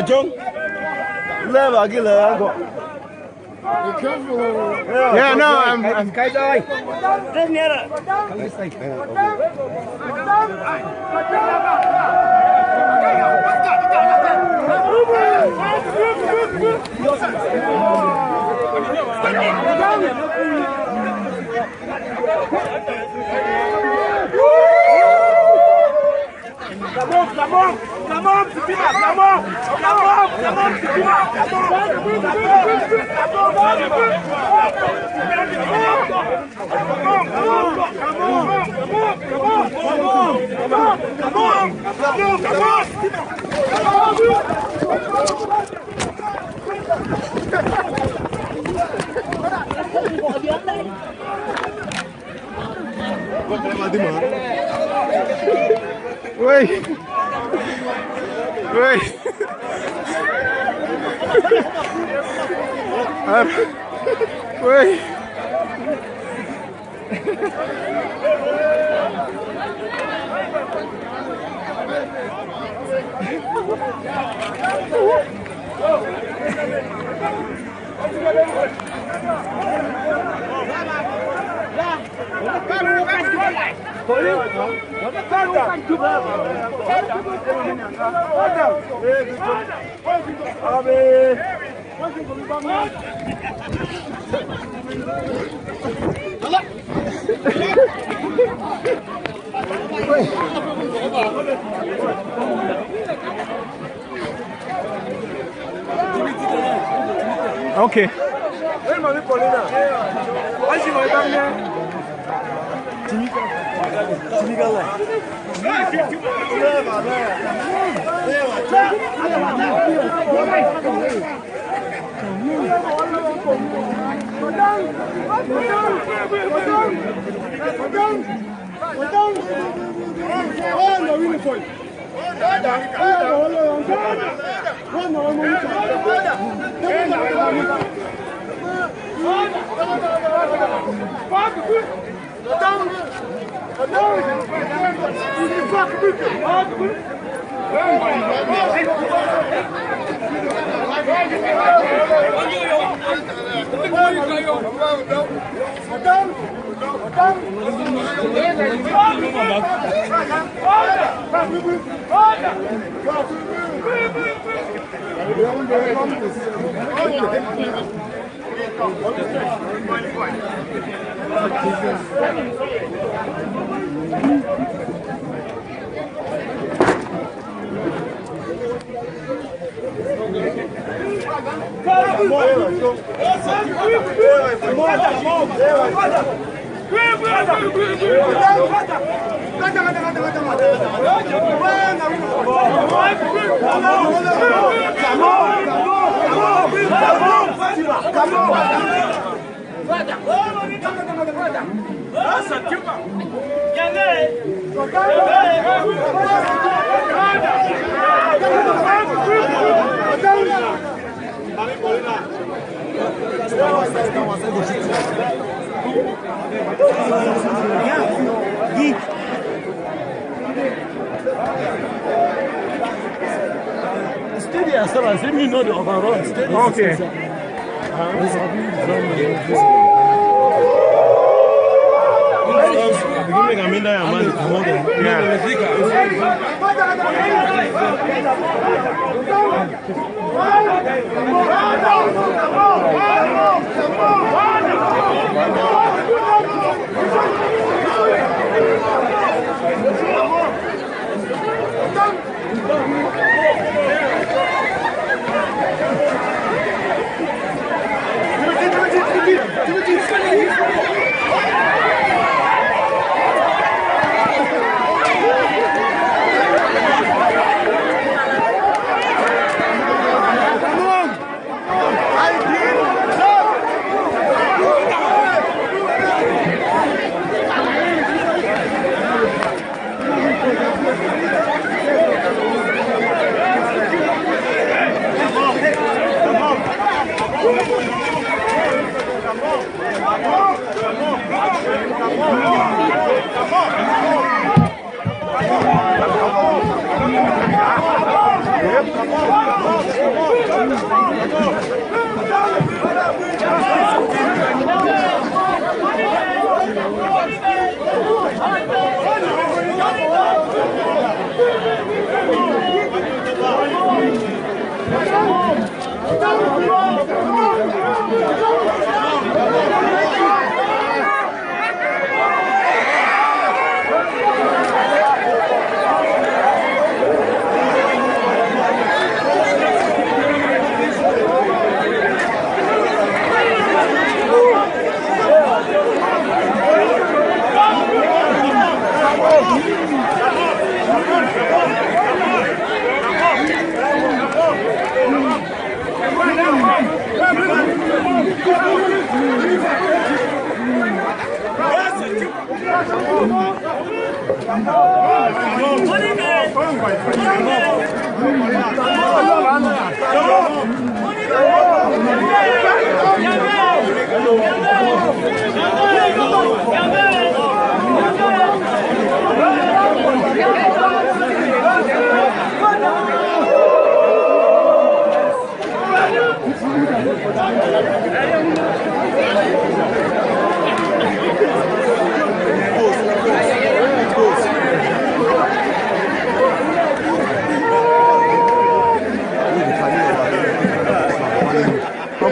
John, never get a yeah, no, I'm Kaiser. Wait. Wait. Okay. Okay.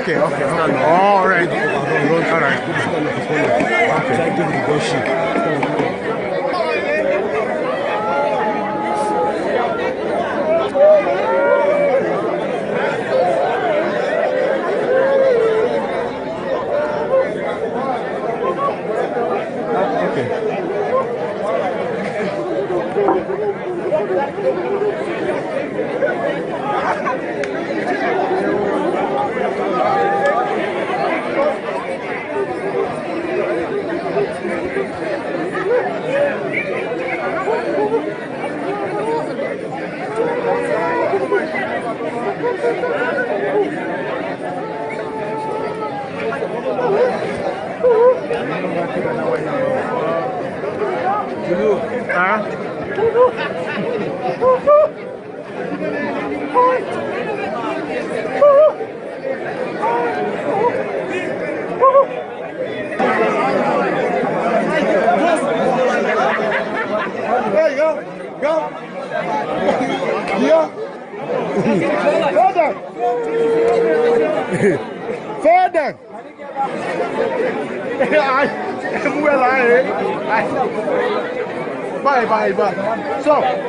Okay. All right. There you go. Go. Yeah. Further. Further. Bye. So.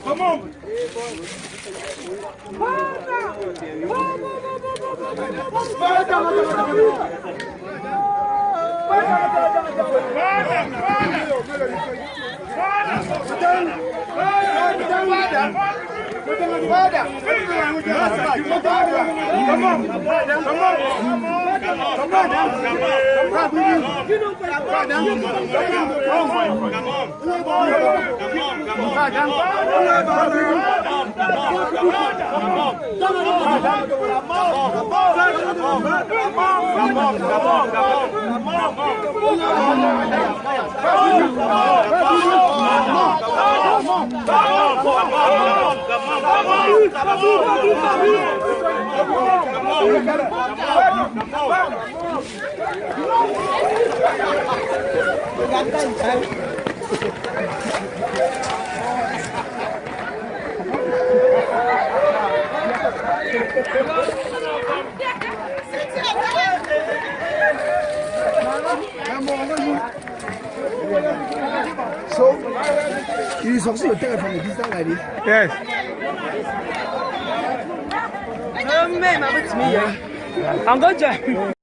Come on. So, you succeed to take it from the distance like this? Yes. I'm going to.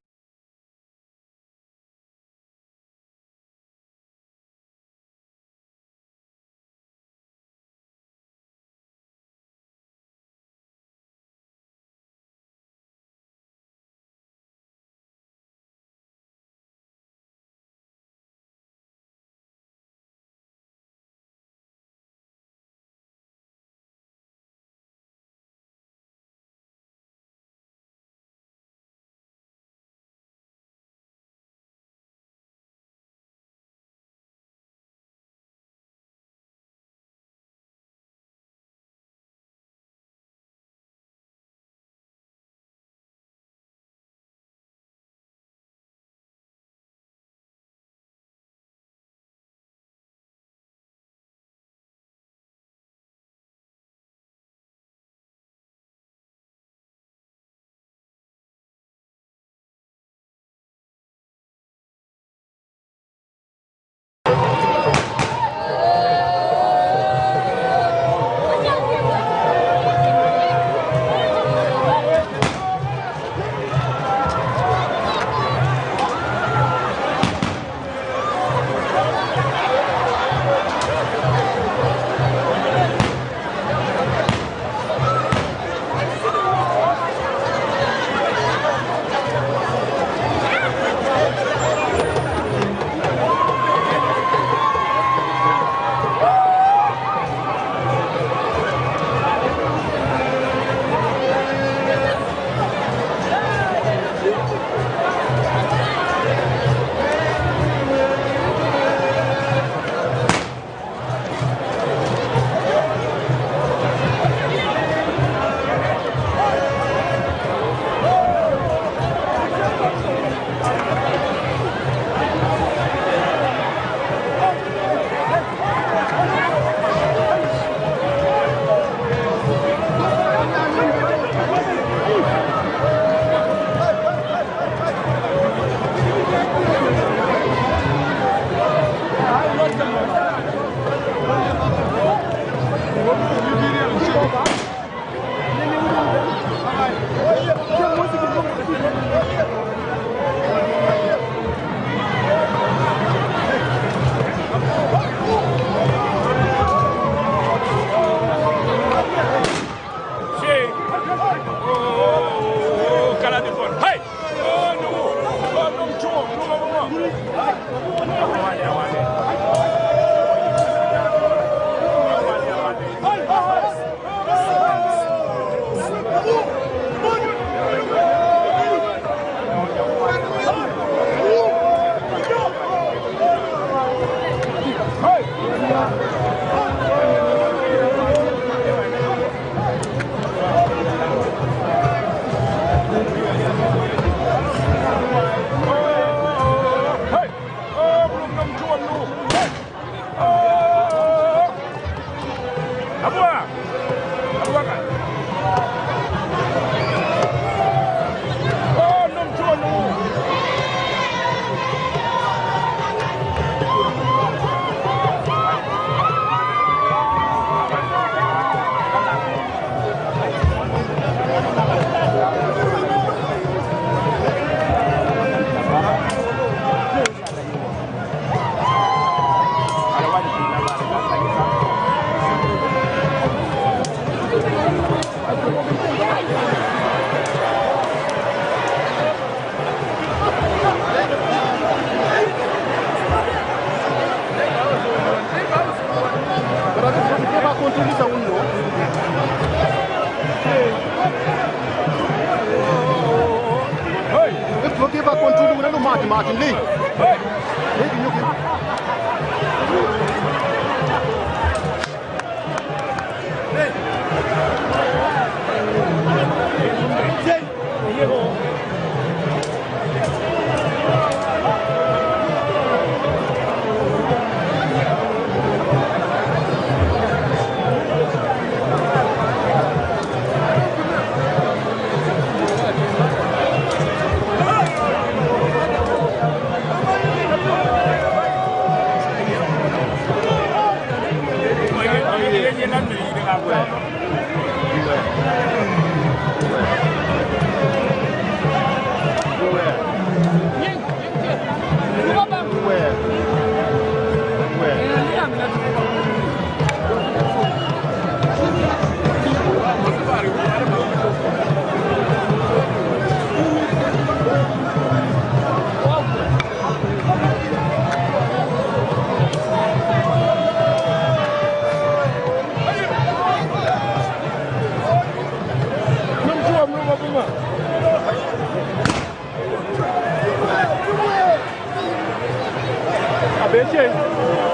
Martin Lee.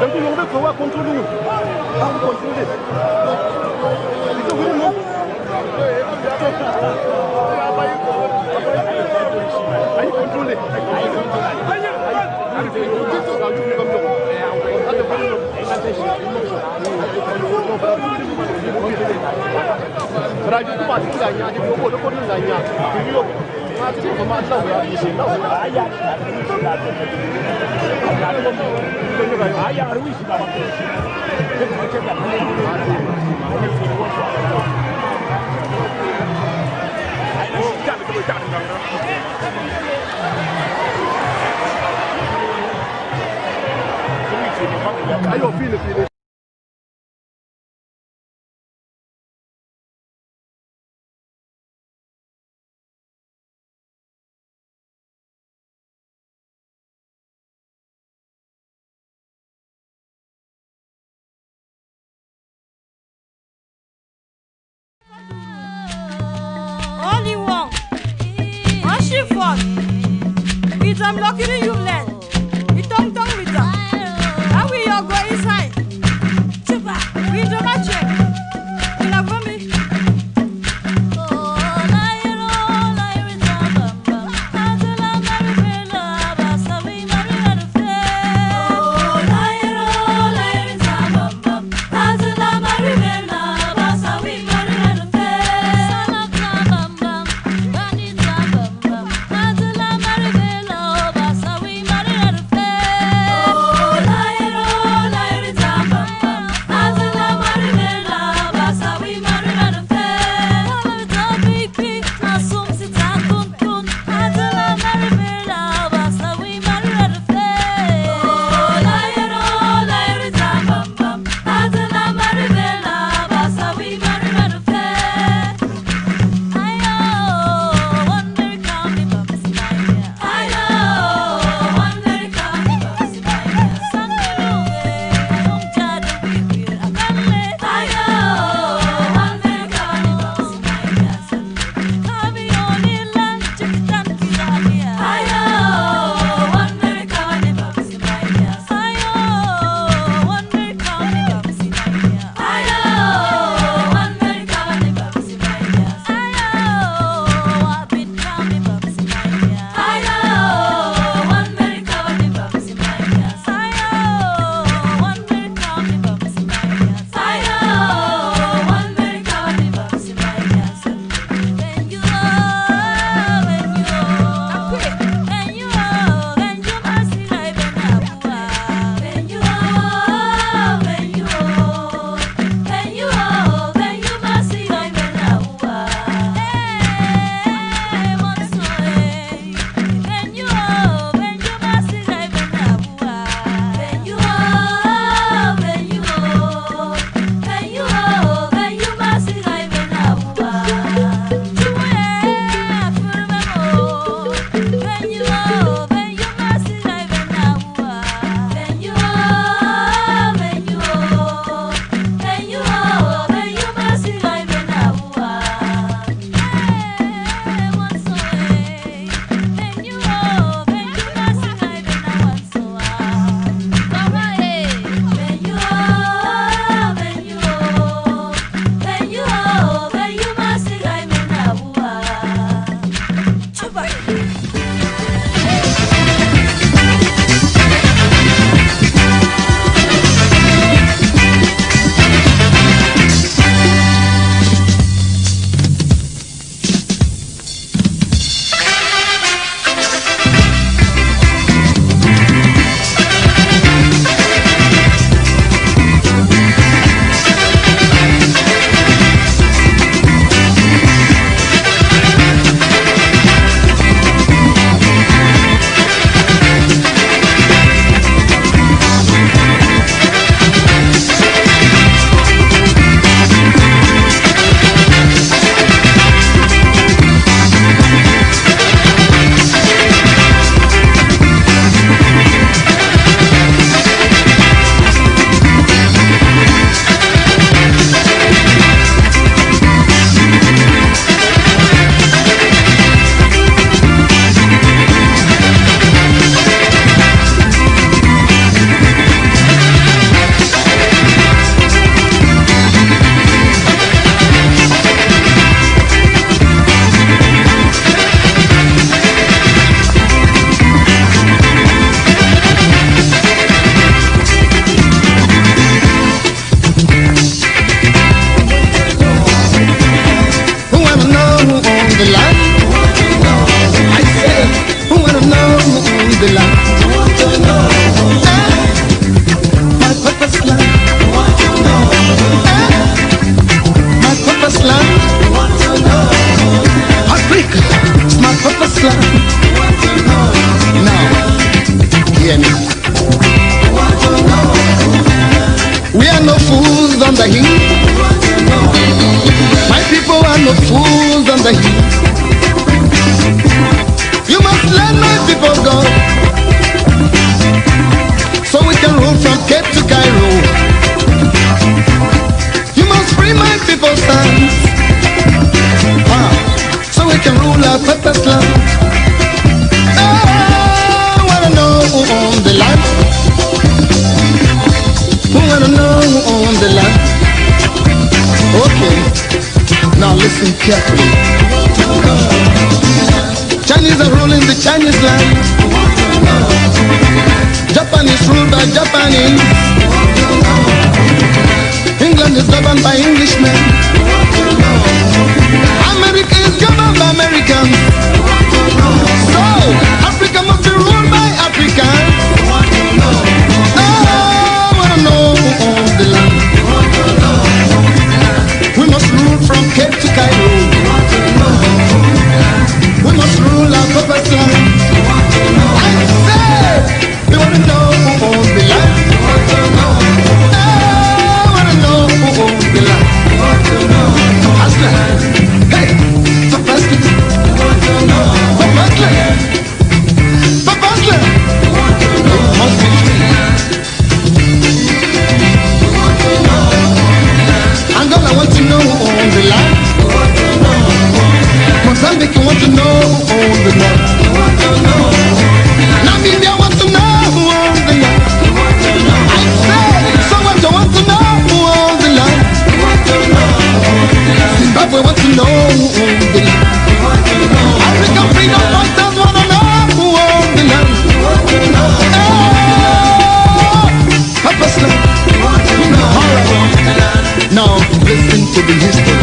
Donc on veut pouvoir contrôler nous. On contrôler. C'est tout le monde. Aïe contrôler. Ayo, file. Only one. On chiffon. With them locking in you land. We don't with them. How we all go inside? We do not check. You love me. Basa listen carefully. Chinese are ruling the Chinese land. Japan is ruled by Japanese. England is governed by Englishmen. America is governed by Americans. So, Africa must be ruled by Africans. I wanna know who owns the land. We must rule from Cape to Cairo. We must rule our purpose land. I say, we wanna know who owns the land. I wanna know who owns the land. Aslan, hey, Papa Aslan, Papa Aslan, Papa Aslan. It must be free. Angola want to know who owns the land. Mozambique want to know who owns the land. Namibia want to know who owns the land. I say, someone want to know who owns the land. Zimbabwe want to know who owns the land. African freedom fighters want to know who owns the land. Papa's land. Now listen to the history.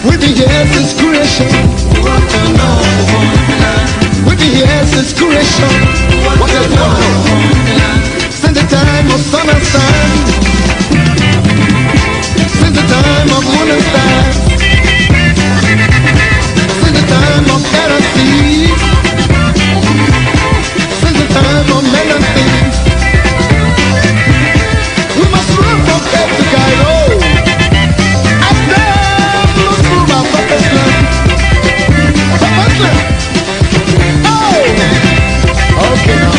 We've been here since creation. We've been here since creation. What else do I know? Since the time of sun and sand. Since the time of moon and stars. Since the time of air and sea. Since the time of men and things. We must rule from Cape to Cairo. And then we must rule our Papa's land. Papa's land. Oh! Okay now.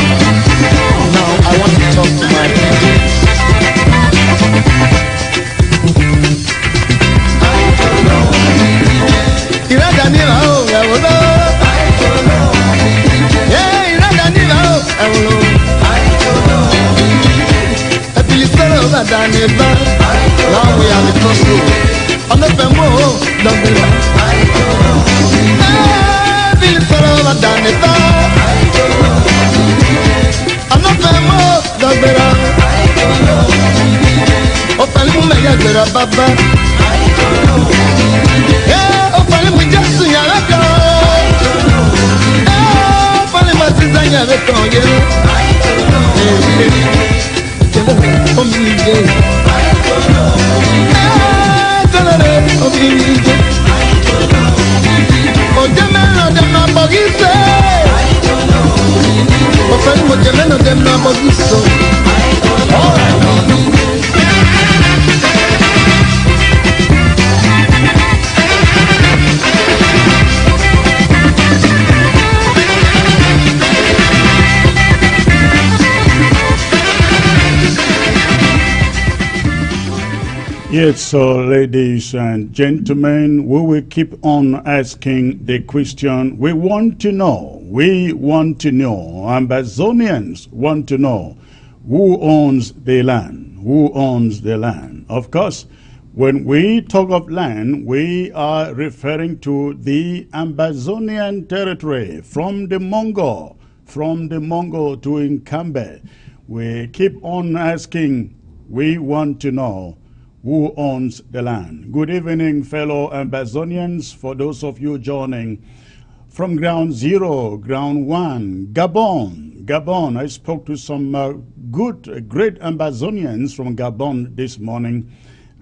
Now I want to talk to my people. Iradanila, oh, I will know. Yeah, Iradanila, oh, I will know. Now we are the crossroads. On the Pemo, Lambela. Bill Sarova Daneta. On the Pemo, Lambela. Opalim Mayagera Baba. Yeah, Opalim just Yaraka. Opalim Matizanya Vetonge. Yes, so ladies and gentlemen, we will keep on asking the question. We want to know, Ambazonians want to know, who owns the land? Who owns the land? Of course, when we talk of land, we are referring to the Ambazonian territory from the Mongol to Inkambe. We keep on asking, we want to know, who owns the land? Good evening, fellow Ambazonians. For those of you joining from ground zero, ground one, Gabon. I spoke to some great Ambazonians from Gabon this morning,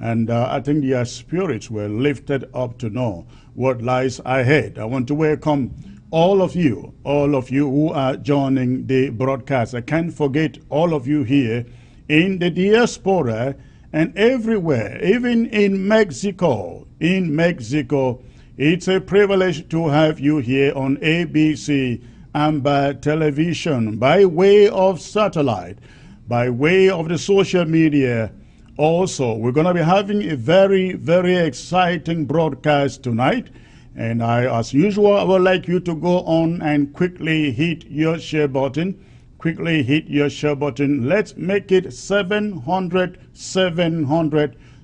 and I think their spirits were lifted up to know what lies ahead. I want to welcome all of you who are joining the broadcast. I can't forget all of you here in the diaspora and everywhere, even in Mexico. It's a privilege to have you here on ABC Amber Television by way of satellite, by way of the social media. Also, we're going to be having a very, very exciting broadcast tonight. And as usual, I would like you to go on and quickly hit your share button. Let's make it 700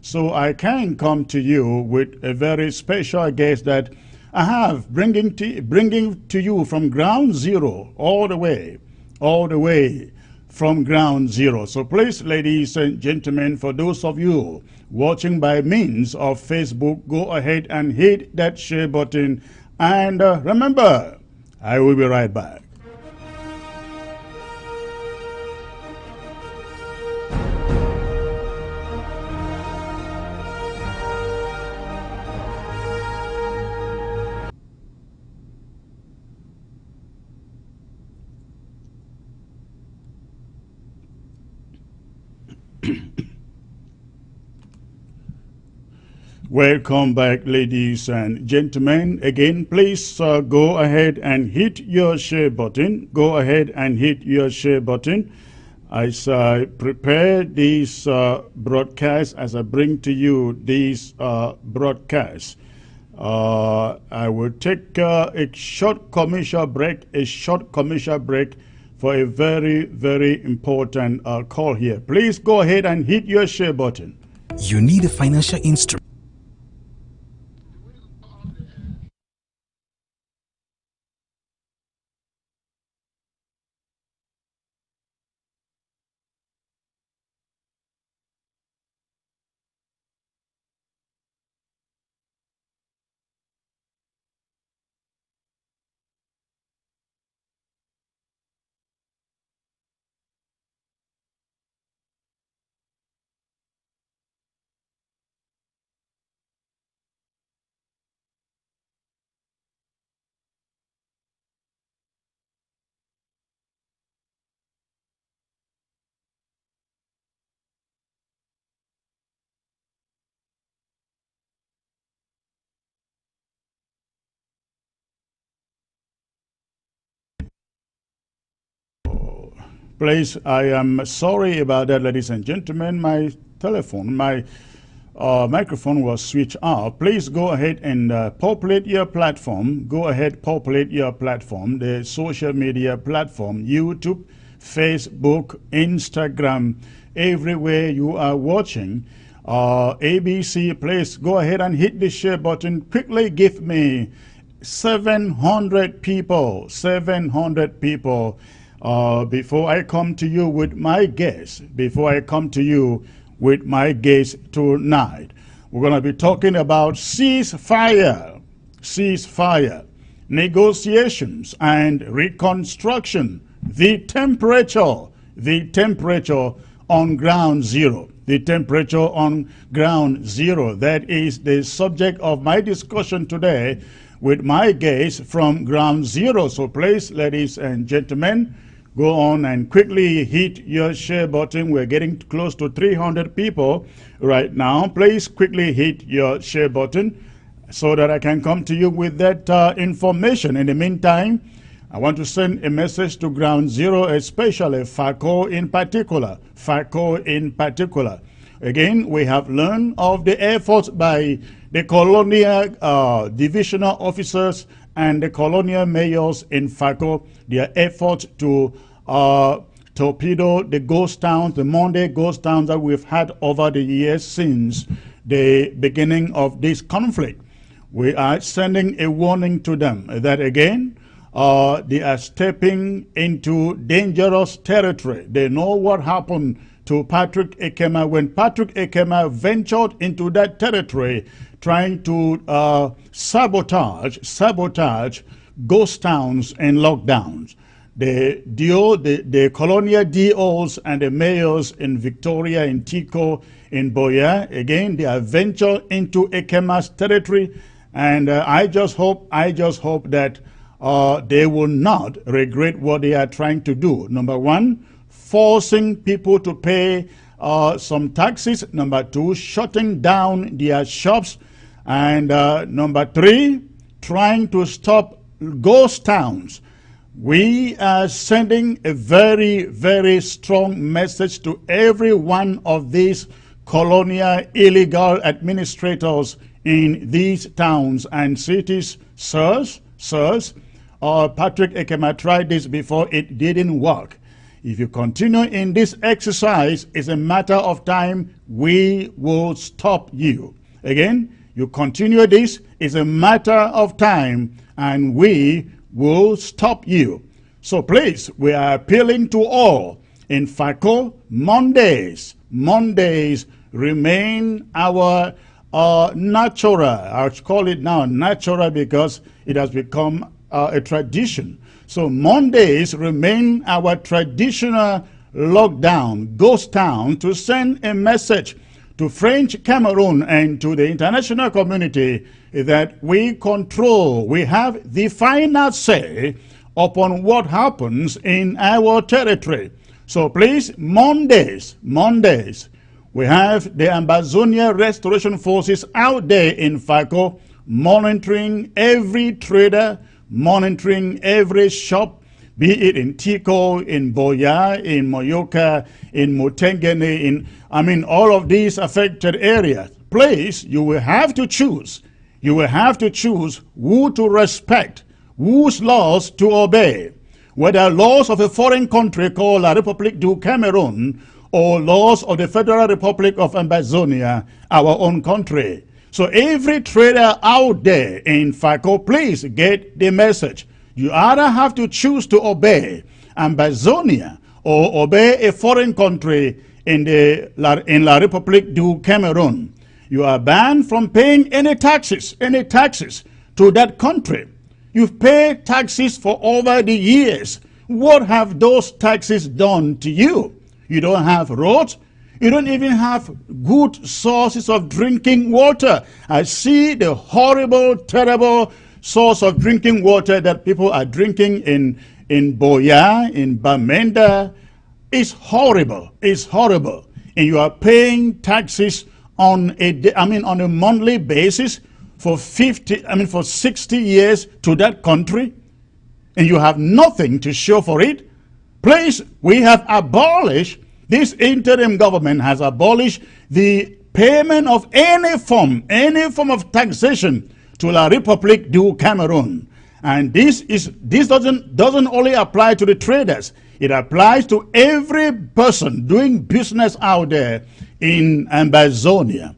So I can come to you with a very special guest that I have bringing to you from ground zero all the way from ground zero. So please, ladies and gentlemen, for those of you watching by means of Facebook, go ahead and hit that share button. And remember, I will be right back. Welcome back, ladies and gentlemen. Again, please go ahead and hit your share button. Go ahead and hit your share button as I prepare this broadcast, as I bring to you this broadcast. I will take a short commercial break, for a very, very important call here. Please go ahead and hit your share button. You need a financial instrument. Please, I am sorry about that, ladies and gentlemen. My microphone was switched off. Please go ahead and populate your platform. Go ahead, populate your platform, the social media platform, YouTube, Facebook, Instagram, everywhere you are watching. ABC, please go ahead and hit the share button. Quickly give me 700 people, before I come to you with my guest, tonight. We're going to be talking about ceasefire, negotiations and reconstruction, the temperature on ground zero. That is the subject of my discussion today with my guest from ground zero. So please, ladies and gentlemen, go on and quickly hit your share button. We're getting close to 300 people right now. Please quickly hit your share button so that I can come to you with that information. In the meantime, I want to send a message to ground zero, especially FACO in particular. Again, we have learned of the efforts by the colonial divisional officers and the colonial mayors in FACO, their efforts to torpedo the ghost towns, the Monday ghost towns that we've had over the years since the beginning of this conflict. We are sending a warning to them that again, they are stepping into dangerous territory. They know what happened to Patrick Ekema when Patrick Ekema ventured into that territory trying to sabotage ghost towns and lockdowns. The colonial DOs and the mayors in Victoria, in Tico, in Boya, again, they have ventured into Ekema's territory, and I just hope that they will not regret what they are trying to do. Number one, forcing people to pay some taxes. Number two, shutting down their shops. And number three, trying to stop ghost towns. We are sending a very, very strong message to every one of these colonial illegal administrators in these towns and cities. Sirs, Patrick Ekema tried this before, it didn't work. If you continue in this exercise, it's a matter of time, we will stop you. Again, you continue this, it's a matter of time, and we will stop you. So please, we are appealing to all. In FACO, Mondays remain our natural, I'll call it now natural because it has become a tradition. So Mondays remain our traditional lockdown, ghost town, to send a message to French Cameroon and to the international community that we control, we have the final say upon what happens in our territory. So please, Mondays, we have the Ambazonia Restoration Forces out there in FACO monitoring every trader, monitoring every shop, be it in Tico, in Boya, in Moyoka, in Mutengene, all of these affected areas. Please, you will have to choose. You will have to choose who to respect, whose laws to obey, whether laws of a foreign country called La République du Cameroun or laws of the Federal Republic of Ambazonia, our own country. So every trader out there in FACO, please get the message. You either have to choose to obey Ambazonia or obey a foreign country in La République du Cameroun. You are banned from paying any taxes to that country. You've paid taxes for over the years. What have those taxes done to you? You don't have roads. You don't even have good sources of drinking water. I see the horrible, terrible source of drinking water that people are drinking in Boya, in Bamenda. It's horrible. It's horrible. And you are paying taxes on a monthly basis for 60 years to that country, and you have nothing to show for it. Please, we have abolished, this interim government has abolished the payment of any form of taxation to La République du Cameroun. And this doesn't only apply to the traders, it applies to every person doing business out there in Ambazonia.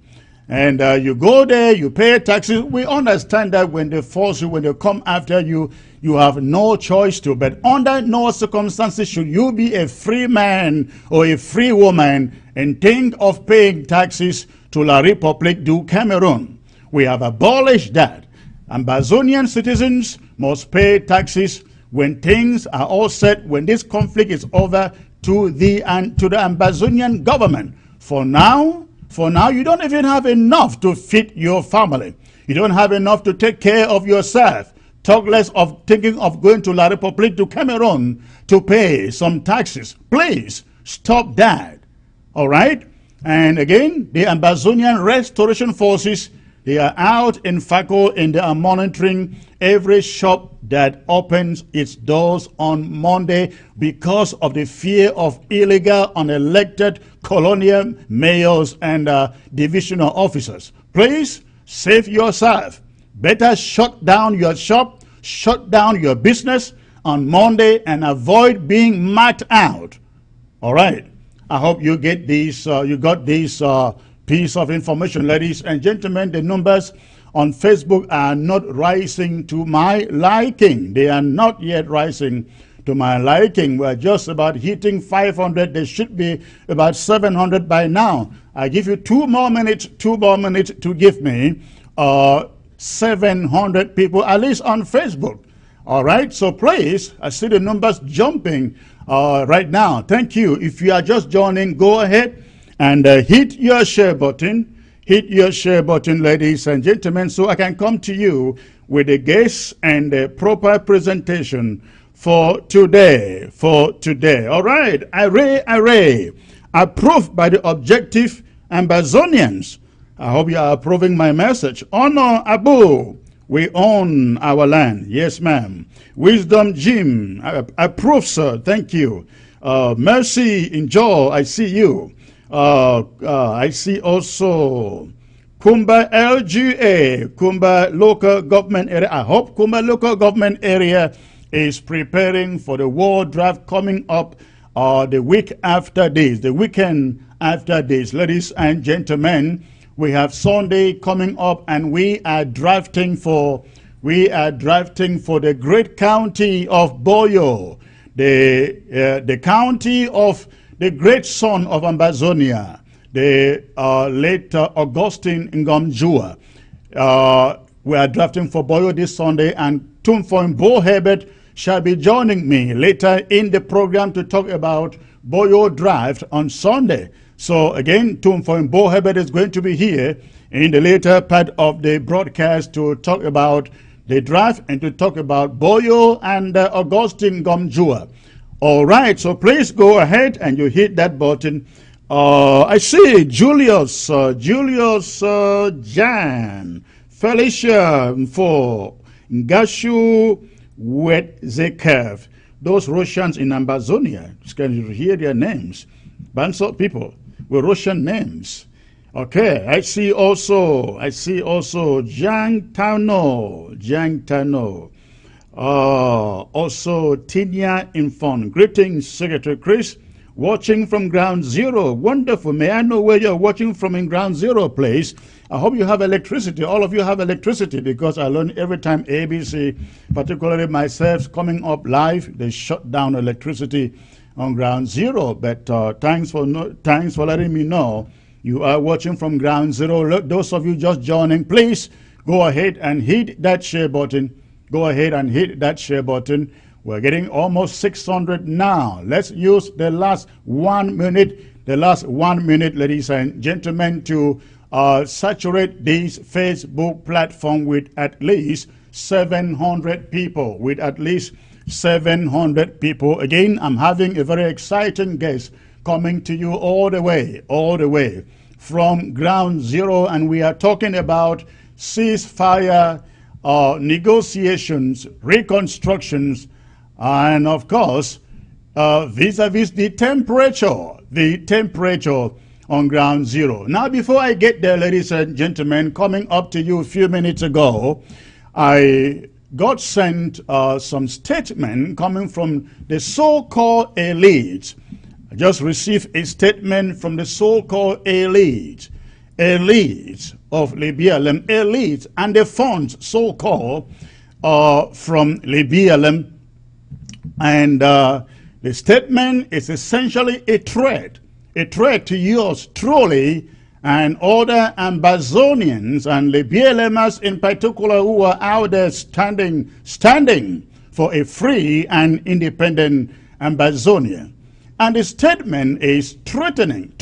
And you go there, you pay taxes. We understand that when they force you, when they come after you, you have no choice to. But under no circumstances should you be a free man or a free woman and think of paying taxes to La République du Cameroun. We have abolished that. Ambazonian citizens must pay taxes when things are all set, when this conflict is over, to the Ambazonian government. For now, you don't even have enough to feed your family. You don't have enough to take care of yourself. Talk less of thinking of going to La République du Cameroun to pay some taxes. Please stop that. All right? And again, the Ambazonian Restoration Forces, they are out in FACO and they are monitoring every shop that opens its doors on Monday because of the fear of illegal, unelected colonial mayors and divisional officers. Please save yourself. Better shut down your shop, shut down your business on Monday and avoid being marked out. All right. I hope you get these, you got this piece of information, ladies and gentlemen. The numbers on Facebook are not rising to my liking. They are not yet rising to my liking. We're just about hitting 500. There should be about 700 by now. I give you 2 more minutes to give me 700 people, at least on Facebook. All right, so please, I see the numbers jumping right now. Thank you. If you are just joining, go ahead and hit your share button. Hit your share button, ladies and gentlemen, so I can come to you with a guest and a proper presentation for today. All right, array, approved by the objective Ambazonians. I hope you are approving my message. Honor Abu, we own our land. Yes, ma'am. Wisdom Jim, approve, sir. Thank you. Mercy Enjoy, I see you. I see also Kumba LGA, Kumba Local Government Area. I hope Kumba Local Government Area is preparing for the war draft coming up the week after this, the weekend after this. Ladies and gentlemen, we have Sunday coming up, and we are drafting for the great county of Boyo, the county of the great son of Ambazonia, the late Augustine Ngomjua. We are drafting for Boyo this Sunday, and Tumfoin Bo Herbert shall be joining me later in the program to talk about Boyo draft on Sunday. So again, Tumfoin Bo Herbert is going to be here in the later part of the broadcast to talk about the draft and to talk about Boyo and Augustine Ngomjua. All right, so please go ahead and you hit that button. I see Julius Jan, Felicia for Ngashu Wetzekev. Those Russians in Ambazonia, can you hear their names? Bunch of people with Russian names. Okay, I see also Jiang Tano. Also Tinia Infon. Greetings, Secretary Chris. Watching from Ground Zero. Wonderful. May I know where you're watching from in Ground Zero, please? I hope you have electricity. All of you have electricity, because I learn every time ABC, particularly myself, coming up live, they shut down electricity on Ground Zero. But thanks for letting me know you are watching from Ground Zero. Look, those of you just joining, please go ahead and hit that share button. Go ahead and hit that share button. We're getting almost 600 now. Let's use the last 1 minute, ladies and gentlemen, to saturate this Facebook platform with at least 700 people. Again, I'm having a very exciting guest coming to you all the way from Ground Zero, and we are talking about ceasefire negotiations, reconstructions, and of course, vis-a-vis the temperature on Ground Zero. Now, before I get there, ladies and gentlemen, coming up to you a few minutes ago, I got sent some statement coming from the so-called elite. I just received a statement from the so-called elite of Libya, elite, and the funds so-called from Libya. And the statement is essentially a threat to yours truly and other Ambazonians and Libyalemas in particular who are out there standing for a free and independent Ambazonia. And the statement is threatening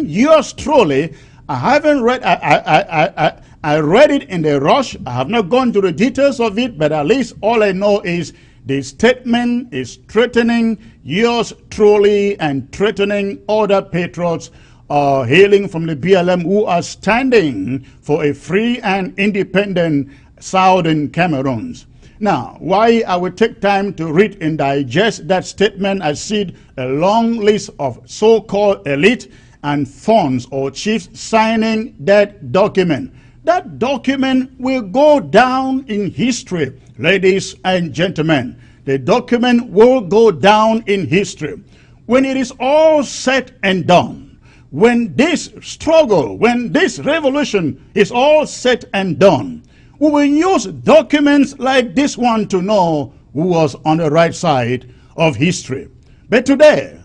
yours truly. I haven't read, I read it in the rush. I have not gone to the details of it, but at least all I know is the statement is threatening yours truly and threatening other patriots hailing from the BLM who are standing for a free and independent Southern Cameroon. Now, why I will take time to read and digest that statement, I see a long list of so-called elite and funds or chiefs signing that document. That document will go down in history, ladies and gentlemen. The document will go down in history. When it is all said and done, when this struggle, when this revolution is all said and done, we will use documents like this one to know who was on the right side of history. But today,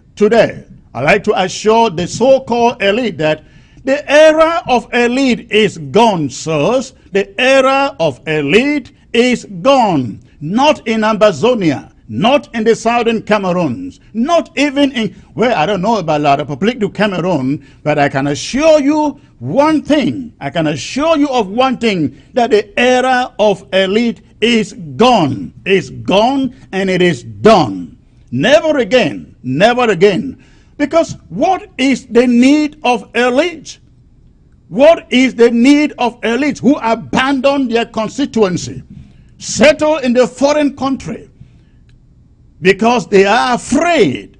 I'd like to assure the so-called elite that the era of elite is gone, sirs. The era of elite is gone. Not in Ambazonia, not in the Southern Cameroons, not even in, well, I don't know about La République du Cameroon, but I can assure you one thing. I can assure you of one thing, that the era of elite is gone. It's gone and it is done. Never again, never again. Because what is the need of elites? What is the need of elites who abandon their constituency, settle in the foreign country, because they are afraid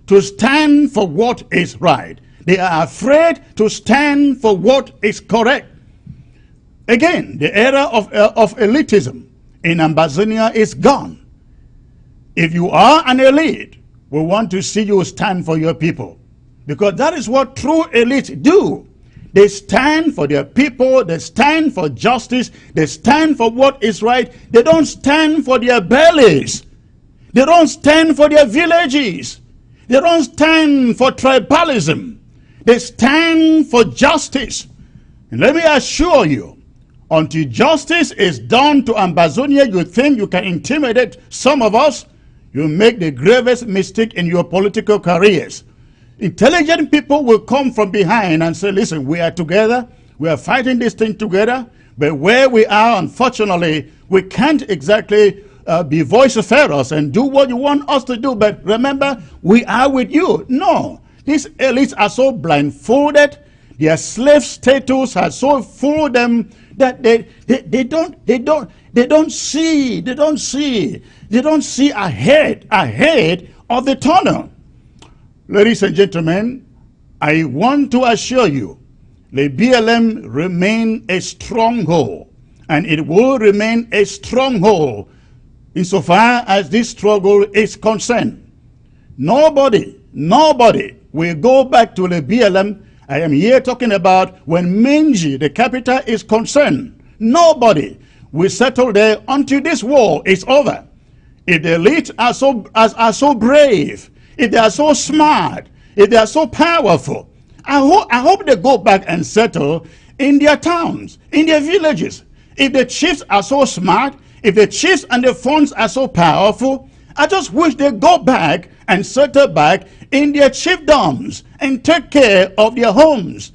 to stand for what is right? They are afraid to stand for what is correct. Again, the era of elitism in Ambazonia is gone. If you are an elite, we want to see you stand for your people. Because that is what true elites do. They stand for their people, they stand for justice, they stand for what is right. They don't stand for their bellies. They don't stand for their villages. They don't stand for tribalism. They stand for justice. And let me assure you, until justice is done to Ambazonia, you think you can intimidate some of us, you make the gravest mistake in your political careers. Intelligent people will come from behind and say, listen, we are together, we are fighting this thing together, but where we are, unfortunately, we can't exactly be vociferous and do what you want us to do, but remember, we are with you. No, these elites are so blindfolded, their slave status has so fooled them that they don't see ahead of the tunnel. Ladies and gentlemen, I want to assure you, the BLM remain a stronghold, and it will remain a stronghold insofar as this struggle is concerned. Nobody will go back to the BLM. I am here talking about when Minji, the capital, is concerned. Nobody will settle there until this war is over. If the elites are so brave, if they are so smart, if they are so powerful, I hope they go back and settle in their towns, in their villages. If the chiefs are so smart, if the chiefs and the funds are so powerful, I just wish they go back and settle back in their chiefdoms and take care of their homes.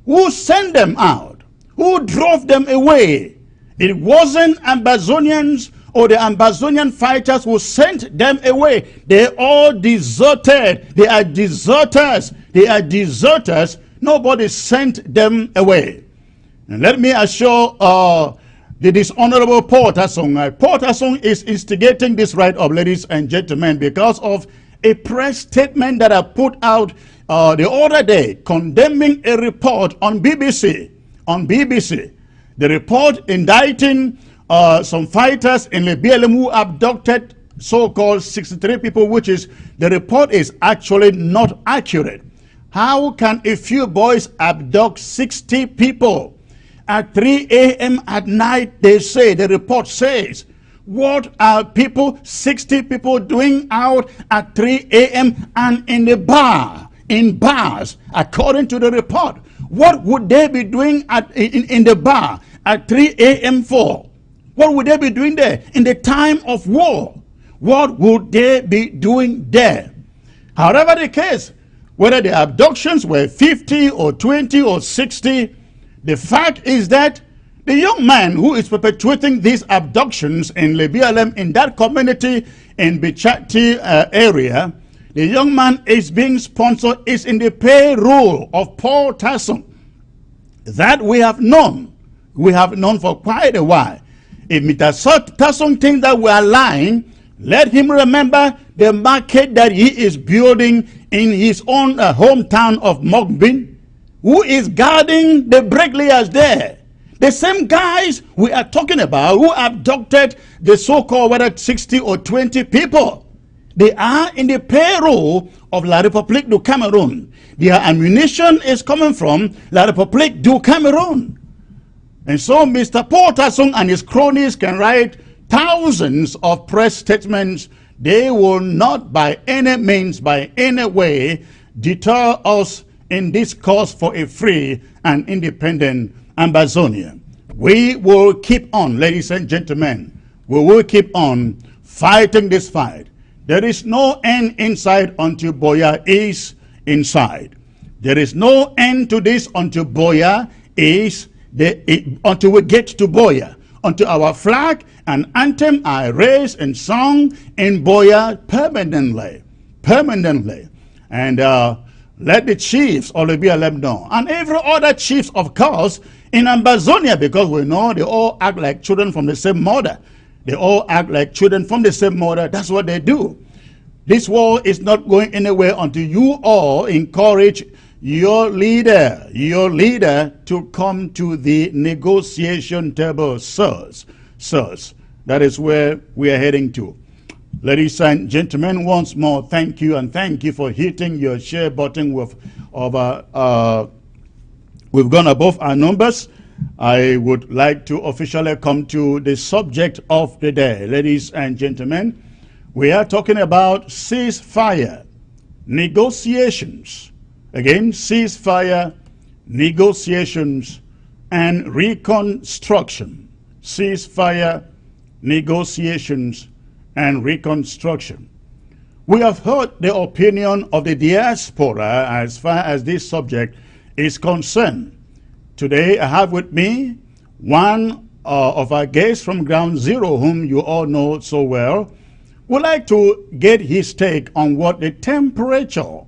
Who sent them out? Who drove them away? It wasn't Ambazonians or the Ambazonian fighters who sent them away. They all deserted. They are deserters. They are deserters. Nobody sent them away. And let me assure the dishonorable Paul Tasong. Paul Tasong is instigating this right up, ladies and gentlemen, because of a press statement that I put out the other day condemning a report on BBC. The report indicting some fighters in the BLM who abducted so-called 63 people, which is, the report is actually not accurate. How can a few boys abduct 60 people? At 3 a.m. at night, they say, the report says. What are 60 people doing out at 3 a.m. and in bars, according to the report? What would they be doing in the bar at 3 a.m. for? What would they be doing there in the time of war? What would they be doing there? However the case, whether the abductions were 50 or 20 or 60, the fact is that the young man who is perpetuating these abductions in BLM in that community in Bichati area, the young man is being sponsored, is in the payroll of Paul Tasson. That we have known for quite a while. If Mr. Tasson thinks that we are lying, let him remember the market that he is building in his own hometown of Mogbin. Who is guarding the bricklayers there? The same guys we are talking about who abducted the so-called whether 60 or 20 people. They are in the payroll of La République du Cameroon. Their ammunition is coming from La République du Cameroon. And so Mr. Paul Tasson and his cronies can write thousands of press statements. They will not by any means, by any way, deter us in this cause for a free and independent Ambazonia. We will keep on, ladies and gentlemen. We will keep on fighting this fight. There is no end inside until Boya is inside. There is no end to this until Boya is until we get to Boya, until our flag and anthem are raised and sung in Boya permanently. And let the chiefs of the BLM know, and every other chiefs, of course, in Ambazonia, because we know they all act like children from the same mother. They all act like children from the same mother. That's what they do. This war is not going anywhere until you all encourage your leader to come to the negotiation table, sirs. That is where we are heading to. Ladies and gentlemen, once more, thank you, and thank you for hitting your share button. We've gone above our numbers. I would like to officially come to the subject of the day. Ladies and gentlemen, we are talking about ceasefire, negotiations. Again, ceasefire, negotiations, and reconstruction. Ceasefire, negotiations, and reconstruction. We have heard the opinion of the diaspora as far as this subject is concerned. Today I have with me one of our guests from Ground Zero, whom you all know so well. We'd like to get his take on what the temperature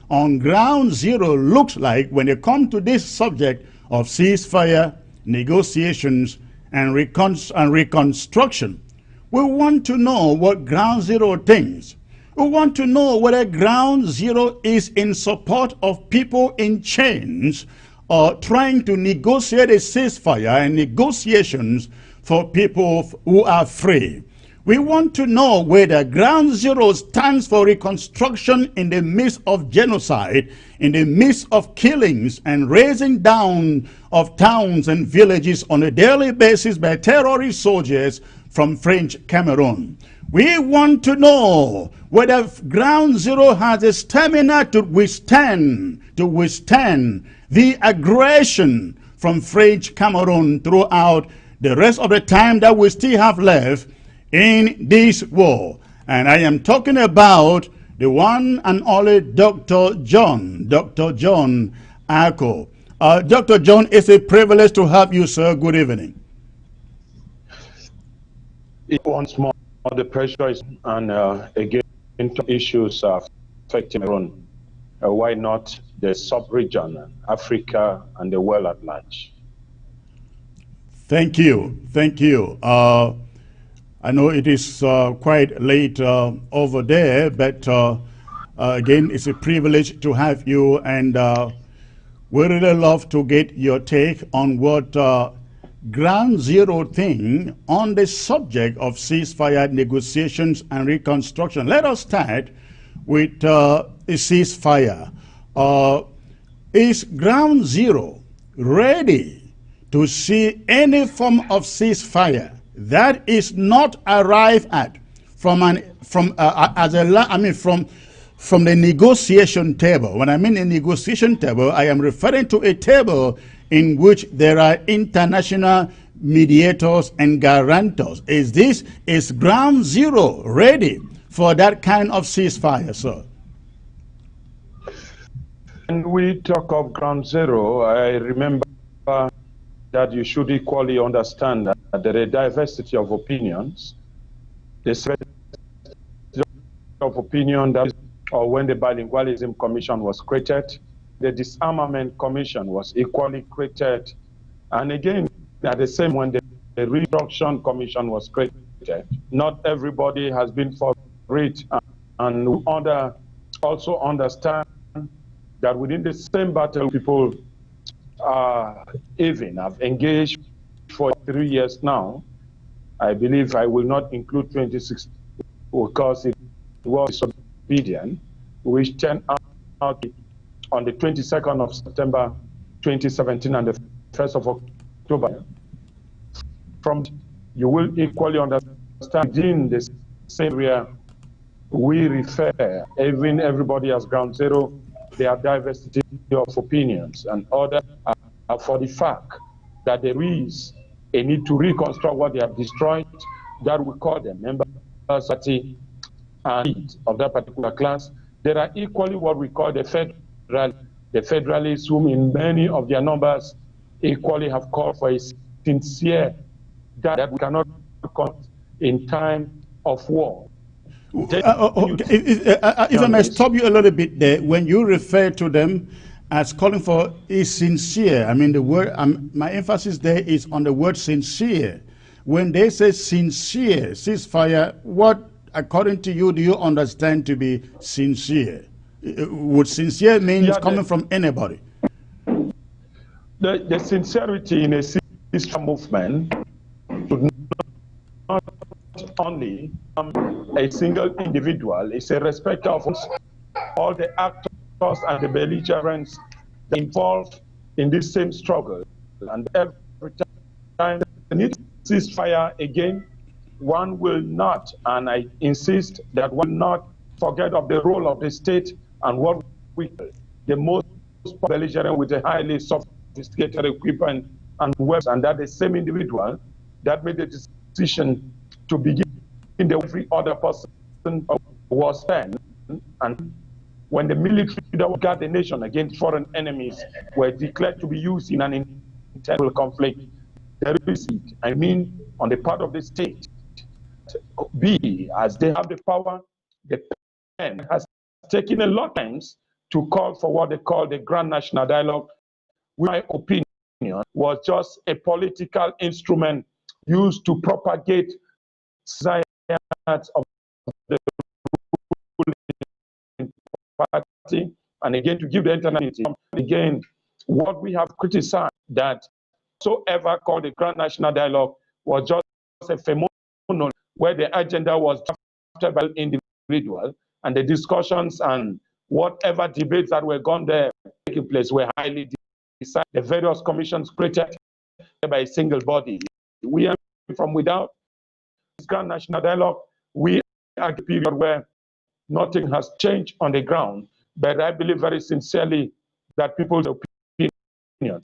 on Ground Zero looks like when it comes to this subject of ceasefire, negotiations, and reconstruction. We want to know what Ground Zero thinks. We want to know whether Ground Zero is in support of people in chains or trying to negotiate a ceasefire and negotiations for people who are free. We want to know whether Ground Zero stands for reconstruction in the midst of genocide, in the midst of killings and raising down of towns and villages on a daily basis by terrorist soldiers from French Cameroon. We want to know whether Ground Zero has the stamina to withstand the aggression from French Cameroon throughout the rest of the time that we still have left in this war. And I am talking about the one and only Dr. John Ako. Dr. John, it's a privilege to have you, sir. Good evening. Once more, the pressure is on again issues affecting Cameroon. Why not the sub-region, Africa, and the world at large? Thank you. Thank you. I know it is quite late over there, but again, it's a privilege to have you, and we really love to get your take on what Ground Zero thing on the subject of ceasefire, negotiations, and reconstruction. Let us start with a ceasefire. Is Ground Zero ready to see any form of ceasefire that is not arrived at from the negotiation table? When I mean a negotiation table, I am referring to a table in which there are international mediators and guarantors. Is Ground Zero ready for that kind of ceasefire, sir? When we talk of Ground Zero, I remember that you should equally understand that there is diversity of opinions. There's of opinion that, or when the Bilingualism Commission was created, the Disarmament Commission was equally created. And again, at the same when the Reconstruction Commission was created, not everybody has been for it. And also understand that within the same battle, people even have engaged for 3 years now. I believe I will not include 2016 because it was disobedient, which turned out on the 22nd of September 2017 and the 1st of October. From you will equally understand in the same area we refer, even everybody as Ground Zero, there are diversity of opinions, and other are for the fact that there is a need to reconstruct what they have destroyed, that we call them members and of that particular class. There are equally what we call the federalists, whom in many of their numbers equally have called for a sincere that we cannot come in time of war. If I may stop you a little bit there, when you refer to them as calling for is sincere, I mean the word, my emphasis there is on the word sincere. When they say sincere ceasefire, what, according to you, do you understand to be sincere? Would sincere mean coming from anybody? The sincerity in a ceasefire movement should not only a single individual. It's a respecter of all the actors and the belligerents involved in this same struggle. And every time the need ceasefire again, one will not, and I insist that one will not forget of the role of the state and what we, the most belligerent with a highly sophisticated equipment and weapons, and that the same individual that made the decision to begin in the every other person was then, and when the military that would guard the nation against foreign enemies were declared to be used in an internal conflict, there is, I mean, on the part of the state, be as they have the power, the pen has taken a lot of times to call for what they call the Grand National Dialogue, which, in my opinion, was just a political instrument used to propagate science of the ruling party, and again to give the international again what we have criticized, that so ever called the Grand National Dialogue was just a phenomenon where the agenda was drafted by individual, and the discussions and whatever debates that were gone there taking place were highly decided. The various commissions created by a single body. We are from without this Grand National Dialogue. We are at a period where nothing has changed on the ground, but I believe very sincerely that people's opinion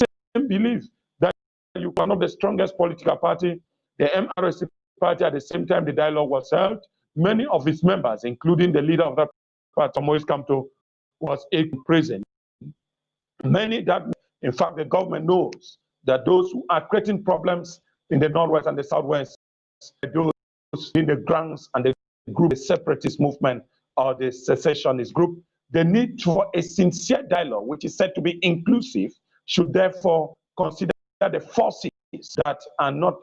believe that you are not the strongest political party. The MRSC party, at the same time the dialogue was held, many of its members, including the leader of that party, Moise Kamto, was in prison. Many that, in fact, the government knows that those who are creating problems in the Northwest and the Southwest, those in the grounds and the group, the separatist movement or the secessionist group, the need for a sincere dialogue, which is said to be inclusive, should therefore consider the forces that are not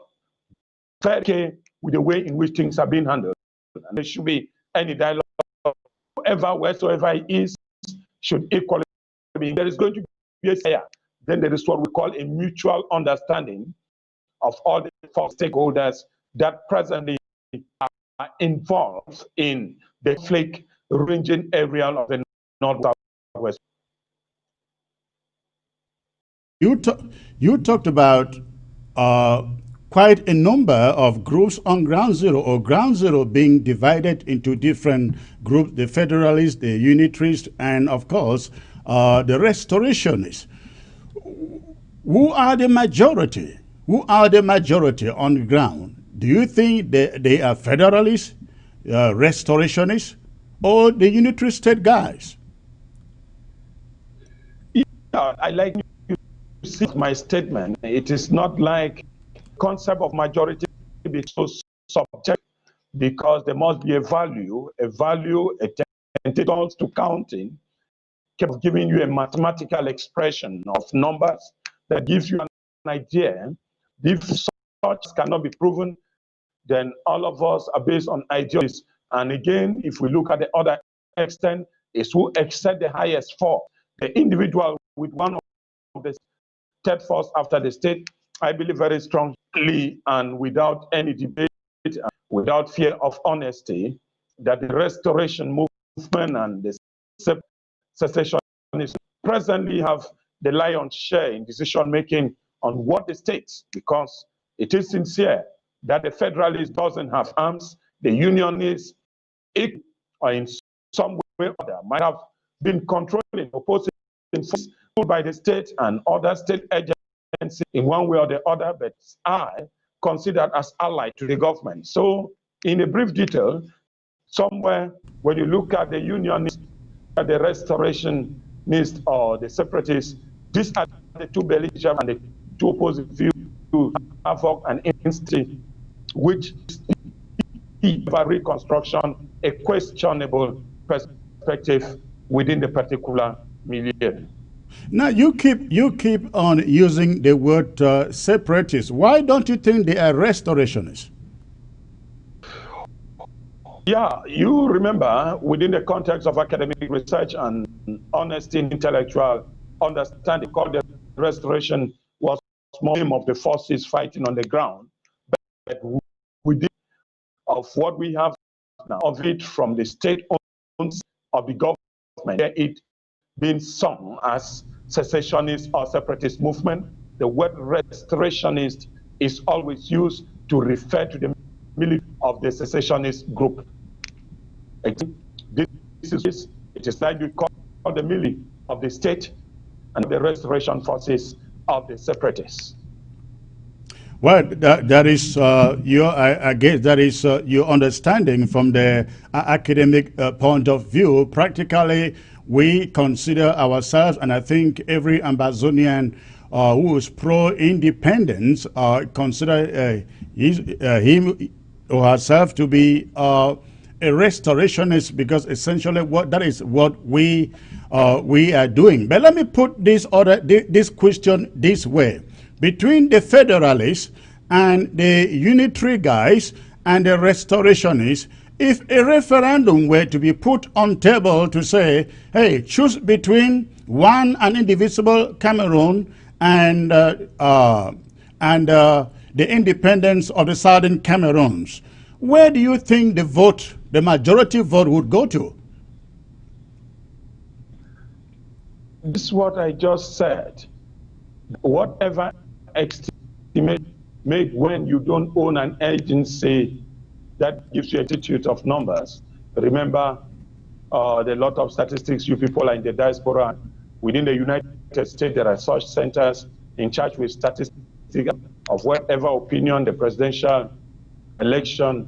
fair okay with the way in which things are being handled. And there should be any dialogue, whoever, wheresoever it is, should equally be. There is going to be a fair. Then there is what we call a mutual understanding of all the four stakeholders that presently are involved in the conflict ranging area of the Northwest. You talked about quite a number of groups on ground zero, or ground zero being divided into different groups: the Federalists, the Unitarists, and of course the Restorationists. Who are the majority? Who are the majority on the ground? Do you think they are Federalists, Restorationists, or the Unitary State guys? Yeah, I like you to see my statement. It is not like concept of majority be so subject, because there must be a value tends to counting, kept giving you a mathematical expression of numbers that gives you an idea. If such cannot be proven, then all of us are based on ideas. And again, if we look at the other extent, is who accept the highest for the individual with one of the third force after the state. I believe very strongly and without any debate, without fear of honesty, that the restoration movement and the secessionists presently have the lion's share in decision making on what the states, because it is sincere that the Federalist doesn't have arms, the Unionists, or in some way or other, might have been controlling opposing forces by the state and other state agencies in one way or the other, but are considered as allied to the government. So, in a brief detail, somewhere when you look at the Unionists, the Restorationists, or the Separatists, these are the two belligerent and the two opposing views to havoc and instinct, which is a Reconstruction, a questionable perspective within the particular milieu. Now you keep on using the word separatists. Why don't you think they are restorationists? Yeah, you remember within the context of academic research and honesty and intellectual understanding, called the restoration was more of the forces fighting on the ground, but within of what we have now, of it from the state-owned of the government, it being sung as secessionist or separatist movement. The word restorationist is always used to refer to the military of the secessionist group. It is like we call the military of the state and the restoration forces of the separatists. Well, that is I guess that is your understanding from the academic point of view. Practically, we consider ourselves, and I think every Ambazonian who is pro-independence consider him or herself to be a restorationist, because essentially that is what we are doing. But let me put this question this way: between the Federalists and the unitary guys and the restorationists, if a referendum were to be put on table to say, hey, choose between an indivisible Cameroon and the independence of the Southern Cameroons, where do you think the majority vote would go to? This is what I just said. Whatever estimate made when you don't own an agency that gives you a multitude of numbers. Remember, the lot of statistics you people are in the diaspora. Within the United States, there are such centers in charge with statistics of whatever opinion the presidential election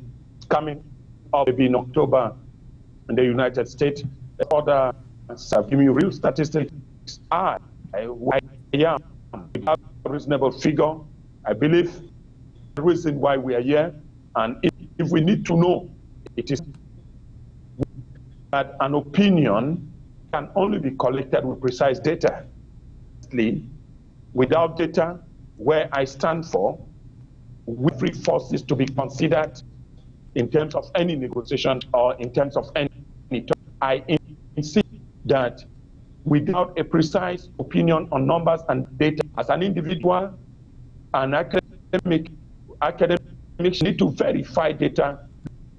coming up maybe in October in the United States. Others have given you real statistics. I am a reasonable figure. I believe the reason why we are here, and if we need to know, it is that an opinion can only be collected with precise data. Without data, where I stand for, with free forces to be considered in terms of any negotiation or in terms of any talk. I insist that without a precise opinion on numbers and data, as an individual, an academic need to verify data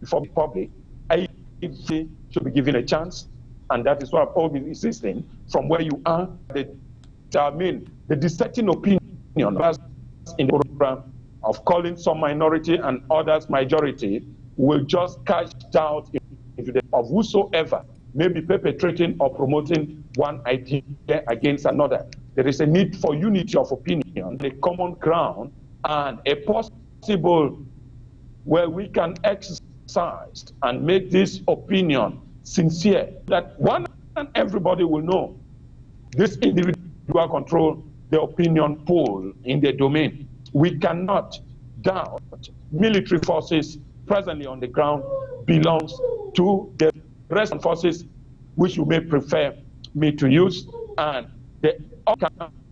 before the public. I should be given a chance, and that is why I've always been insisting from where you are. The dissenting opinion in the program of calling some minority and others majority will just cast doubt into the of whosoever may be perpetrating or promoting one idea against another. There is a need for unity of opinion, a common ground, and a possible where we can exercise and make this opinion sincere, that one and everybody will know this individual control the opinion pool in the domain. We cannot doubt military forces presently on the ground belongs to the rest of forces which you may prefer me to use, and the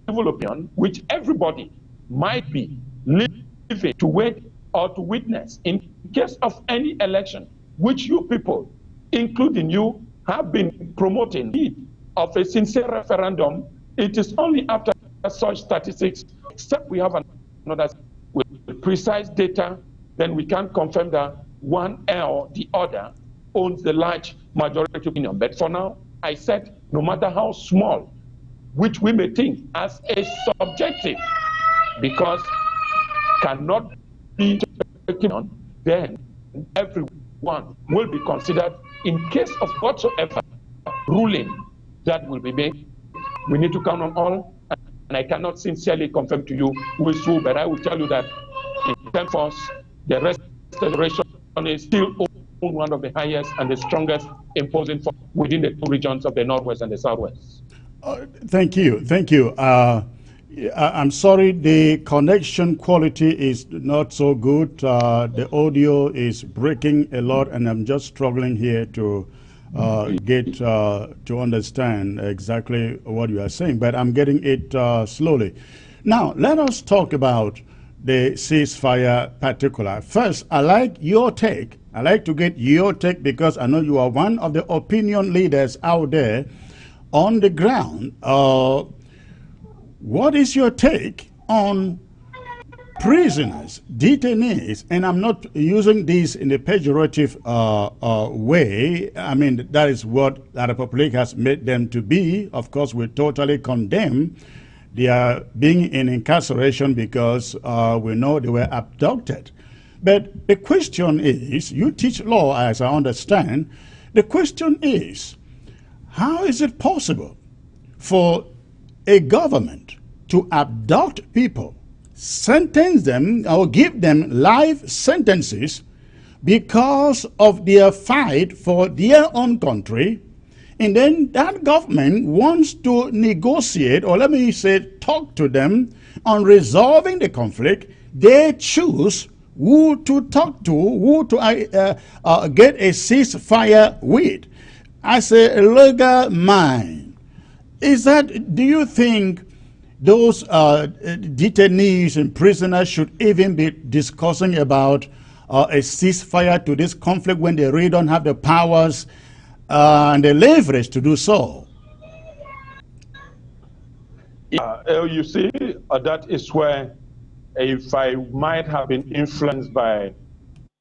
civil opinion which everybody might be living to wait or to witness in case of any election, which you people, including you, have been promoting of a sincere referendum. It is only after such statistics, except we have another with precise data, then we can confirm that one or the other owns the large majority opinion. But for now, I said, no matter how small, which we may think as a subjective, because cannot be taken on, then everyone will be considered in case of whatsoever ruling that will be made. We need to count on all, and I cannot sincerely confirm to you who is who, but I will tell you that in terms of the restoration is still one of the highest and the strongest imposing force within the two regions of the Northwest and the Southwest. Thank you. I'm sorry, the connection quality is not so good. The audio is breaking a lot, and I'm just struggling here to get to understand exactly what you are saying, but I'm getting it slowly. Now, let us talk about the ceasefire particular. First, I like your take. I like to get your take because I know you are one of the opinion leaders out there on the ground. What is your take on prisoners, detainees, and I'm not using this in a pejorative way. I mean, that is what the Republic has made them to be. Of course, we totally condemn their being in incarceration because we know they were abducted. But the question is, you teach law as I understand, the question is, how is it possible for a government to abduct people, sentence them or give them life sentences because of their fight for their own country, and then that government wants to negotiate, or let me say talk to them on resolving the conflict? They choose who to talk to, who to get a ceasefire with. As a legal mind, do you think those detainees and prisoners should even be discussing about a ceasefire to this conflict when they really don't have the powers and the leverage to do so? You see, that is where, if I might have been influenced by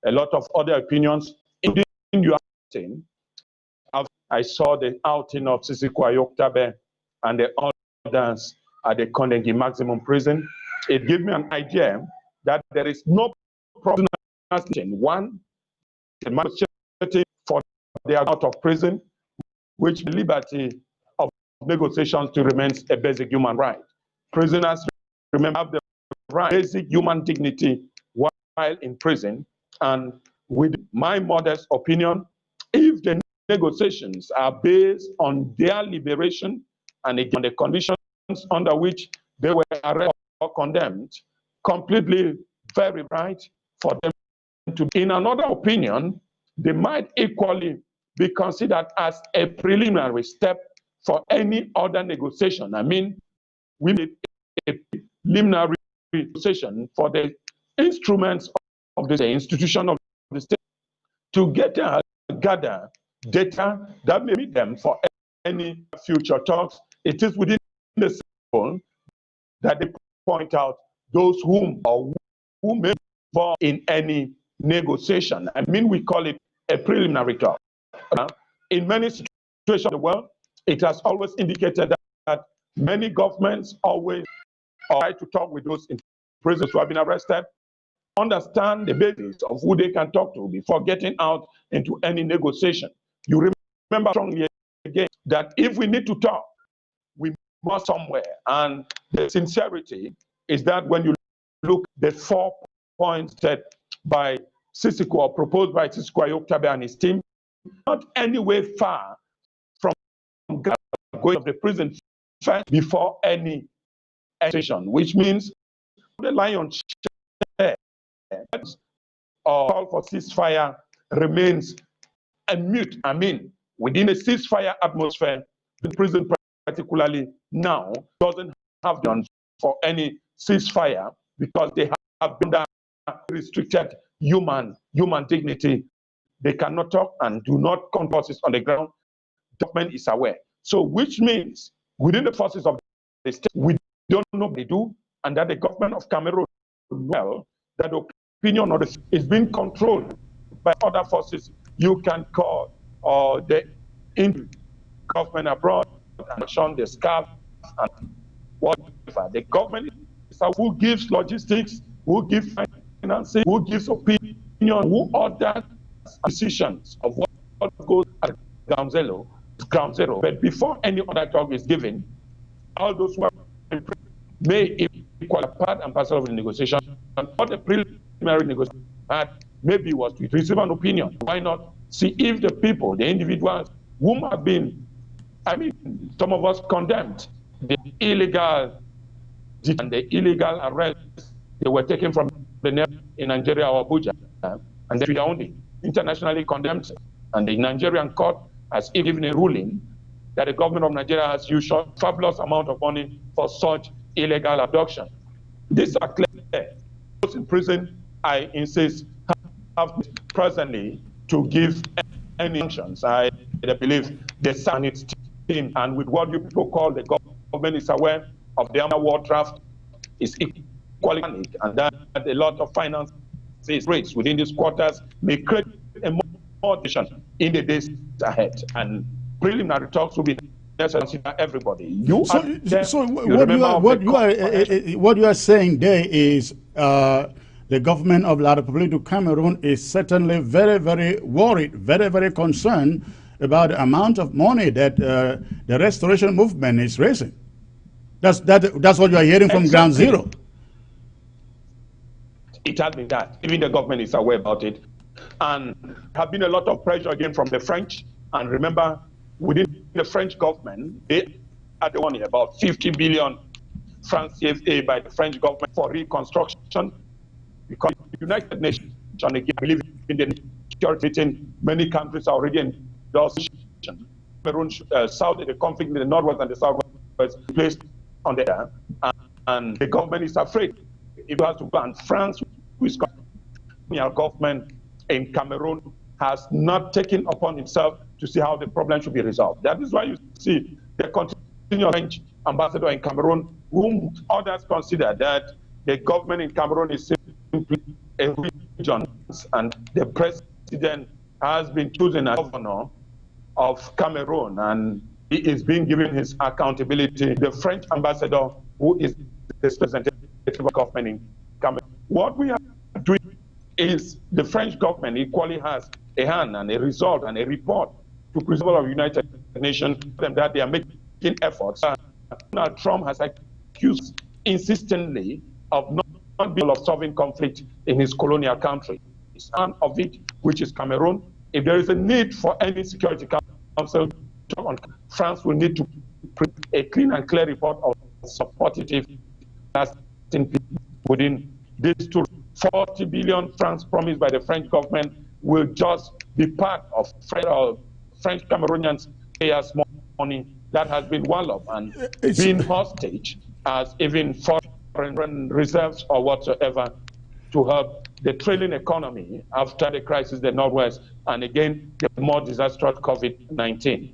a lot of other opinions, including your outing, I saw the outing of Ceasefire Yoktabe and the others at the Kondengi maximum prison. It gave me an idea that there is no problem. One, the maturity for they are out of prison, which liberty of negotiations to remain a basic human right. Prisoners, remember, have the right, basic human dignity while in prison. And with my modest opinion, if the negotiations are based on their liberation and on the conditions under which they were arrested or condemned, completely very right for them to be. In another opinion, they might equally be considered as a preliminary step for any other negotiation. I mean, we need a preliminary negotiation for the instruments of the institution of the state to gather data that may meet them for any future talks. It is within the circle that they point out those who may be involved in any negotiation. I mean, we call it a preliminary talk. In many situations in the world, it has always indicated that many governments always try to talk with those in prisoners who have been arrested, understand the basis of who they can talk to before getting out into any negotiation. You remember strongly again that if we need to talk, we must somewhere. And the sincerity is that when you look at the 4 points set by Sisiko or proposed by Sisiko Ayoktabe and his team, not any way far from going to the prison first before any session, which means the lion's share or call for ceasefire remains a mute. I mean, within a ceasefire atmosphere, the prison, particularly now, doesn't have done for any ceasefire because they have been restricted human dignity. They cannot talk and do not come forces on the ground. The government is aware. So, which means within the forces of the state, we don't know what they do, and that the government of Cameroon, well, that the opinion of the is being controlled by other forces you can call the government abroad and shun the scarf and whatever. The government is who gives logistics, who gives financing, who gives opinion, who orders decisions of what goes at ground zero. But before any other talk is given, all those who are in prison may equal part and parcel of the negotiation. And what the preliminary negotiation had maybe was to receive an opinion. Why not see if the people, the individuals whom have been, I mean, some of us condemned the illegal and the illegal arrests they were taken from the in Nigeria or Abuja, and they are only internationally condemned. And the Nigerian court has given a ruling that the government of Nigeria has used a fabulous amount of money for such illegal abduction. These are clear. Those in prison, I insist, have presently to give any sanctions. I believe the Senate team, and with what you people call the government is aware of the war draft, is quality, and that a lot of finance rates within these quarters may create a more tension in the days ahead. And preliminary talks will be necessary to consider everybody. What you are saying there is the government of La République du Cameroon is certainly very, very worried, very, very concerned about the amount of money that the restoration movement is raising. That's what you are hearing from ground zero. It has been that. Even the government is aware about it. And there have been a lot of pressure again from the French. And remember, within the French government, they had the money, about 50 billion francs CFA by the French government for reconstruction. Because the United Nations, again, believe in the security within many countries are already endorsed. Cameroon, south, the conflict in the northwest and the southwest placed on there. And the government is afraid. It has to ban France, who is government in Cameroon, has not taken upon himself to see how the problem should be resolved. That is why you see the continuous French ambassador in Cameroon, whom others consider that the government in Cameroon is simply a region, and the president has been chosen as governor of Cameroon, and he is being given his accountability. The French ambassador, who is the representative of government in Cameroon. What we are doing is the French government equally has a hand and a result and a report to principle of United Nations them that they are making efforts. Donald Trump has accused insistently of not being able to solving conflict in his colonial country. And of it, which is Cameroon, if there is a need for any Security Council, France will need to print a clean and clear report of supportive within these 40 billion francs promised by the French government will just be part of French Cameroonians payers money that has been walloped and been hostage as even foreign reserves or whatsoever to help the trailing economy after the crisis in the Northwest and again the more disastrous COVID-19.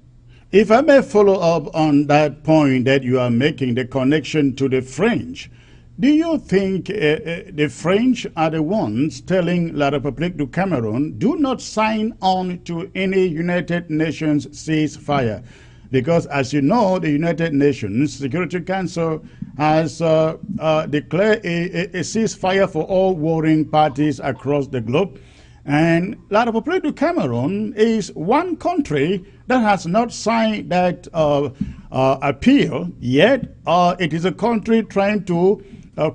If I may follow up on that point that you are making, the connection to the French, do you think the French are the ones telling La République du Cameroon, do not sign on to any United Nations ceasefire? Because as you know, the United Nations Security Council has declared a ceasefire for all warring parties across the globe. And La République du Cameroon is one country that has not signed that appeal, yet it is a country trying to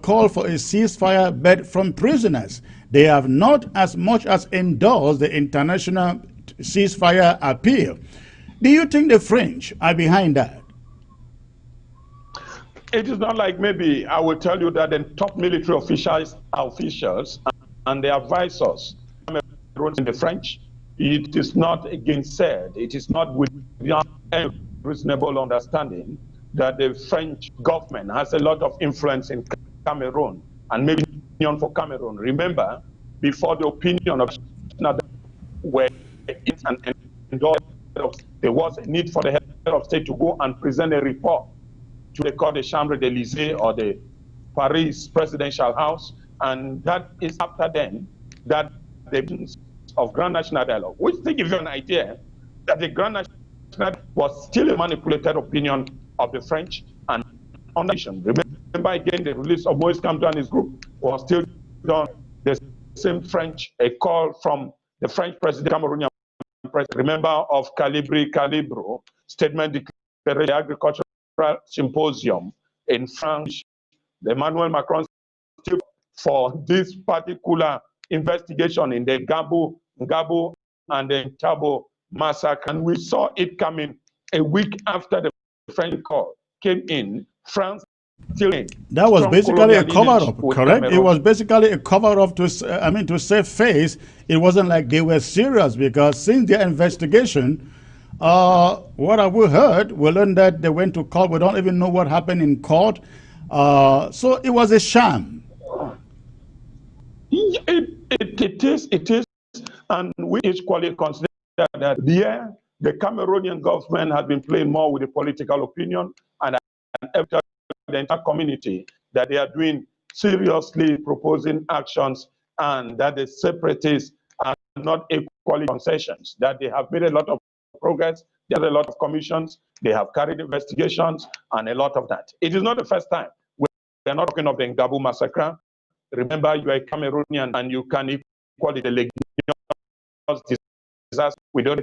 call for a ceasefire but from prisoners. They have not as much as endorsed the international ceasefire appeal. Do you think the French are behind that? It is not like maybe I will tell you that the top military officials and the advisors in the French, it is not said, it is not without any reasonable understanding that the French government has a lot of influence in Cameroon and maybe opinion for Cameroon. Remember, before the opinion of where and there was a need for the head of state to go and present a report to the Cour des Chambres d'Élysée or the Paris presidential house, and that is after then that the of Grand National Dialogue, which they give you an idea that the Grand National Dialogue was still a manipulated opinion of the French and on the nation. Remember again the release of Moïse Kamto and his group was still done. The same French, a call from the French president, Cameroonian president, remember of Calibro, statement declared the agricultural symposium in France. Emmanuel Macron still for this particular investigation in the Gabo and the Chabo massacre, and we saw it coming a week after the French call came in. France still in. That was basically a cover-up, correct? Cameroon. It was basically a cover-up to save face. It wasn't like they were serious, because since their investigation, what have we heard? We learned that they went to court. We don't even know what happened in court. So it was a sham. It is, and we equally consider that the Cameroonian government has been playing more with the political opinion and the entire community that they are doing seriously proposing actions, and that the separatists are not equally concessions, that they have made a lot of progress, there are a lot of commissions, they have carried investigations, and a lot of that. It is not the first time. We are not talking of the Ngabu massacre. Remember, you are a Cameroonian, and you can equal the Legionnaires disaster. We don't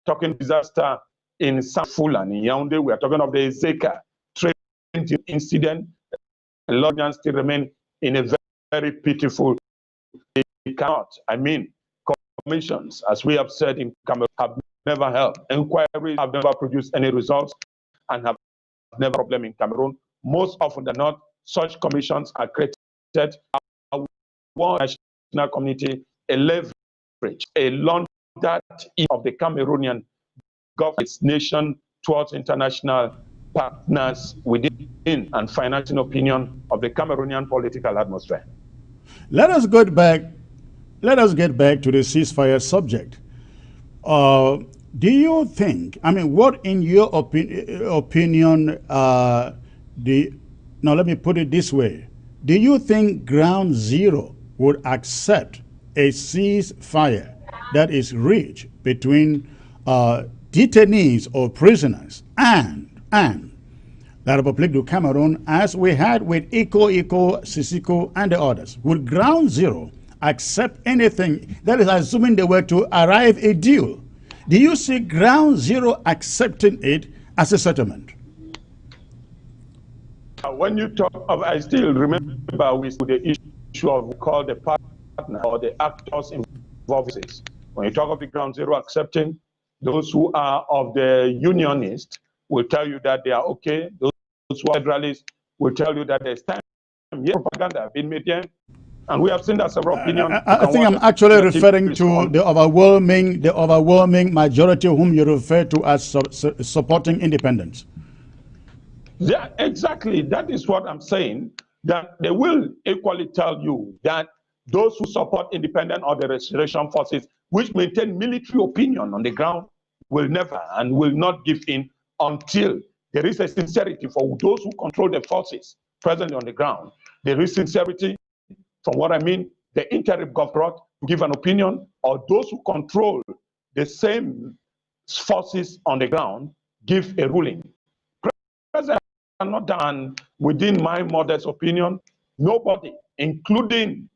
talking disaster in Sanfula, in Yaoundé. We are talking of the Ezeka train incident. A lot of Kenyans still remain in a very pitiful. They cannot. I mean, commissions, as we have said in Cameroon, have never helped. Inquiries have never produced any results and have never problem in Cameroon. Most often than not, such commissions are created one national community, a leverage, a launch that of the Cameroonian government's nation towards international partners within and financing opinion of the Cameroonian political atmosphere. Let us get back to the ceasefire subject. Do you think, I mean, what in your opinion, now let me put it this way. Do you think Ground Zero would accept a ceasefire that is reached between detainees or prisoners and La République du Cameroon, as we had with Iko, Sisiko, and the others? Would Ground Zero accept anything? That is assuming they were to arrive a deal. Do you see Ground Zero accepting it as a settlement? When you talk of, I still remember with the issue of call the partner or the actors involved. When you talk of the Ground Zero accepting, those who are of the unionists will tell you that they are okay. Those who are federalists will tell you that there's time. Yeah, propaganda been made here, and we have seen that several opinions. I think I'm actually referring to the overwhelming majority whom you refer to as supporting independence. Yeah, exactly. That is what I'm saying, that they will equally tell you that those who support independent or the restoration forces, which maintain military opinion on the ground, will never and will not give in until there is a sincerity for those who control the forces presently on the ground. There is sincerity, from what I mean, the interim government to give an opinion, or those who control the same forces on the ground give a ruling. President not done, within my modest opinion, nobody, including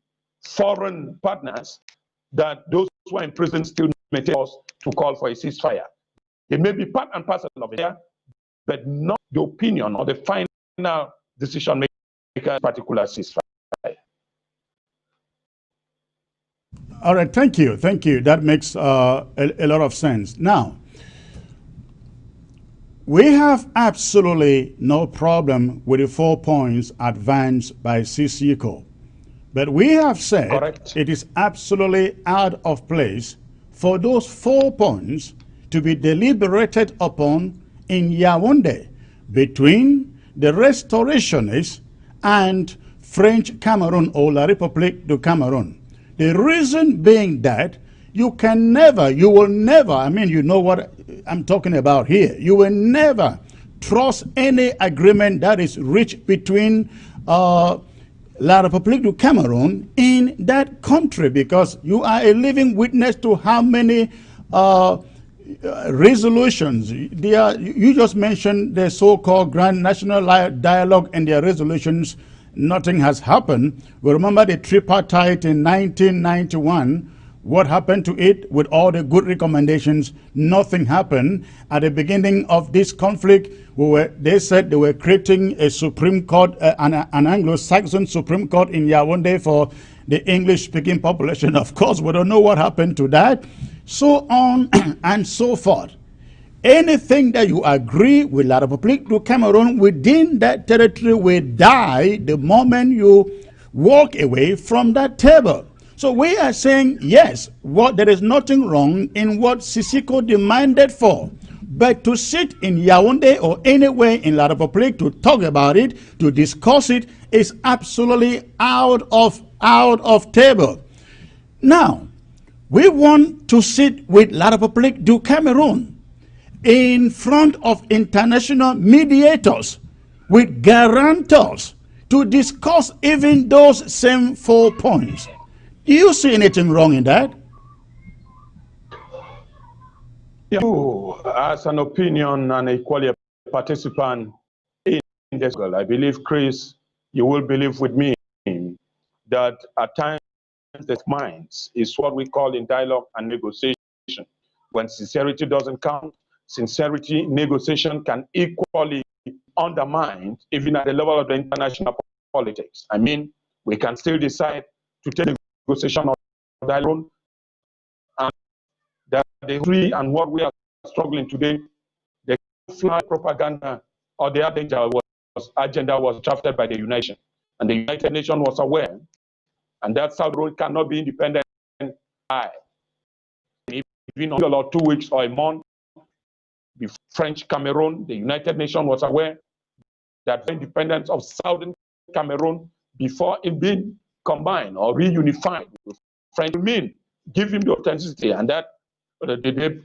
foreign partners, that those who are in prison still maintain us to call for a ceasefire. They may be part and parcel of it, but not the opinion or the final decision maker particular ceasefire. All right, thank you. That makes a lot of sense. Now, we have absolutely no problem with the 4 points advanced by Sisiko. But we have said Correct. It is absolutely out of place for those 4 points to be deliberated upon in Yaoundé between the restorationists and French Cameroon or La République du Cameroon. The reason being that you will never, I mean, you know what I'm talking about here. You will never trust any agreement that is reached between La République du Cameroon in that country, because you are a living witness to how many resolutions. You just mentioned the so-called Grand National Dialogue and their resolutions. Nothing has happened. We remember the tripartite in 1991. What happened to it with all the good recommendations? Nothing happened. At the beginning of this conflict, they said they were creating a Supreme Court, an Anglo-Saxon Supreme Court in Yaoundé for the English-speaking population. Of course, we don't know what happened to that. So on and so forth. Anything that you agree with La République du Cameroon within that territory will die the moment you walk away from that table. So we are saying, yes, there is nothing wrong in what Sisiko demanded for. But to sit in Yaoundé or anywhere in La République to talk about it, to discuss it, is absolutely out of table. Now, we want to sit with La République du Cameroon in front of international mediators with guarantors to discuss even those same 4 points. Do you see anything wrong in that? As an opinion and equally a participant in this, I believe, Chris, you will believe with me that at times the minds is what we call in dialogue and negotiation. When sincerity doesn't count, sincerity negotiation can equally undermine even at the level of the international politics. I mean, we can still decide to take negotiation or dialogue, and that the history and what we are struggling today, the fly propaganda or the agenda was drafted by the United Nations, and the United Nations was aware, and that South Road cannot be independent by even or 2 weeks or a month before French Cameroon. The United Nations was aware that the independence of Southern Cameroon before it being combined or reunified with French mean give him the authenticity, and that the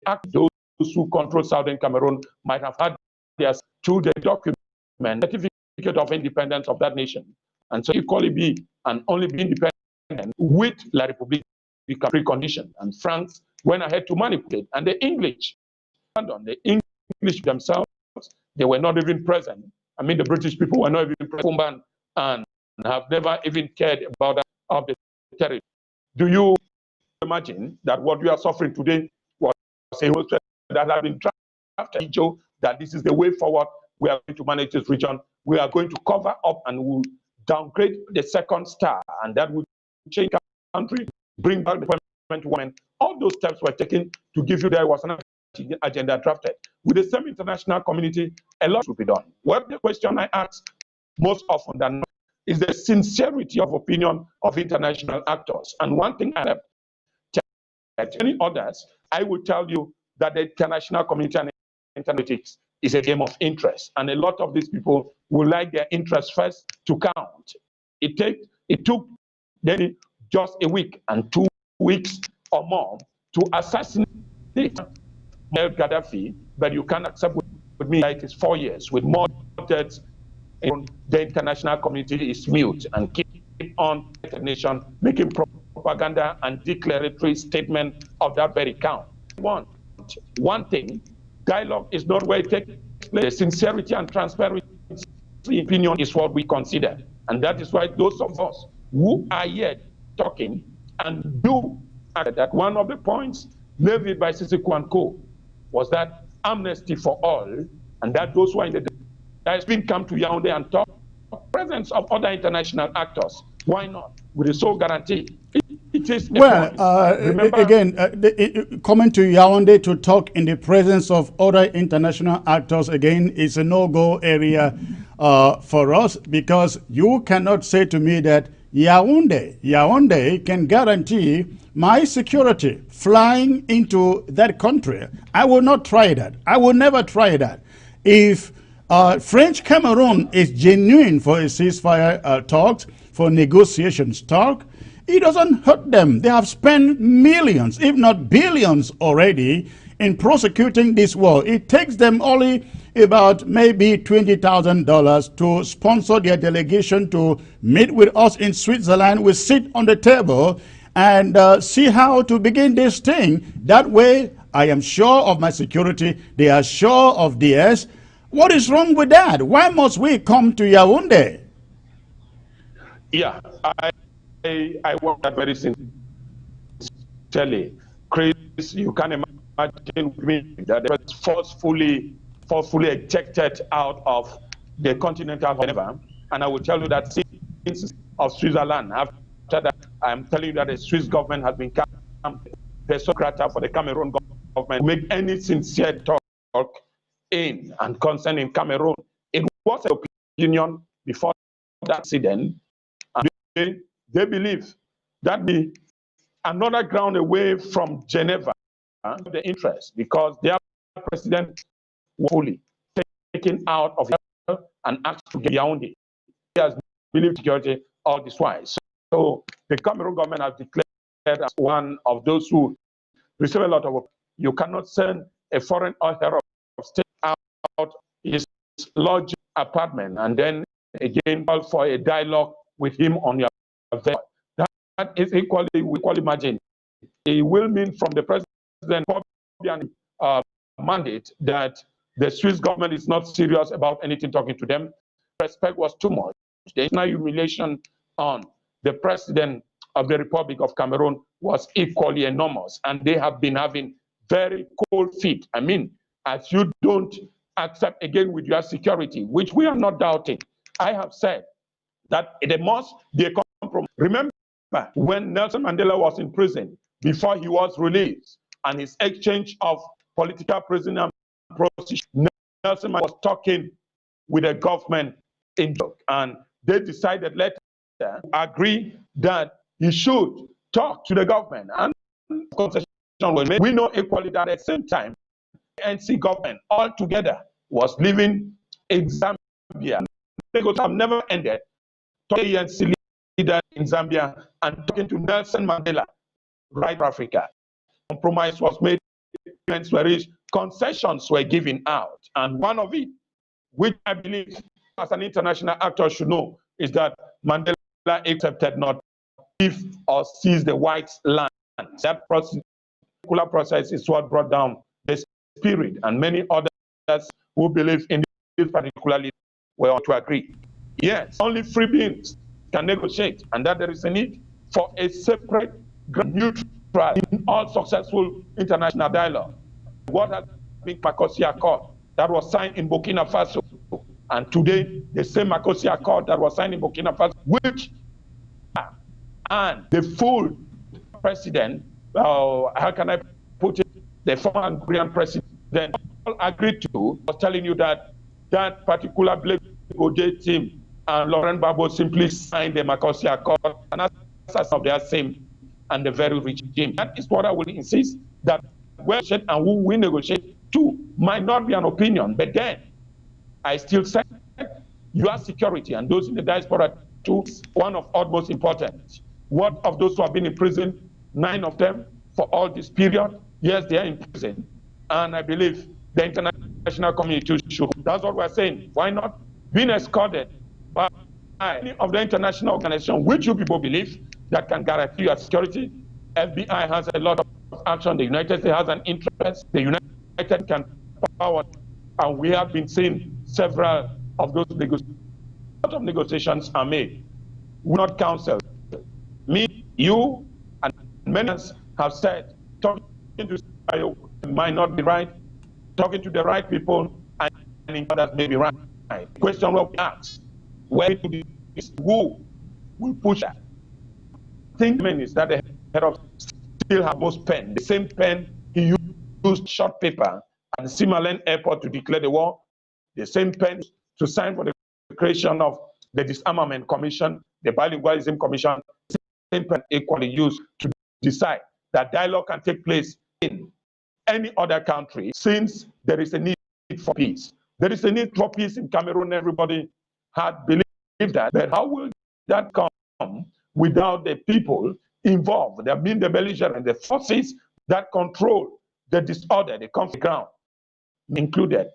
act those who control Southern Cameroon might have had their through the document certificate of independence of that nation, and so equally be and only be independent with La République precondition. And France went ahead to manipulate, and the English themselves, they were not even present. I mean, the British people were not even present and have never even cared about that of the territory. Do you imagine that what we are suffering today was a whole that has been drafted, that this is the way forward? We are going to manage this region. We are going to cover up and we'll downgrade the second star, and that will change the country, bring back the parliament women. All those steps were taken to give you there was an agenda drafted. With the same international community, a lot will be done. Well, the question I ask most often than not is the sincerity of opinion of international actors. And one thing I have told many others, I will tell you that the international community and politics is a game of interest. And a lot of these people would like their interest first to count. It took then just a week and 2 weeks or more to assassinate Gaddafi, but you can't accept with me that it is 4 years with more deaths. The international community is mute and keep on the nation making propaganda and declaratory statement of that very count. One thing, dialogue is not where it takes place. The sincerity and transparency opinion is what we consider, and that is why those of us who are here talking and do that one of the points levied by Sisiku and Co. was that amnesty for all, and that those who are in the diaspora come to Yaoundé and talk presence of other international actors. Why not? With the sole guarantee. It is well, coming to Yaoundé to talk in the presence of other international actors again is a no-go area for us, because you cannot say to me that Yaoundé can guarantee my security flying into that country. I will not try that. I will never try that. If French Cameroon is genuine for a ceasefire talks, for negotiations talk, it doesn't hurt them. They have spent millions, if not billions already in prosecuting this war. It takes them only about maybe $20,000 to sponsor their delegation to meet with us in Switzerland. We sit on the table and see how to begin this thing. That way, I am sure of my security. They are sure of theirs. What is wrong with that? Why must we come to Yaoundé? Yeah, I want that very sincerely. Chris, you can imagine with me that they were forcefully ejected out of the continental Geneva. And I will tell you that since of Switzerland, after that, I'm telling you that the Swiss government has become the secretary for the Cameroon government to make any sincere talk in and concern in Cameroon. It was an opinion before that incident. And they believe that be another ground away from Geneva, the interest, because their president was fully taken out of and asked to get Yaoundé. He has believed security all this while. So the Cameroon government has declared as one of those who receive a lot of work. You cannot send a foreign author of state out his lodge apartment and then again call for a dialogue with him on your affair. That is equally, we equally imagine, it will mean from the president mandate that the Swiss government is not serious about anything talking to them. Respect was too much. The internal humiliation on the president of the Republic of Cameroon was equally enormous, and they have been having very cold feet. I mean, as you don't accept again with your security, which we are not doubting. I have said that there must be a compromise. Remember when Nelson Mandela was in prison before he was released, and his exchange of political prisoner prostitution, Nelson Mandela was talking with the government in joke, and they decided later to agree that he should talk to the government, and concession was made. We know equally that at the same time, the NC government altogether was living in Zambia. Lagos have never ended talking to ANC leader in Zambia and talking to Nelson Mandela, right, Africa. Compromise was made, concessions were given out, and one of it, which I believe as an international actor should know, is that Mandela accepted not give or seize the whites' land. That particular process is what brought down the spirit, and many others who believe in this particularly were to agree. Yes, only free beings can negotiate, and that there is a need for a separate, neutral, in all successful international dialogue. What has been Makosi Accord that was signed in Burkina Faso, and today the same Makosi Accord that was signed in Burkina Faso, which and the full president, how can I put it, the former Hungarian president all agreed to, was telling you that that particular Black Godet team and Laurent Gbagbo simply signed the Makosi Accord, and that's of their same and the very rich regime. That is what I will insist, that we and who we negotiate to might not be an opinion, but then I still say your security and those in the diaspora too, one of utmost importance. What of those who have been in prison, 9 of them for all this period? Yes, they are in prison, and I believe the international community should. That's what we're saying. Why not being escorted by any of the international organizations, which you people believe that can guarantee your security? FBI has a lot of action. The United States has an interest. The United can power, and we have been seeing several of those negotiations. A lot of negotiations are made. We not counsel. Me, you, and many have said talking to might not be right. Talking to the right people and others may be right. The question what we ask, where to be, who will push that? Think is that the head of still have most pen. The same pen he used short paper at the Simalen airport to declare the war. The same pen to sign for the creation of the Disarmament Commission, the Bilingualism Commission. The same pen equally used to decide that dialogue can take place in any other country, since there is a need for peace. There is a need for peace in Cameroon. Everybody had believed that, but how will that come without the people involved? There have been the belligerent, the forces that control the disorder, the conflict ground, included.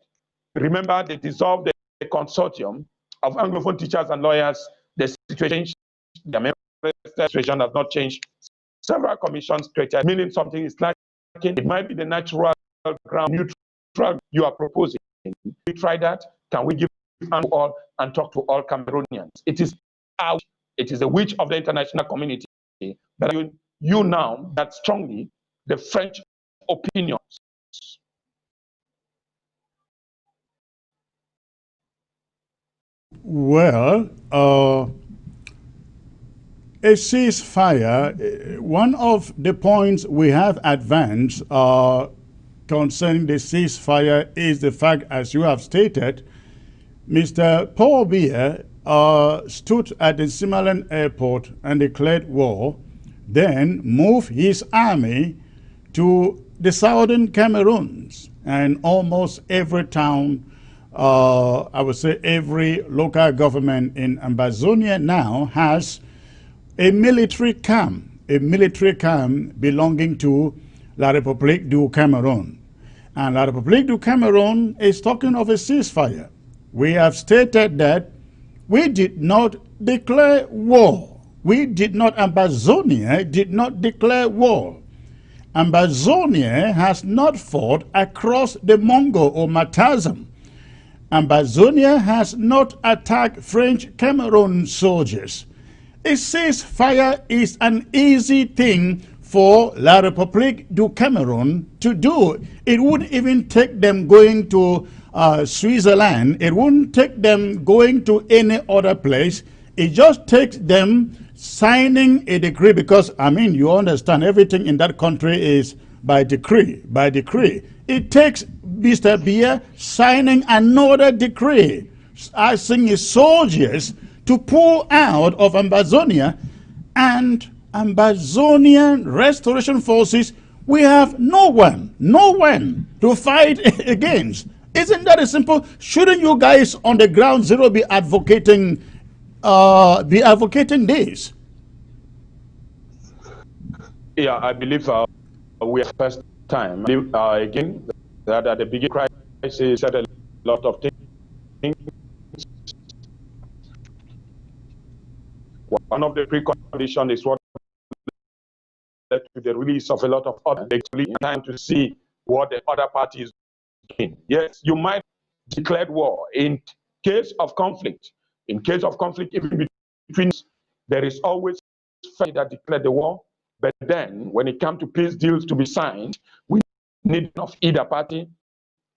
Remember, they dissolved the consortium of Anglophone teachers and lawyers. The situation, the situation has not changed. Several commissions created, meaning something is lacking. It might be the natural ground neutral you are proposing. We try that. Can we give all and talk to all Cameroonians? It is out. It is the wish of the international community that you now that strongly the French opinions. Well, a ceasefire, one of the points we have advanced concerning the ceasefire is the fact, as you have stated, Mr. Paul Biya stood at the Simalen airport and declared war, then moved his army to the southern Cameroons, and almost every town, I would say every local government in Ambazonia now has a military camp belonging to La République du Cameroun. And La République du Cameroun is talking of a ceasefire. We have stated that We did not declare war. We did not, Ambazonia did not declare war. Ambazonia has not fought across the Mongo or Matazam. Ambazonia has not attacked French Cameroon soldiers. A ceasefire is an easy thing for La République du Cameroon to do. It wouldn't even take them going to Switzerland. It wouldn't take them going to any other place. It just takes them signing a decree, because, I mean, you understand, everything in that country is by decree, by decree. It takes Mr. Biya signing another decree, asking his soldiers to pull out of Ambazonia, and Ambazonian restoration forces, we have no one to fight against. Isn't that as simple? Shouldn't you guys on the ground zero be advocating this? Yeah, I believe we are first time. Again, that at the beginning crisis said a lot of things. One of the preconditions is what led to the release of a lot of other. Actually, time to see what the other party is doing. Yes, you might declare war in case of conflict. In case of conflict, even between, there is always fight that declare the war. But then, when it comes to peace deals to be signed, we need of either party,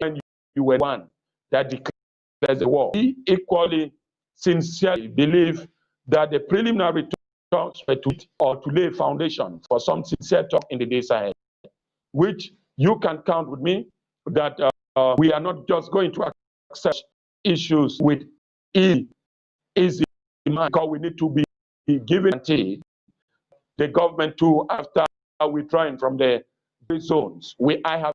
and you were one that declares the war. We equally sincerely believe that the preliminary talks were to lay a foundation for some sincere talk in the days ahead, which you can count with me that we are not just going to accept issues with easy mind, because we need to be given the government to, after withdrawing from the zones. I have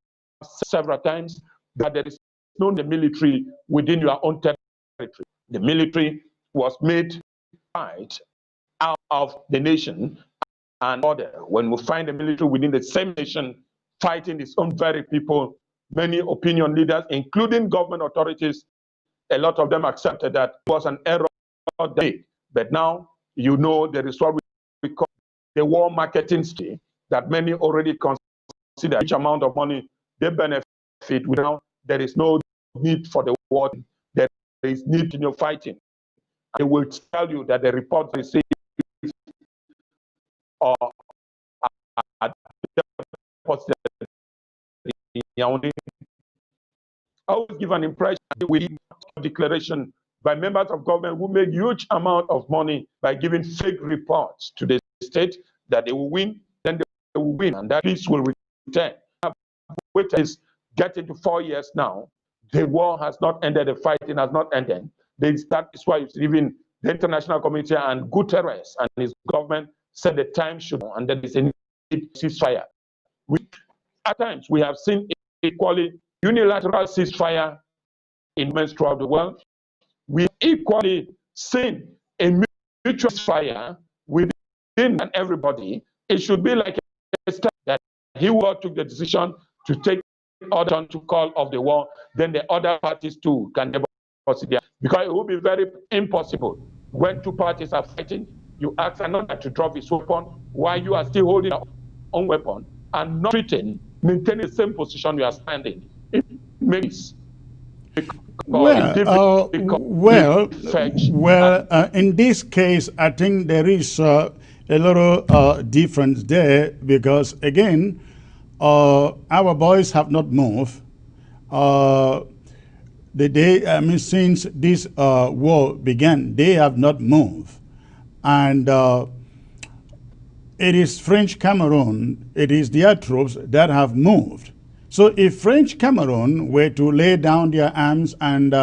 several times that there is no military within your own territory. The military was made right out of the nation and order. When we find the military within the same nation fighting its own very people, many opinion leaders, including government authorities, a lot of them accepted that it was an error. But now, you know, there is what we call the war marketing scheme that many already consider which amount of money they benefit without. There is no need for the war. There is need in your fighting. They will tell you that the report received or I always give an impression with declaration by members of government who make huge amount of money by giving fake reports to the state that they will win, then they will win, and that peace will return. Which is getting to 4 years now. The war has not ended, the fighting has not ended. That is why even the international community and Guterres and his government said the time should, and that is a ceasefire. At times, we have seen equally unilateral ceasefire in moments throughout the world. We equally seen a mutual ceasefire within and everybody. It should be like a step that he took the decision to take order to call off the war, then the other parties too can never consider. Because it would be very impossible when two parties are fighting, you ask another to drop his weapon while you are still holding your own weapon and not maintaining the same position you are standing. It makes in this case, I think there is a little difference there, because again, our boys have not moved. Since this war began, they have not moved, and it is French Cameroon, it is their troops that have moved. So if French Cameroon were to lay down their arms and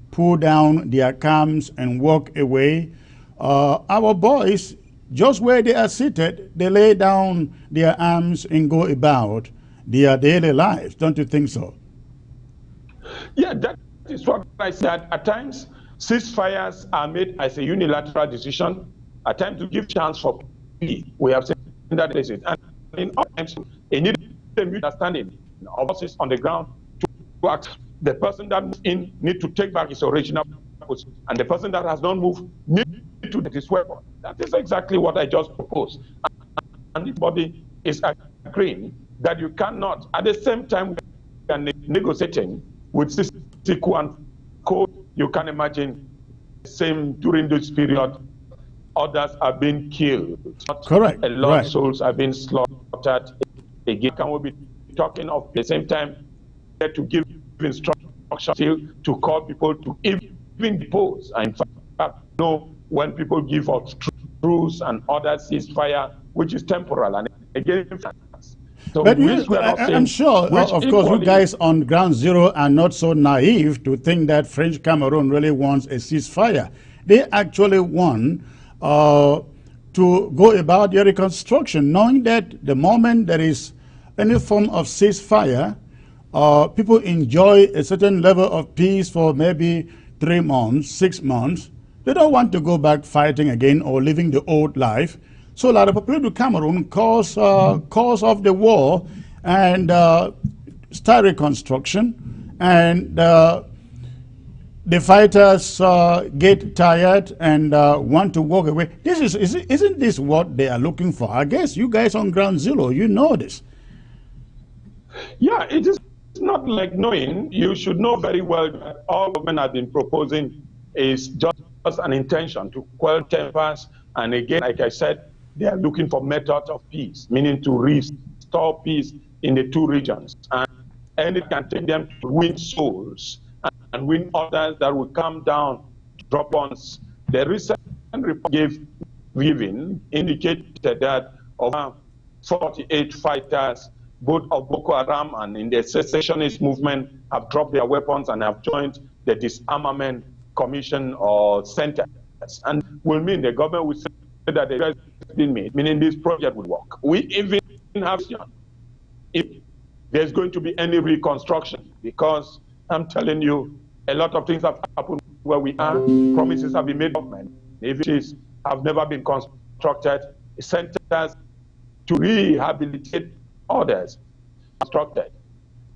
pull down their arms and walk away, our boys, just where they are seated, they lay down their arms and go about their daily lives. Don't you think so? Yeah, that is what I said. At times, ceasefires are made as a unilateral decision. At times, to give chance for peace. We have seen that places. And in all times, it needs a mutual understanding of forces on the ground to act. The person that moves in needs to take back his original post, and the person that has not moved needs to get his weapon. That is exactly what I just proposed. And everybody is agreeing that you cannot, at the same time, we are negotiating with Siku and Co. You can imagine the same during this period. Others are being killed. Correct. A lot right. of souls are being slaughtered. Again, can we be talking of the same time to give instruction to call people to even depose? And in fact, when people give up truce and other ceasefire, which is temporal and again. So but I'm sure, of course, you guys on ground zero are not so naive to think that French Cameroon really wants a ceasefire. They actually want to go about their reconstruction, knowing that the moment there is any form of ceasefire, people enjoy a certain level of peace for maybe 3 months, 6 months. They don't want to go back fighting again or living the old life. So a lot of people to Cameroon cause of the war and start reconstruction, and the fighters get tired and want to walk away. Isn't this what they are looking for? I guess you guys on ground zero, you know this. Yeah, it is not like knowing. You should know very well that all government has been proposing is just an intention to quell tempers. And again, like I said, they are looking for methods of peace, meaning to restore peace in the two regions. And it can take them to win souls and win others that will come down, drop bombs. The recent report given indicated that over 48 fighters, both of Boko Haram and in the secessionist movement, have dropped their weapons and have joined the disarmament commission or centers. And will mean the government will say that the rest has been made, meaning this project will work. We even have if there's going to be any reconstruction, because I'm telling you, a lot of things have happened where we are. Promises have been made to government. Agencies have never been constructed. Centers to rehabilitate others constructed.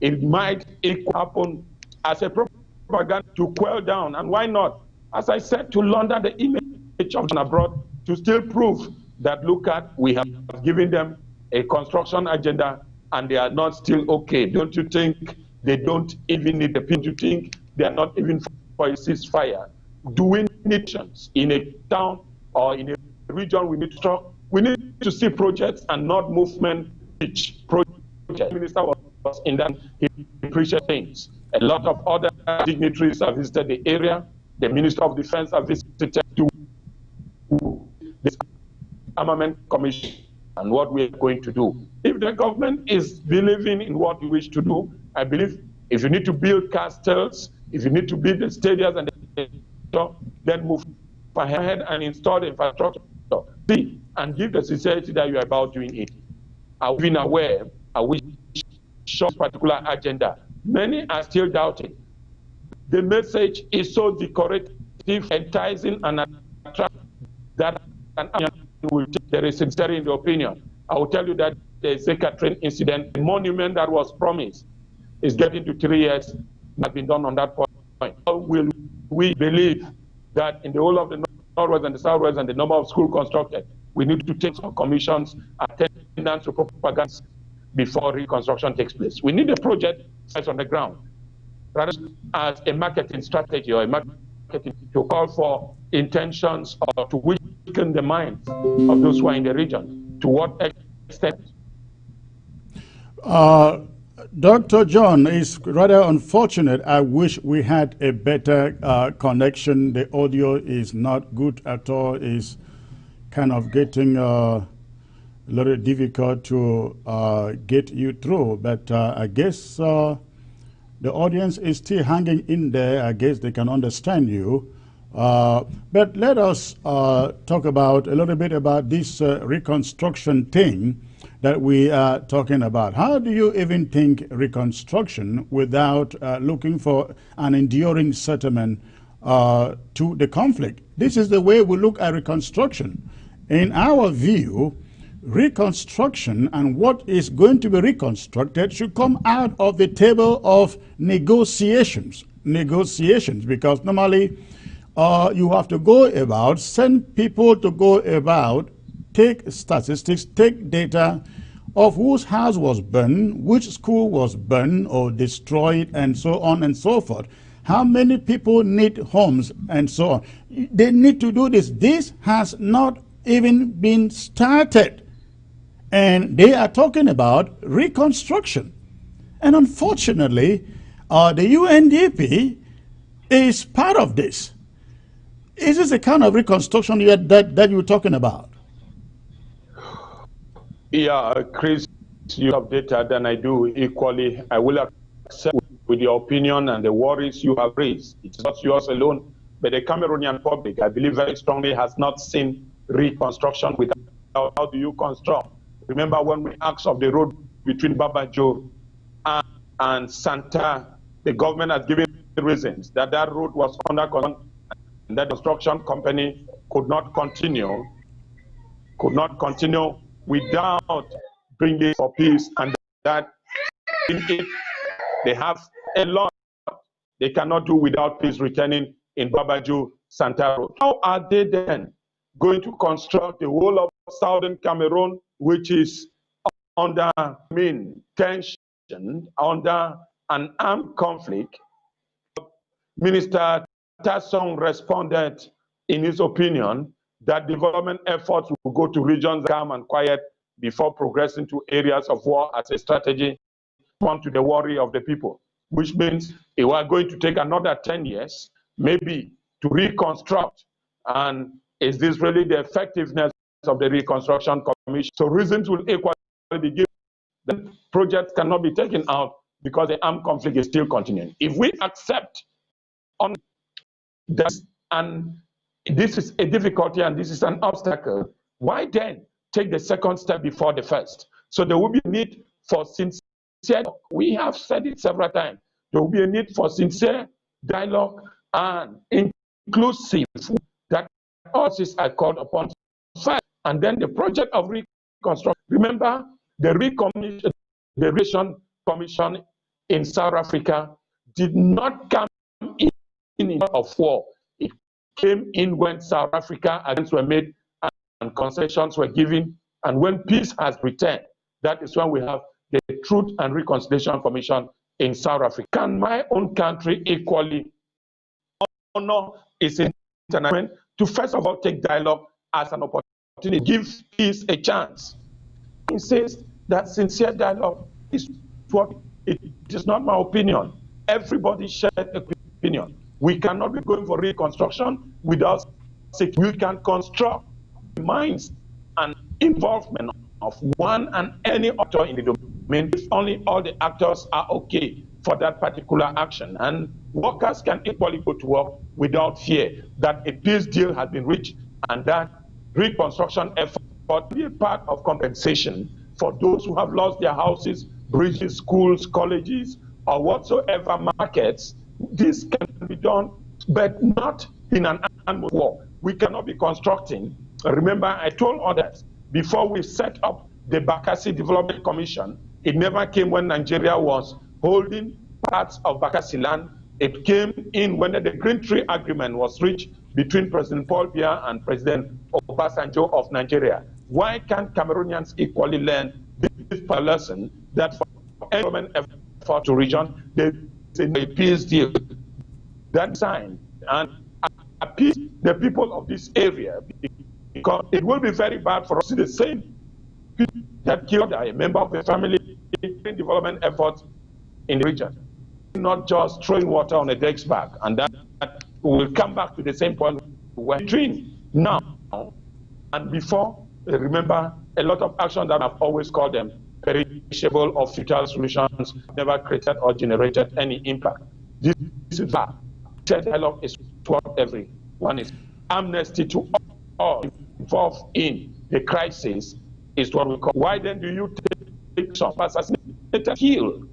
It might happen as a propaganda to quell down, and why not? As I said, to launder the image of abroad, to still prove that, look at, we have given them a construction agenda and they are not still okay. Don't you think they don't even need the people? Do you think they are not even for a ceasefire? Do we need nations in a town or in a region? We need to see projects and not movement. Project. The minister was in that, he appreciated things. A lot of other dignitaries have visited the area. The Minister of Defense have visited this armament commission and what we are going to do. If the government is believing in what we wish to do, I believe if you need to build castles, if you need to build the stadiums and then move ahead and install the infrastructure. See, and give the sincerity that you are about doing it. Are we aware? Are we short particular agenda? Many are still doubting. The message is so decorative, enticing, and attractive that there is sincerity in the opinion. I will tell you that the Catherine incident, the monument that was promised, is getting to 3 years, has been done on that point. How will we believe that in the whole of the Northwest and the Southwest and the number of schools constructed, we need to take some commissions, attendance to propaganda before reconstruction takes place? We need a project that's on the ground, rather as a marketing strategy or a marketing to call for intentions or to weaken the minds of those who are in the region. To what extent? Dr. John, it's rather unfortunate. I wish we had a better connection. The audio is not good at all. It's kind of getting a little difficult to get you through. But I guess the audience is still hanging in there. I guess they can understand you. But let us talk about a little bit about this reconstruction thing that we are talking about. How do you even think reconstruction without looking for an enduring settlement to the conflict? This is the way we look at reconstruction. In our view, reconstruction and what is going to be reconstructed should come out of the table of negotiations. Because normally you have to go about, send people to go about, take statistics, take data of whose house was burned, which school was burned or destroyed, and so on and so forth. How many people need homes, and so on. They need to do this. This has not even been started. And they are talking about reconstruction. And unfortunately, the UNDP is part of this. Is this the kind of reconstruction that you're talking about? Yeah, Chris, you have data than I do equally. I will accept with your opinion and the worries you have raised. It's not yours alone, but the Cameroonian public, I believe very strongly, has not seen reconstruction without how do you construct. Remember when we asked of the road between Babajo and Santa, the government has given reasons that that road was under construction and that construction company could not continue without bringing for peace, and that in it they have a lot they cannot do without peace returning in Babajo Santa Road. How are they then going to construct the whole of southern Cameroon, which is under tension, under an armed conflict? Minister Tassong responded in his opinion that development efforts will go to regions calm and quiet before progressing to areas of war as a strategy to the worry of the people, which means it was going to take another 10 years, maybe, to reconstruct. And is this really the effectiveness of the Reconstruction Commission? So reasons will equally be given. The project cannot be taken out because the armed conflict is still continuing. If we accept on that, and this is a difficulty and this is an obstacle, why then take the second step before the first? So there will be a need for sincere, we have said it several times, there will be a need for sincere dialogue and inclusive that all sisters are called upon first, and then the project of reconstruction. Remember, the Reconstruction Commission in South Africa did not come in of war. It came in when South Africa agreements were made and concessions were given, and when peace has returned, that is when we have the Truth and Reconciliation Commission in South Africa. Can my own country equally honor its international to first of all take dialogue as an opportunity, give peace a chance? He says that sincere dialogue is what it is not my opinion. Everybody shared opinion. We cannot be going for reconstruction without we can construct minds and involvement of one and any actor in the domain if only all the actors are okay for that particular action. And workers can equally go to work without fear that a peace deal has been reached and that reconstruction effort will be a part of compensation for those who have lost their houses, bridges, schools, colleges, or whatsoever markets. This can be done, but not in an armed war. We cannot be constructing. Remember, I told others, before we set up the Bakassi Development Commission, it never came when Nigeria was holding parts of Bakassi land. It came in when the Green Tree Agreement was reached between President Paul Biya and President Obasanjo of Nigeria. Why can't Cameroonians equally learn this lesson that for any government effort to region, there is a peace deal that signed and appease the people of this area, because it will be very bad for us to see the same people that killed a member of the family in development efforts in the region, not just throwing water on a deck's back, and that will come back to the same point we're between now and before. Remember, a lot of actions that I've always called them perishable or futile solutions never created or generated any impact. This is bad. Dialogue is what everyone is. Amnesty to all involved in the crisis is what we call. Why then do you take some assassinated, kill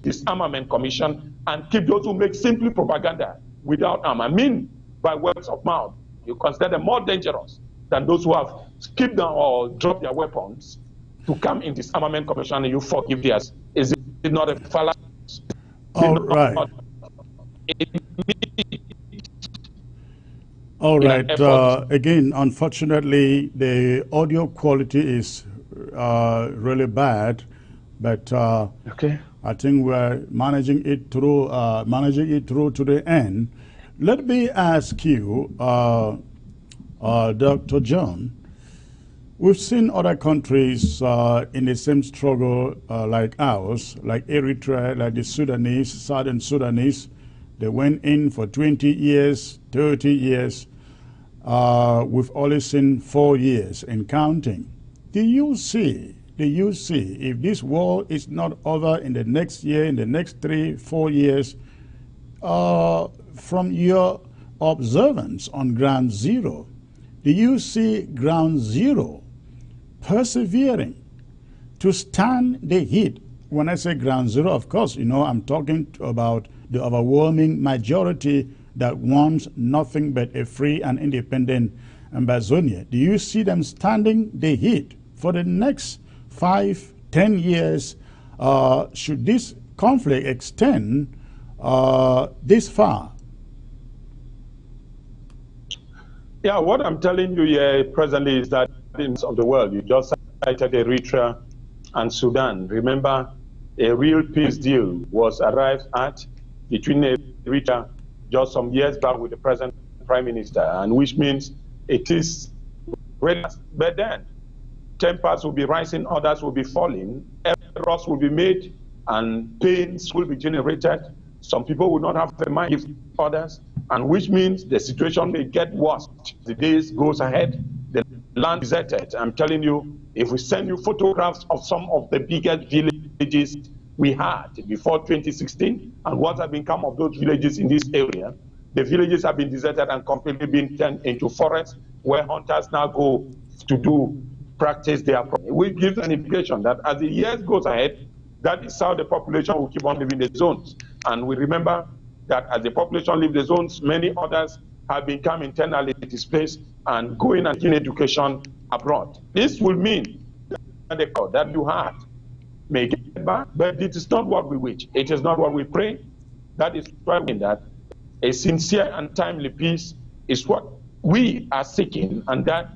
this armament commission and keep those who make simply propaganda without arm? I mean, by words of mouth, you consider them more dangerous than those who have skipped down or dropped their weapons to come in this armament commission and you forgive theirs. Is it not a fallacy? All right. All in an right. effort. Again, unfortunately, the audio quality is really bad, but Okay. I think we're managing it through to the end. Let me ask you, Dr. John. We've seen other countries in the same struggle like ours, like Eritrea, like the Sudanese, Southern Sudanese. They went in for 20 years, 30 years. We've only seen 4 years and counting. Do you see, if this war is not over in the next year, in the next 3, 4 years, from your observance on ground zero, do you see ground zero persevering to stand the heat? When I say ground zero, of course, I'm talking about the overwhelming majority that wants nothing but a free and independent Ambazonia. Do you see them standing the heat for the next 5, 10 years? Should this conflict extend this far? Yeah, what I'm telling you here presently is that in of the world, you just cited Eritrea and Sudan. Remember, a real peace deal was arrived at between Eritrea just some years back with the present Prime Minister, and which means it is ready. But then, tempers will be rising, others will be falling, errors will be made, and pains will be generated. Some people will not have the mind to give others, and which means the situation may get worse. The days goes ahead, the land deserted. I'm telling you, if we send you photographs of some of the biggest villages we had before 2016, and what have become of those villages in this area, the villages have been deserted and completely been turned into forests where hunters now go to practice their problem. Which gives an indication that as the years goes ahead, that is how the population will keep on living the zones. And we remember that as the population leaves the zones, many others have become internally displaced and going and getting education abroad. This will mean that the call that you had may get back, but it is not what we wish. It is not what we pray. That is why we that a sincere and timely peace is what we are seeking, and that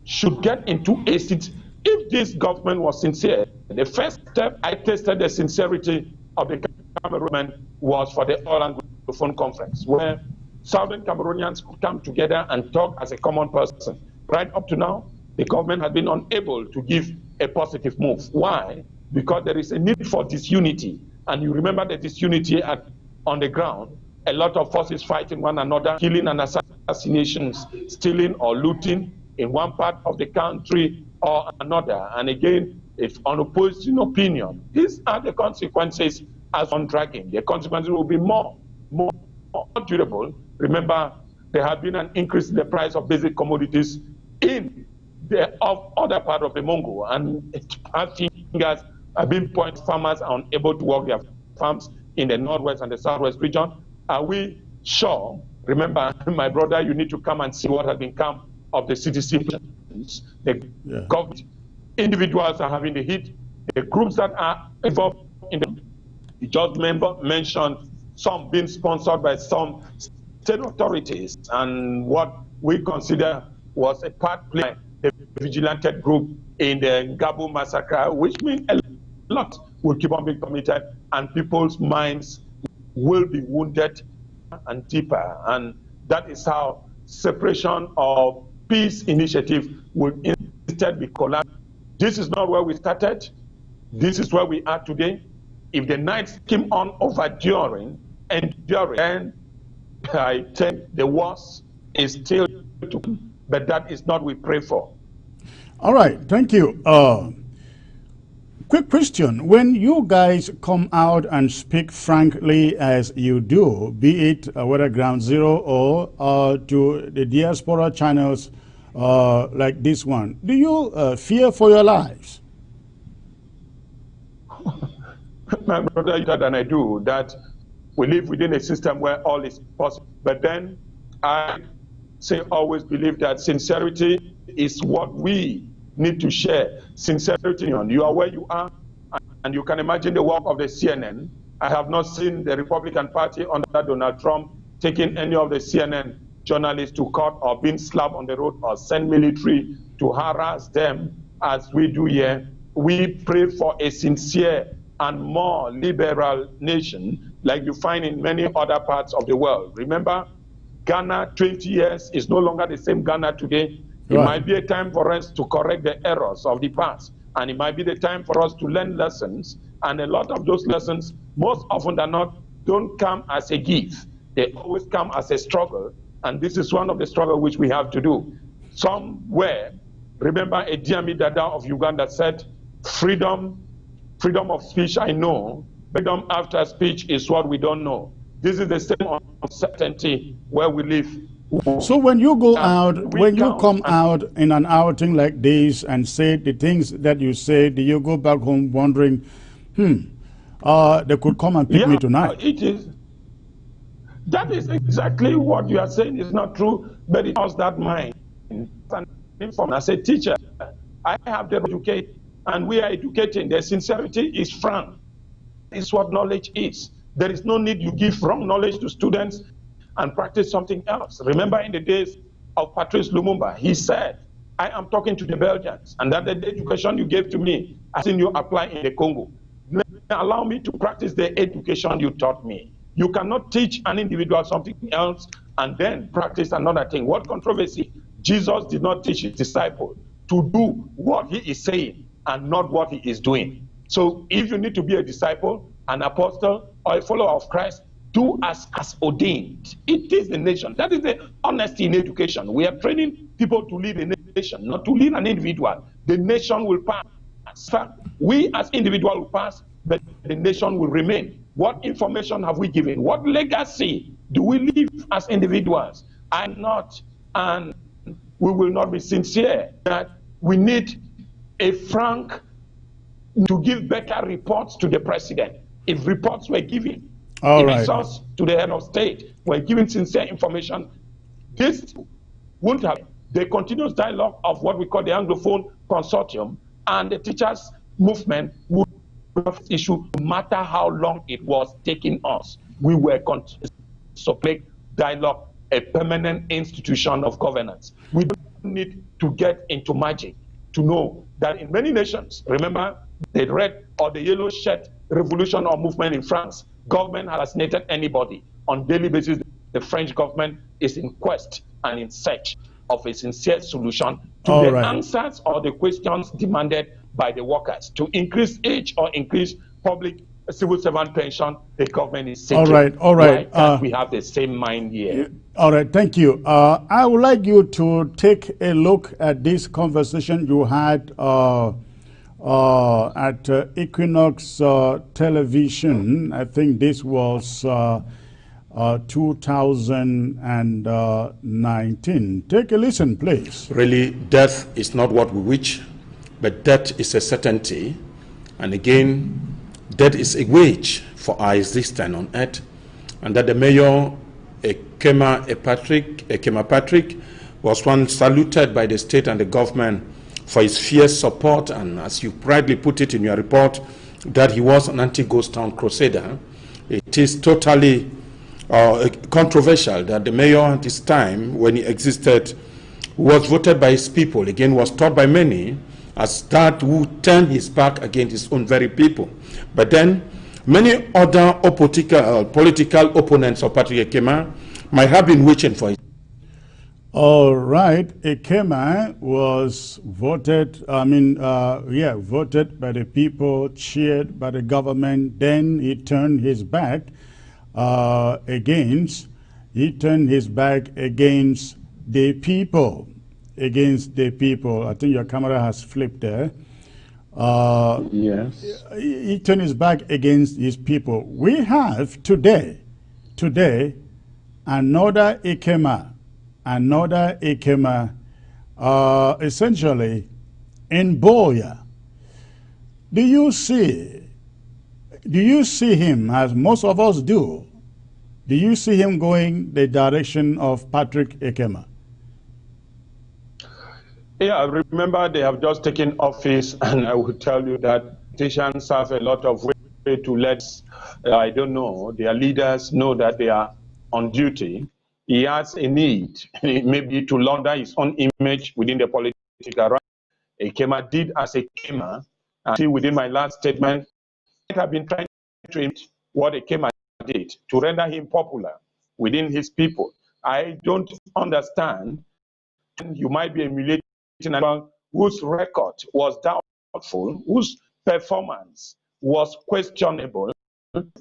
should get into a seat. If this government was sincere, the first step I tested the sincerity of the Cameroon was for the Oil and Phone Conference, where Southern Cameroonians could come together and talk as a common person. Right up to now, the government has been unable to give a positive move. Why? Because there is a need for disunity. And you remember the disunity on the ground, a lot of forces fighting one another, killing and assassinations, stealing or looting in one part of the country or another. And again, it's on opposing opinion. These are the consequences as on dragging. The consequences will be more durable. Remember, there have been an increase in the price of basic commodities in the other part of the Mongo, and fingers have been pointed. Farmers are unable to work their farms in the northwest and the southwest region. Are we sure? Remember, my brother, you need to come and see what has become of the citizens. The government, individuals are having the hit. The groups that are involved in the just mentioned some being sponsored by some state authorities, and what we consider was a part played by the vigilante group in the Gabo massacre, which means a lot will keep on being committed, and people's minds will be wounded and deeper. And that is how separation of peace initiative will instead be collapsed. This is not where we started. This is where we are today. If the nights keep on enduring, and I think the worst is still to come, but that is not what we pray for. All right, thank you. Quick question. When you guys come out and speak frankly as you do, be it whether Ground Zero or to the diaspora channels like this one, do you fear for your lives? My brother, than I do, that we live within a system where all is possible. But then I say always believe that sincerity is what we need to share. Sincerity, you are where you are, and you can imagine the work of the CNN. I have not seen the Republican Party under Donald Trump taking any of the CNN journalists to court or being slapped on the road or send military to harass them as we do here. We pray for a sincere and more liberal nation like you find in many other parts of the world. Remember, Ghana 20 years is no longer the same Ghana today. It might be a time for us to correct the errors of the past, and it might be the time for us to learn lessons. And a lot of those lessons, most often than not, don't come as a gift. They always come as a struggle, and this is one of the struggles which we have to do. Somewhere, remember a Detainee Dada of Uganda said, freedom of speech I know, freedom after speech is what we don't know. This is the same uncertainty where we live. So when you go out, when you come out in an outing like this and say the things that you say, do you go back home wondering, they could come and pick me tonight? It is. That is exactly what you are saying is not true, but it was that mind. As a teacher, I have to educate, and we are educating. The sincerity is frank. It's what knowledge is. There is no need you give wrong knowledge to students and practice something else. Remember in the days of Patrice Lumumba, he said, I am talking to the Belgians, and that the education you gave to me, I seen you apply in the Congo. Allow me to practice the education you taught me. You cannot teach an individual something else and then practice another thing. What controversy? Jesus did not teach his disciples to do what he is saying and not what he is doing. So if you need to be a disciple, an apostle, or a follower of Christ, do as ordained. It is the nation. That is the honesty in education. We are training people to lead a nation, not to lead an individual. The nation will pass. In fact, we as individuals will pass, but the nation will remain. What information have we given? What legacy do we leave as individuals? I'm not, and we will not be sincere that we need a frank to give better reports to the president. If reports were given, results to the head of state were giving sincere information, this wouldn't have the continuous dialogue of what we call the Anglophone Consortium and the teachers' movement would have issue no matter how long it was taking us. We were so make dialogue a permanent institution of governance. We don't need to get into magic to know that in many nations, remember the red or the yellow shirt revolution or movement in France, government has assassinated anybody. On daily basis, the French government is in quest and in search of a sincere solution to answers or the questions demanded by the workers. To increase age or increase public civil servant pension, the government is seeking. All right. Why can't we have the same mind here? All right, thank you. I would like you to take a look at this conversation you had at Equinox Television. I think this was 2019. Take a listen, please. Really, death is not what we wish, but death is a certainty. And again, death is a wage for our existence on earth. And that the mayor, Ekema Patrick, was once saluted by the state and the government for his fierce support, and as you proudly put it in your report, that he was an anti-ghost town crusader. It is totally controversial that the mayor at this time, when he existed, was voted by his people, again was taught by many as that who turned his back against his own very people. But then many other political opponents of Patrick Ekema might have been waiting for it. All right, Ekema was voted, voted by the people, cheered by the government. Then he turned his back against the people. Against the people. I think your camera has flipped there. Yes. He turned his back against his people. We have today, another Ekema, essentially in Boya. Do you see him, as most of us do? Do you see him going the direction of Patrick Ekema? Yeah, remember they have just taken office, and I will tell you that politicians have a lot of way to let, I don't know, their leaders know that they are on duty. he has a need, maybe to launder his own image within the political rank. Ekema did as a Ekema, and within my last statement, I have been trying to image what Ekema did to render him popular within his people. I don't understand. You might be emulating anyone whose record was doubtful, whose performance was questionable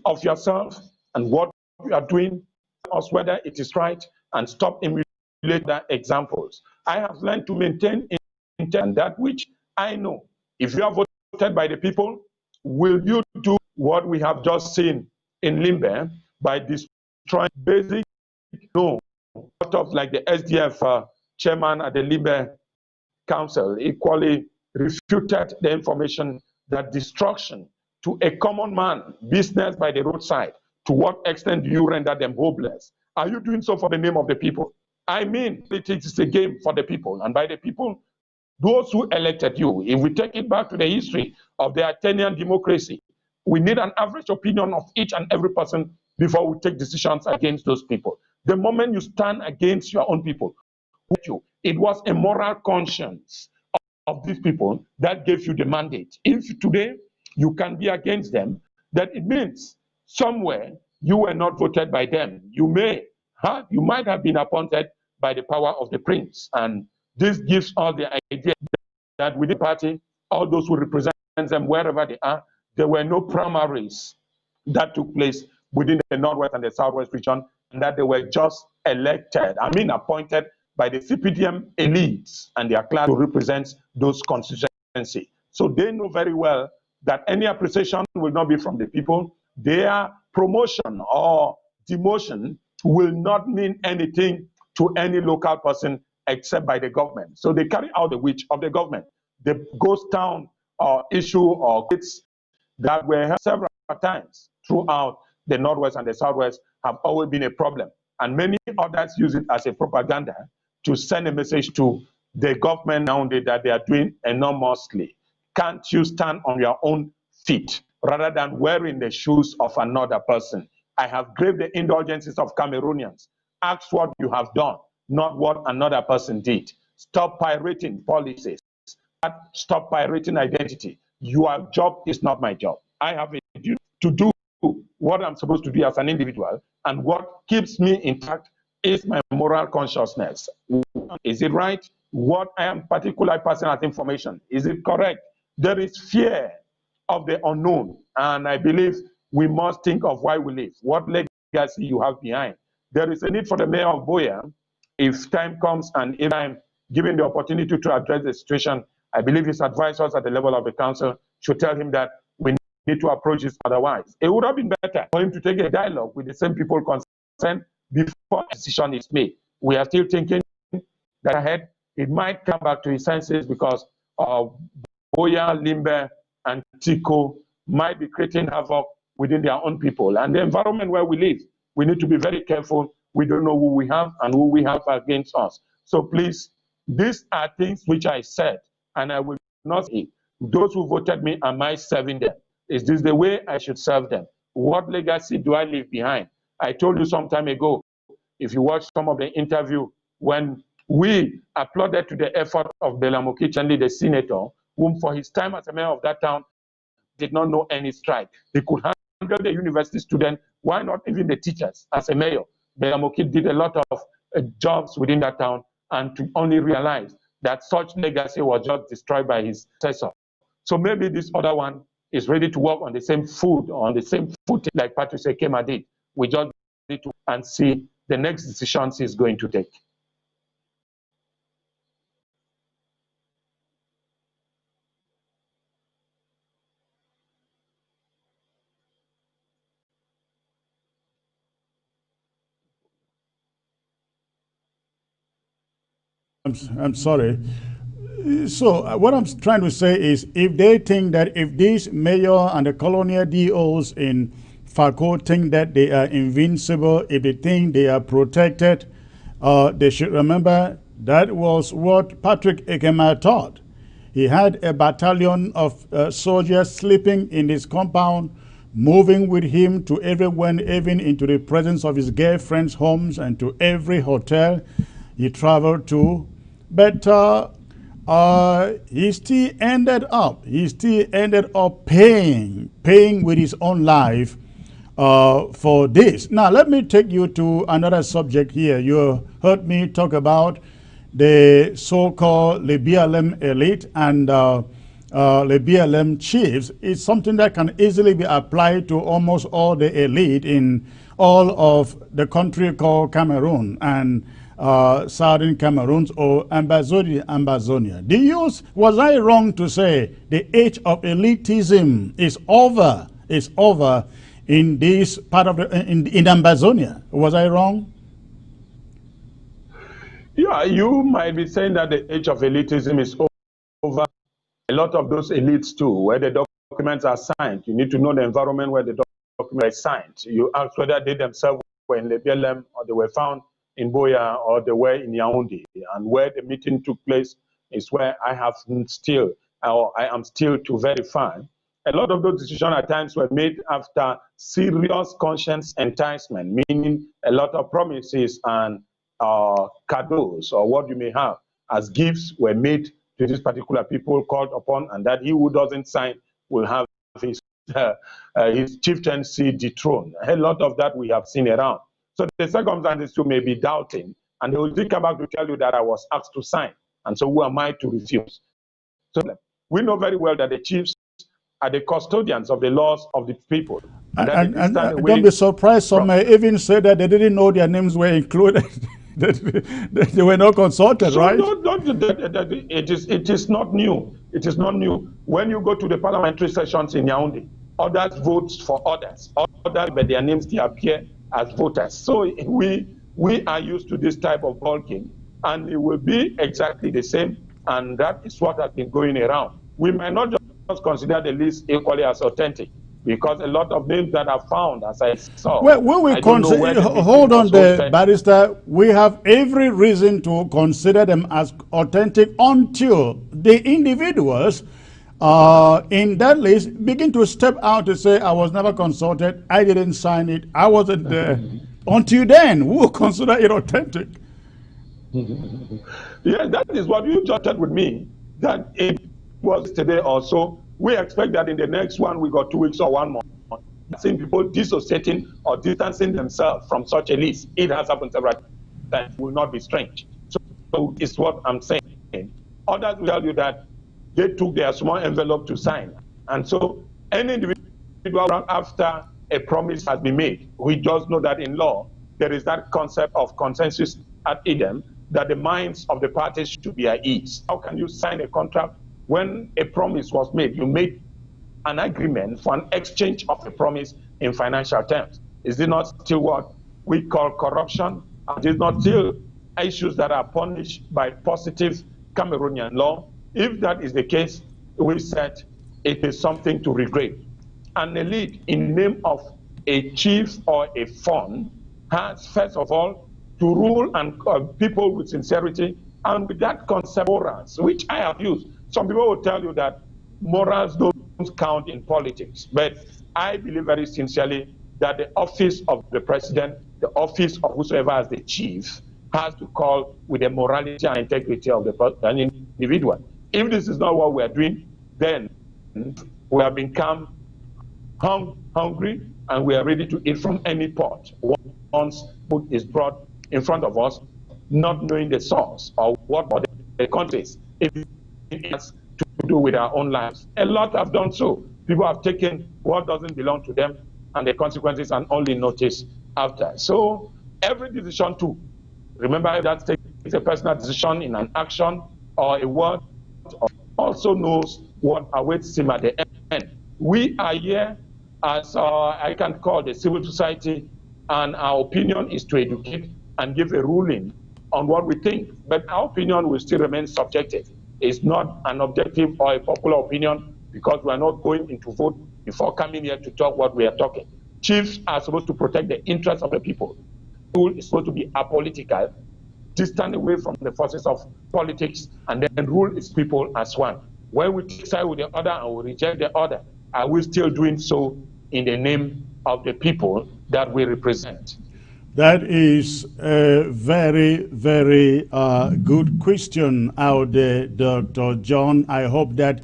of yourself and what you are doing, us whether it is right, and stop emulating the examples. I have learned to maintain intent that which I know. If you are voted by the people, will you do what we have just seen in Limbe by destroying basic, no, sort of like the SDF chairman at the Limbe Council equally refuted the information that destruction to a common man, business by the roadside, to what extent do you render them hopeless? Are you doing so for the name of the people? I mean, politics is a game for the people, and by the people, those who elected you. If we take it back to the history of the Athenian democracy, we need an average opinion of each and every person before we take decisions against those people. The moment you stand against your own people, it was a moral conscience of these people that gave you the mandate. If today you can be against them, that it means somewhere you were not voted by them. You might have been appointed by the power of the prince. And this gives all the idea that within the party, all those who represent them wherever they are, there were no primaries that took place within the Northwest and the Southwest region, and that they were just elected, appointed by the CPDM elites and their class who represents those constituencies. So they know very well that any appreciation will not be from the people. Their promotion or demotion will not mean anything to any local person except by the government. So they carry out the wish of the government. The ghost town issue or kids that were held several times throughout the Northwest and the Southwest have always been a problem. And many others use it as a propaganda to send a message to the government nowadays that they are doing enormously. Can't you stand on your own feet rather than wearing the shoes of another person? I have graved the indulgences of Cameroonians. Ask what you have done, not what another person did. Stop pirating policies. Stop pirating identity. Your job is not my job. I have a duty to do what I'm supposed to do as an individual, and what keeps me intact is my moral consciousness. Is it right? What I am particularly passing as information, is it correct? There is fear of the unknown, and I believe we must think of why we live, what legacy you have behind. There is a need for the mayor of Boya, if time comes and if I'm given the opportunity to address the situation, I believe his advisors at the level of the council should tell him that we need to approach this otherwise. It would have been better for him to take a dialogue with the same people concerned before a decision is made. We are still thinking that ahead, it might come back to his senses because Boya, Limbe, and Tiko might be creating havoc within their own people. And the environment where we live, we need to be very careful. We don't know who we have and who we have against us. So please, these are things which I said, and I will not say, those who voted me, am I serving them? Is this the way I should serve them? What legacy do I leave behind? I told you some time ago, if you watch some of the interview, when we applauded to the effort of Belamoki Chanli, the senator, whom for his time as a mayor of that town, did not know any strike. He could handle the university student, why not even the teachers as a mayor? Belamoki did a lot of jobs within that town, and to only realize that such legacy was just destroyed by his successor. So maybe this other one is ready to work on the same food, on the same footing like Patrice Ekema did. We just need to and see the next decisions he's going to take. I'm sorry. So what I'm trying to say is, if they think that if these mayor and the colonial DOs in Fako think that they are invincible, if they think they are protected, they should remember that was what Patrick Ekema taught. He had a battalion of soldiers sleeping in his compound moving with him to everyone, even into the presence of his girlfriends' homes and to every hotel he traveled to. But he still ended up paying with his own life for this. Now, let me take you to another subject here. You heard me talk about the so-called BLM elite and the BLM chiefs. It's something that can easily be applied to almost all the elite in all of the country called Cameroon and Southern Cameroons or Ambazonia. Was I wrong to say the age of elitism is over? In this part of in Ambazonia? Was I wrong? Yeah, you might be saying that the age of elitism is over. A lot of those elites too, where the documents are signed, you need to know the environment where the documents are signed. You ask whether they themselves were in the BLM or they were found in Boya or they were in Yaoundé. And where the meeting took place is where I am still to verify. A lot of those decisions at times were made after serious conscience enticement, meaning a lot of promises and cadeaux or what you may have as gifts were made to these particular people called upon, and that he who doesn't sign will have his chieftaincy dethroned. A lot of that we have seen around. So the circumstances too may be doubting, and they will come back to tell you that I was asked to sign, and so who am I to refuse? So we know very well that the chiefs are the custodians of the laws of the people. And don't be surprised, some may even say that they didn't know their names were included. They were not consulted, so right? It is not new. It is not new. When you go to the parliamentary sessions in Yaoundé, others vote for others. Others, but their names they appear as voters. So we are used to this type of ball game, and it will be exactly the same. And that is what has been going around. We might not just consider the list equally as authentic, because a lot of names that are found, as I saw. Well, when we consider, hold on there, Barrister, we have every reason to consider them as authentic until the individuals in that list begin to step out to say, I was never consulted, I didn't sign it, I wasn't there. Until then, we will consider it authentic. Yeah, that is what you just said with me, that it was today or so. We expect that in the next 1 week or 2 weeks or 1 month, seeing people dissociating or distancing themselves from such a list. It has happened several times. That will not be strange. So it's what I'm saying. Others will tell you that they took their small envelope to sign. And so any individual after a promise has been made, we just know that in law, there is that concept of consensus at idem, that the minds of the parties should be at ease. How can you sign a contract when a promise was made? You made an agreement for an exchange of a promise in financial terms. Is it not still what we call corruption? Is it not still issues that are punished by positive Cameroonian law? If that is the case, we said it is something to regret. An elite in name of a chief or a fund has, first of all, to rule and people with sincerity and with that concept morals, which I have used. Some people will tell you that morals don't count in politics, but I believe very sincerely that the office of the president, the office of whosoever as the chief, has to call with the morality and integrity of an individual. If this is not what we are doing, then we have become hungry and we are ready to eat from any pot once food is brought in front of us, not knowing the source or what the context it has to do with our own lives. A lot have done so. People have taken what doesn't belong to them, and the consequences are only noticed after. So every decision too, remember that takes a personal decision in an action or a word, also knows what awaits him at the end. We are here as I can call the civil society, and our opinion is to educate and give a ruling on what we think. But our opinion will still remain subjective. It's not an objective or a popular opinion, because we are not going into vote before coming here to talk what we are talking. Chiefs are supposed to protect the interests of the people. Rule is supposed to be apolitical, distant away from the forces of politics, and then rule its people as one. When we take side with the other and we reject the other, are we still doing so in the name of the people that we represent? That is a very, very good question out there, Dr. John. I hope that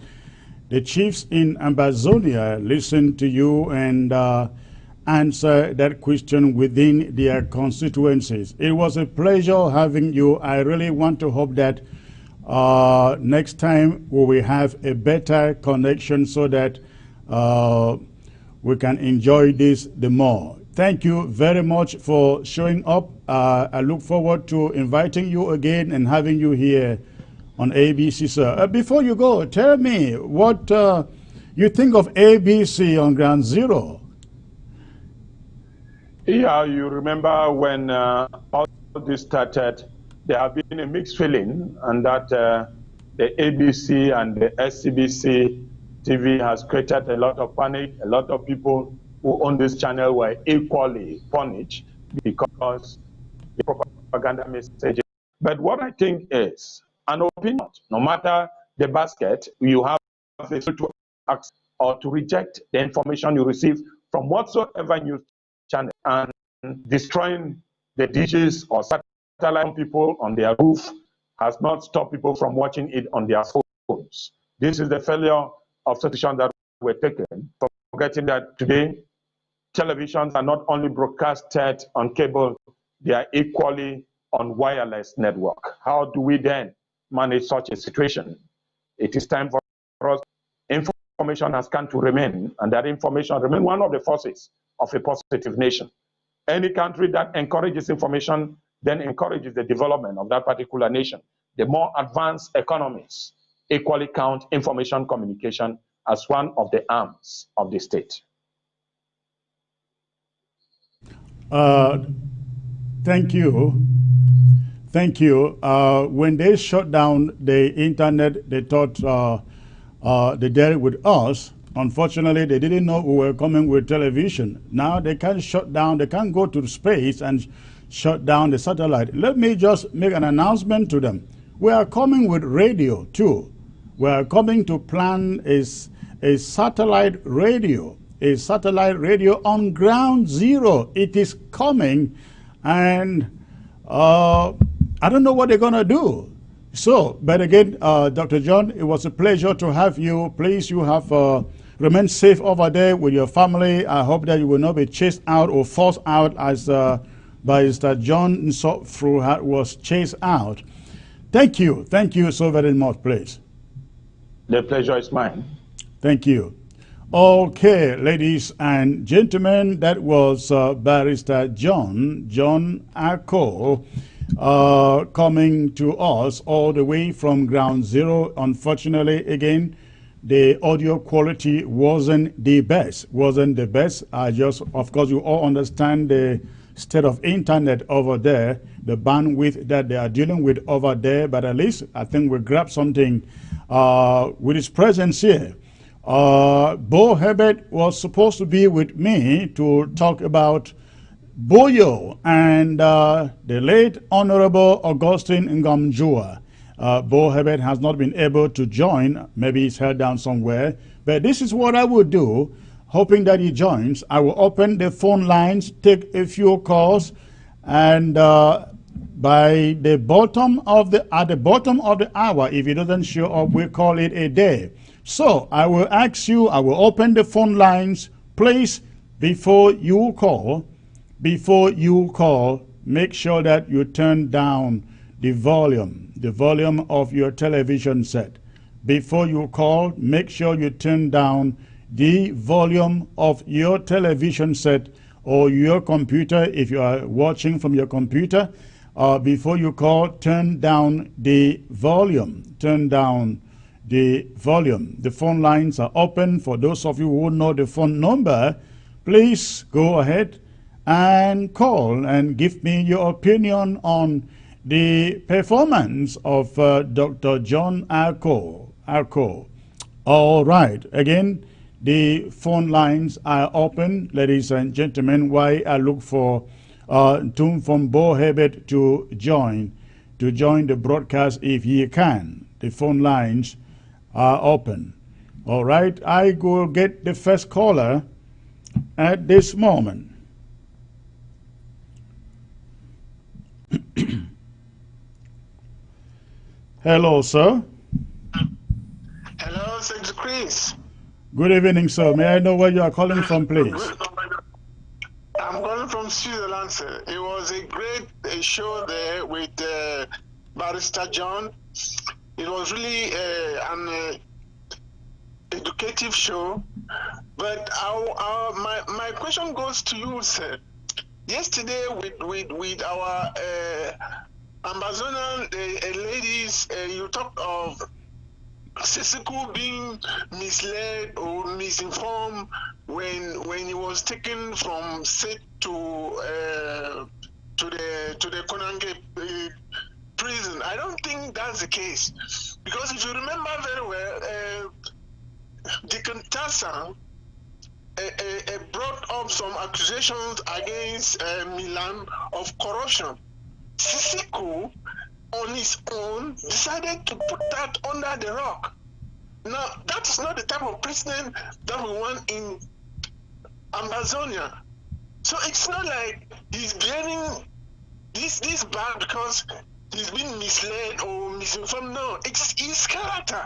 the chiefs in Ambazonia listen to you and answer that question within their constituencies. It was a pleasure having you. I really want to hope that next time we will have a better connection so that we can enjoy this the more. Thank you very much for showing up. I look forward to inviting you again and having you here on ABC, sir. Before you go, tell me what you think of ABC on Ground Zero. Yeah, you remember when all this started, there have been a mixed feeling, and that the ABC and the SCBC TV has created a lot of panic. A lot of people who own this channel were equally punished because the propaganda message. But what I think is an opinion. No matter the basket, you have the right to accept or to reject the information you receive from whatsoever news channel, and destroying the dishes or satellite people on their roof has not stopped people from watching it on their phones. This is the failure of solutions that were taken, forgetting that today televisions are not only broadcasted on cable, they are equally on wireless network. How do we then manage such a situation? It is time for us. Information has come to remain, and that information remains one of the forces of a positive nation. Any country that encourages information then encourages the development of that particular nation. The more advanced economies equally count information communication as one of the arms of the state. Thank you. Thank you. When they shut down the internet, they thought they dealt with us. Unfortunately, they didn't know we were coming with television. Now they can shut down, they can go to space and shut down the satellite. Let me just make an announcement to them. We are coming with radio too. We are coming to plan a satellite radio. A satellite radio on Ground Zero. It is coming, and I don't know what they're going to do. So, but again, Dr. John, it was a pleasure to have you. Please, you have remain safe over there with your family. I hope that you will not be chased out or forced out as Barrister John Nsofru was chased out. Thank you so very much, please. The pleasure is mine. Thank you. Okay, ladies and gentlemen, that was Barrister John Ako, coming to us all the way from Ground Zero. Unfortunately, again, the audio quality wasn't the best. Of course, you all understand the state of internet over there, the bandwidth that they are dealing with over there, but at least I think we grabbed something with his presence here. Bo Herbert was supposed to be with me to talk about Boyo and the late Honorable Augustine Ngamjua. Bo Herbert has not been able to join. Maybe he's held down somewhere. But this is what I would do, hoping that he joins. I will open the phone lines, take a few calls, and by the bottom of the hour, if he doesn't show up, we'll call it a day. So I will ask you, I will open the phone lines. Please, before you call, make sure that you turn down the volume of your television set. Before you call, make sure you turn down the volume of your television set or your computer if you are watching from your computer. Before you call, turn down the volume. The phone lines are open. For those of you who know the phone number, please go ahead and call and give me your opinion on the performance of Dr. John Ako. All right. Again, the phone lines are open, ladies and gentlemen, while I look for tune from Bo Herbert to join the broadcast if he can. The phone lines are open. All right, I will get the first caller at this moment. Hello, sir. Hello, Secretary Chris. Good evening, sir. May I know where you are calling from, please? I'm calling from Switzerland, sir. It was a great show there with Barrister John. It was really an educative show. But my question goes to you, sir. Yesterday, with our Amazonian ladies, you talked of Sisiku being misled or misinformed when he was taken from Set to the Konange prison. I don't think that's the case, because if you remember very well, Deacon Tassa brought up some accusations against Milan of corruption. Sisiku, on his own, decided to put that under the rock. Now, that is not the type of president that we want in Amazonia. So it's not like he's behaving this bad because he's been misled or misinformed. No, it's his character.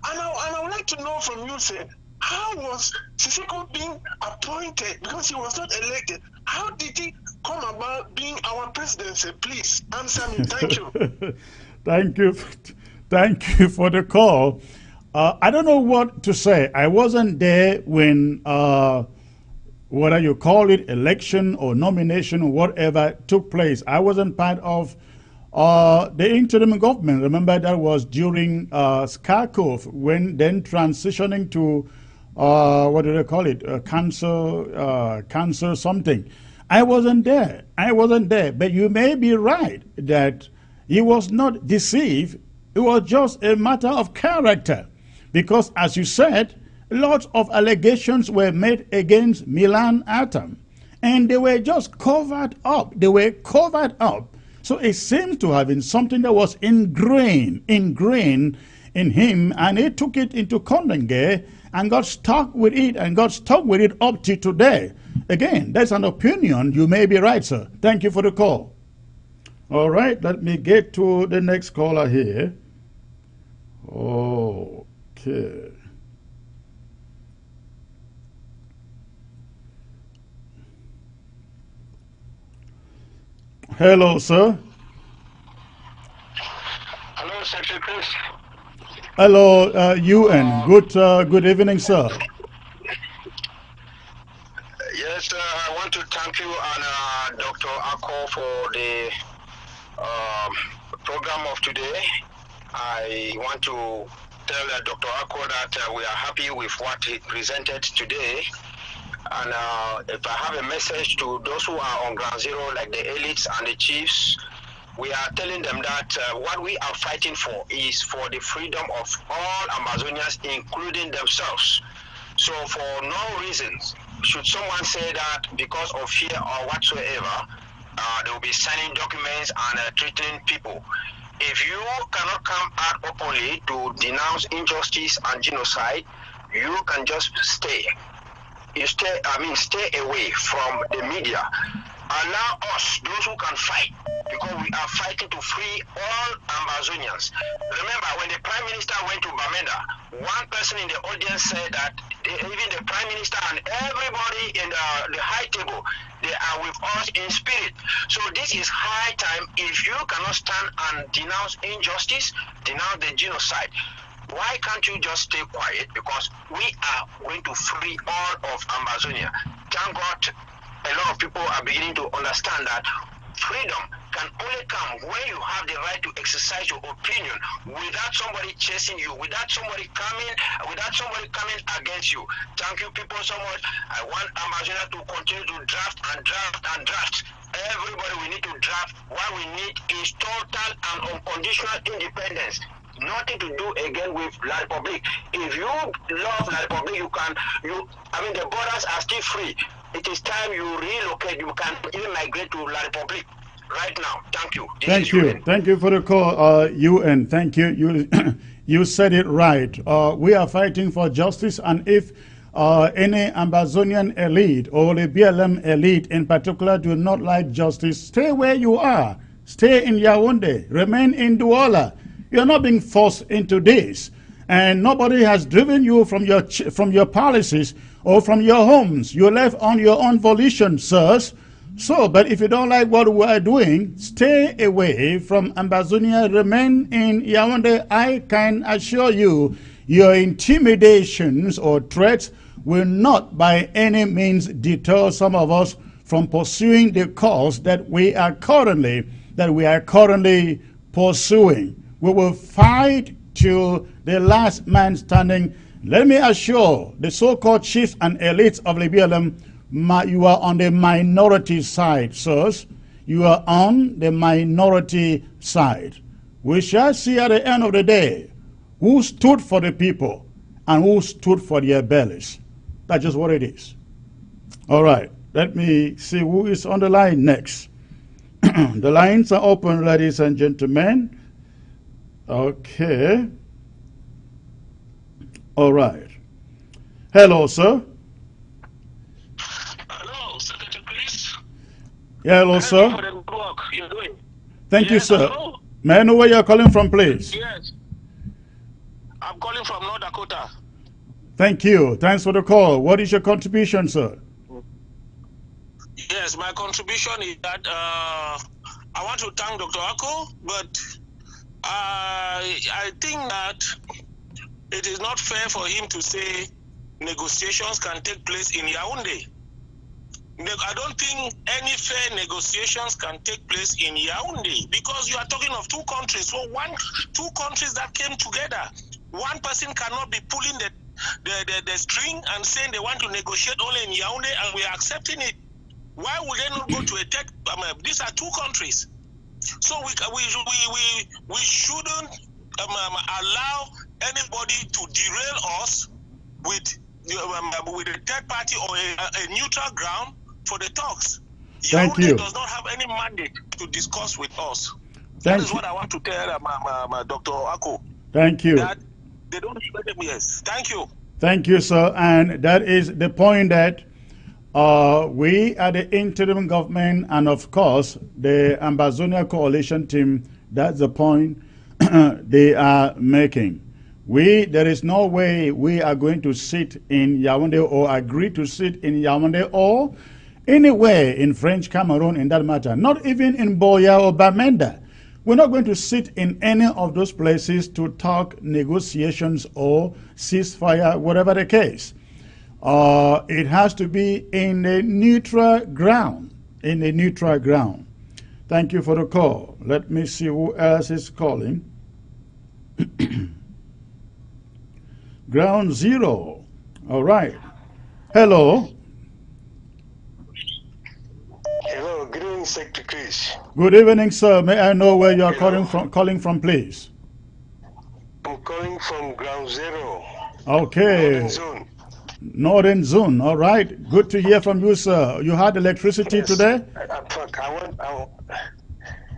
And I would like to know from you, sir, how was Siseko being appointed, because he was not elected? How did he come about being our president, sir? Please answer me. Thank you. Thank you for the call. I don't know what to say. I wasn't there when, whether you call it election or nomination or whatever took place. I wasn't part of the interim government. Remember, that was during Skarkov, when then transitioning to what do they call it? Cancer something. I wasn't there. But you may be right that he was not deceived. It was just a matter of character. Because, as you said, lots of allegations were made against Milan Atom. And they were just covered up. So it seems to have been something that was ingrained in him. And he took it into Konange and got stuck with it up to today. Again, that's an opinion. You may be right, sir. Thank you for the call. All right, let me get to the next caller here. Okay. Hello, sir. Hello, Secretary Chris. Hello, UN. Good evening, sir. Yes, I want to thank you and Dr. Ako for the program of today. I want to tell Dr. Ako that we are happy with what he presented today. And if I have a message to those who are on ground zero, like the elites and the chiefs, we are telling them that what we are fighting for is for the freedom of all Amazonians, including themselves. So for no reason should someone say that because of fear or whatsoever, they will be signing documents and threatening people. If you cannot come out openly to denounce injustice and genocide, you can just stay. Stay away from the media. Allow us, those who can fight, because we are fighting to free all Amazonians. Remember, when the Prime Minister went to Bamenda, one person in the audience said that even the Prime Minister and everybody in the high table, they are with us in spirit. So this is high time. If you cannot stand and denounce injustice, denounce the genocide, why can't you just stay quiet? Because we are going to free all of Amazonia. Thank God, a lot of people are beginning to understand that freedom can only come when you have the right to exercise your opinion without somebody chasing you, without somebody coming against you. Thank you people so much. I want Amazonia to continue to draft. Everybody, we need to draft. What we need is total and unconditional independence. Nothing to do again with La Republic. If you love La Republic, the borders are still free. It is time you relocate. You can even migrate to La Republic right now. Thank you. Thank you for the call, UN. Thank you. You said it right. We are fighting for justice, and if any Ambazonian elite or the BLM elite in particular do not like justice, stay where you are. Stay in Yaoundé. Remain in Douala. You're not being forced into this. And nobody has driven you from your palaces or from your homes. You left on your own volition, sirs. So, but if you don't like what we are doing, stay away from Ambazonia. Remain in Yaoundé. I can assure you, your intimidations or threats will not by any means deter some of us from pursuing the cause that we are currently pursuing. We will fight till the last man standing. Let me assure the so-called chiefs and elites of the BLM, you are on the minority side, sirs. You are on the minority side. We shall see at the end of the day who stood for the people and who stood for their bellies. That's just what it is. All right, let me see who is on the line next. The lines are open, ladies and gentlemen. Okay. All right. Hello, sir. Hello, Secretary Chris. Yeah, hello, sir. For the work you're doing. Thank you, sir. Hello? May I know where you're calling from, please? Yes. I'm calling from North Dakota. Thank you. Thanks for the call. What is your contribution, sir? Yes, my contribution is that I want to thank Dr. Ako, but I think that it is not fair for him to say negotiations can take place in Yaoundé. I don't think any fair negotiations can take place in Yaoundé because you are talking of two countries. So two countries that came together. One person cannot be pulling the string and saying they want to negotiate only in Yaoundé and we are accepting it. Why would they not go to a tech? These are two countries, so we shouldn't allow anybody to derail us with a third party or a neutral ground for the talks. Thank Yaoundé you. does not have any mandate to discuss with us. Thank That is you. what I want to tell Dr. Ako. Thank you. That they don't expect them. Yes. Thank you. Thank you, sir. And that is the point that we are the interim government and of course the Ambazonia coalition team, that's the point they are making. There is no way we are going to sit in Yaoundé or agree to sit in Yaoundé or anywhere in French Cameroon in that matter, not even in Boya or Bamenda. We're not going to sit in any of those places to talk negotiations or ceasefire, whatever the case. It has to be in a neutral ground. In a neutral ground. Thank you for the call. Let me see who else is calling. Ground zero. All right. Hello. Hello. Good evening, Secretary Chris. Good evening, sir. May I know where you are calling from, please? I'm calling from Ground Zero. Okay. Northern Zone. Northern Zone. All right. Good to hear from you, sir. You had electricity today?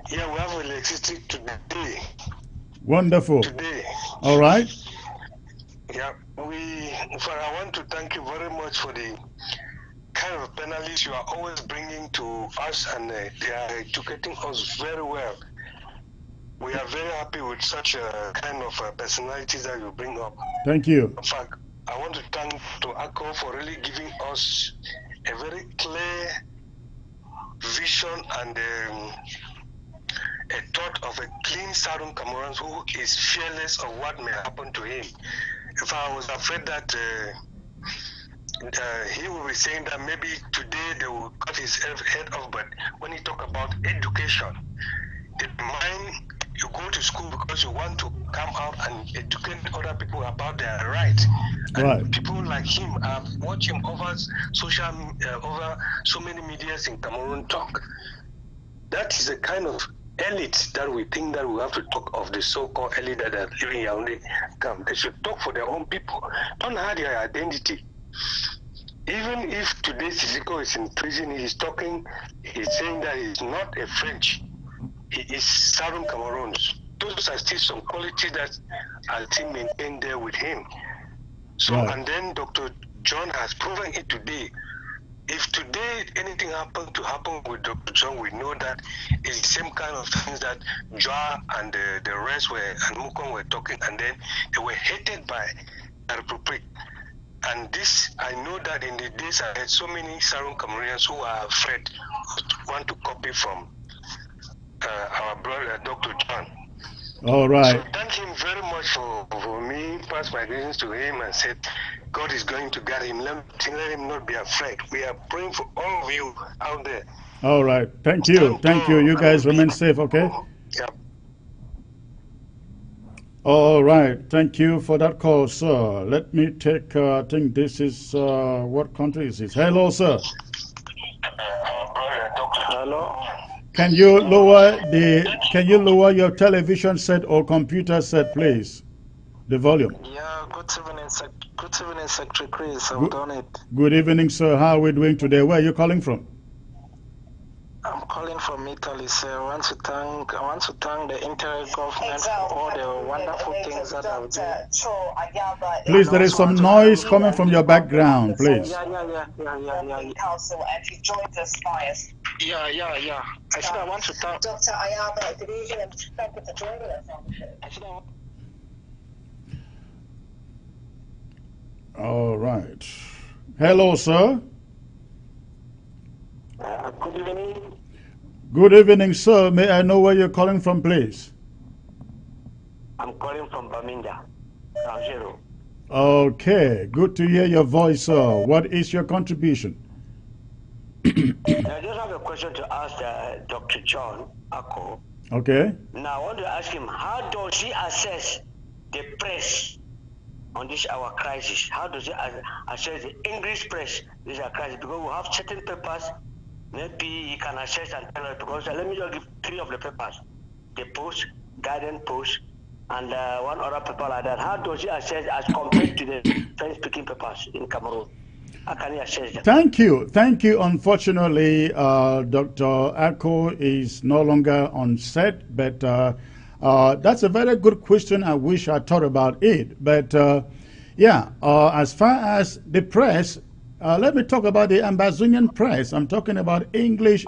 Yeah, we have electricity today. Wonderful. Today. All right. Yeah, I want to thank you very much for the kind of panelists you are always bringing to us, and they are educating us very well. We are very happy with such a kind of personalities that you bring up. Thank you. In fact, I want to thank Dr. Ako for really giving us a very clear vision and a thought of a clean Southern Cameroon who is fearless of what may happen to him. If I was afraid that he will be saying that maybe today they will cut his head off, but when he talk about education, the mind, you go to school because you want to come out and educate other people about their rights. And people like him, I've watched him over over so many medias in Cameroon talk. That is the kind of elite that we think that we have to talk of, the so-called elite that are living in Yaoundé. Come, they should talk for their own people. Don't hide their identity. Even if today Sissoko is in prison, he's saying that he's not a French. He is Southern Cameroons. Those are still some qualities that are still maintained there with him. So, and then Dr. John has proven it today. If today anything happened with Dr. John, we know that it's the same kind of things that Joa and the rest and Mukong were talking, and then they were hated by the Republic. And this, I know that in the days ahead, so many Sarun Cameroonians who are afraid want to copy from our brother, Dr. John. All right. So thank him very much for me, pass my greetings to him and said, God is going to guide him. Let him not be afraid. We are praying for all of you out there. All right. Thank you. Thank you. You guys remain safe, okay? Yeah. All right. Thank you for that call, sir. Let me take, I think this is, what country is this? Hello, sir. Hello. Can you lower your television set or computer set, please? The volume. Yeah, good evening, Secretary Chris. I've done it. Good evening, sir. How are we doing today? Where are you calling from? I'm calling from Italy, sir. I want to thank the interim government for all the wonderful things that I've done. Please, there is some noise coming from your background, please. Yeah. I said I want to thank Dr. Ayaba. Good evening, and thank you for joining us on the show. All right. Hello, sir. Good evening. Good evening, sir. May I know where you're calling from, please? I'm calling from Baminda, Algeria. Okay. Good to hear your voice, sir. What is your contribution? I just have a question to ask Dr. John Akko. Okay. Now, I want to ask him, how does he assess the press on this our crisis? How does he assess the English press this our crisis? Because we have certain papers, maybe he can assess and tell us. Because let me just give 3 of the papers: the Post, Guardian Post, and one other paper like that. How does he assess as compared to the French-speaking papers in Cameroon? How can he assess them? Thank you. Unfortunately, Dr. Akko is no longer on set, but that's a very good question. I wish I thought about it. But as far as the press, let me talk about the Ambazonian press. I'm talking about English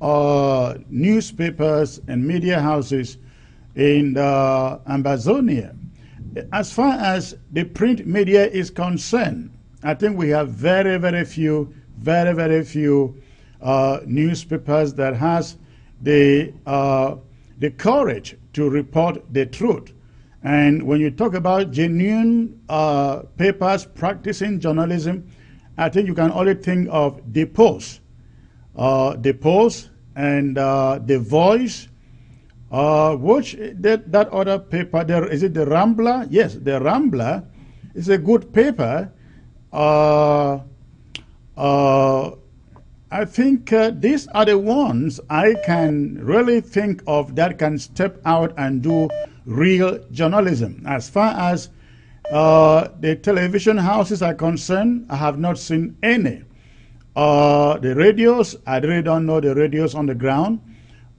newspapers and media houses in Ambazonia. As far as the print media is concerned, I think we have very few newspapers that has the courage to report the truth. And when you talk about genuine papers practicing journalism, I think you can only think of the Post and the Voice, which that other paper there, is it the Rambler? Yes, the Rambler is a good paper. I think these are the ones I can really think of that can step out and do real journalism. As far as the television houses are concerned, I have not seen any. The radios, I really don't know the radios on the ground,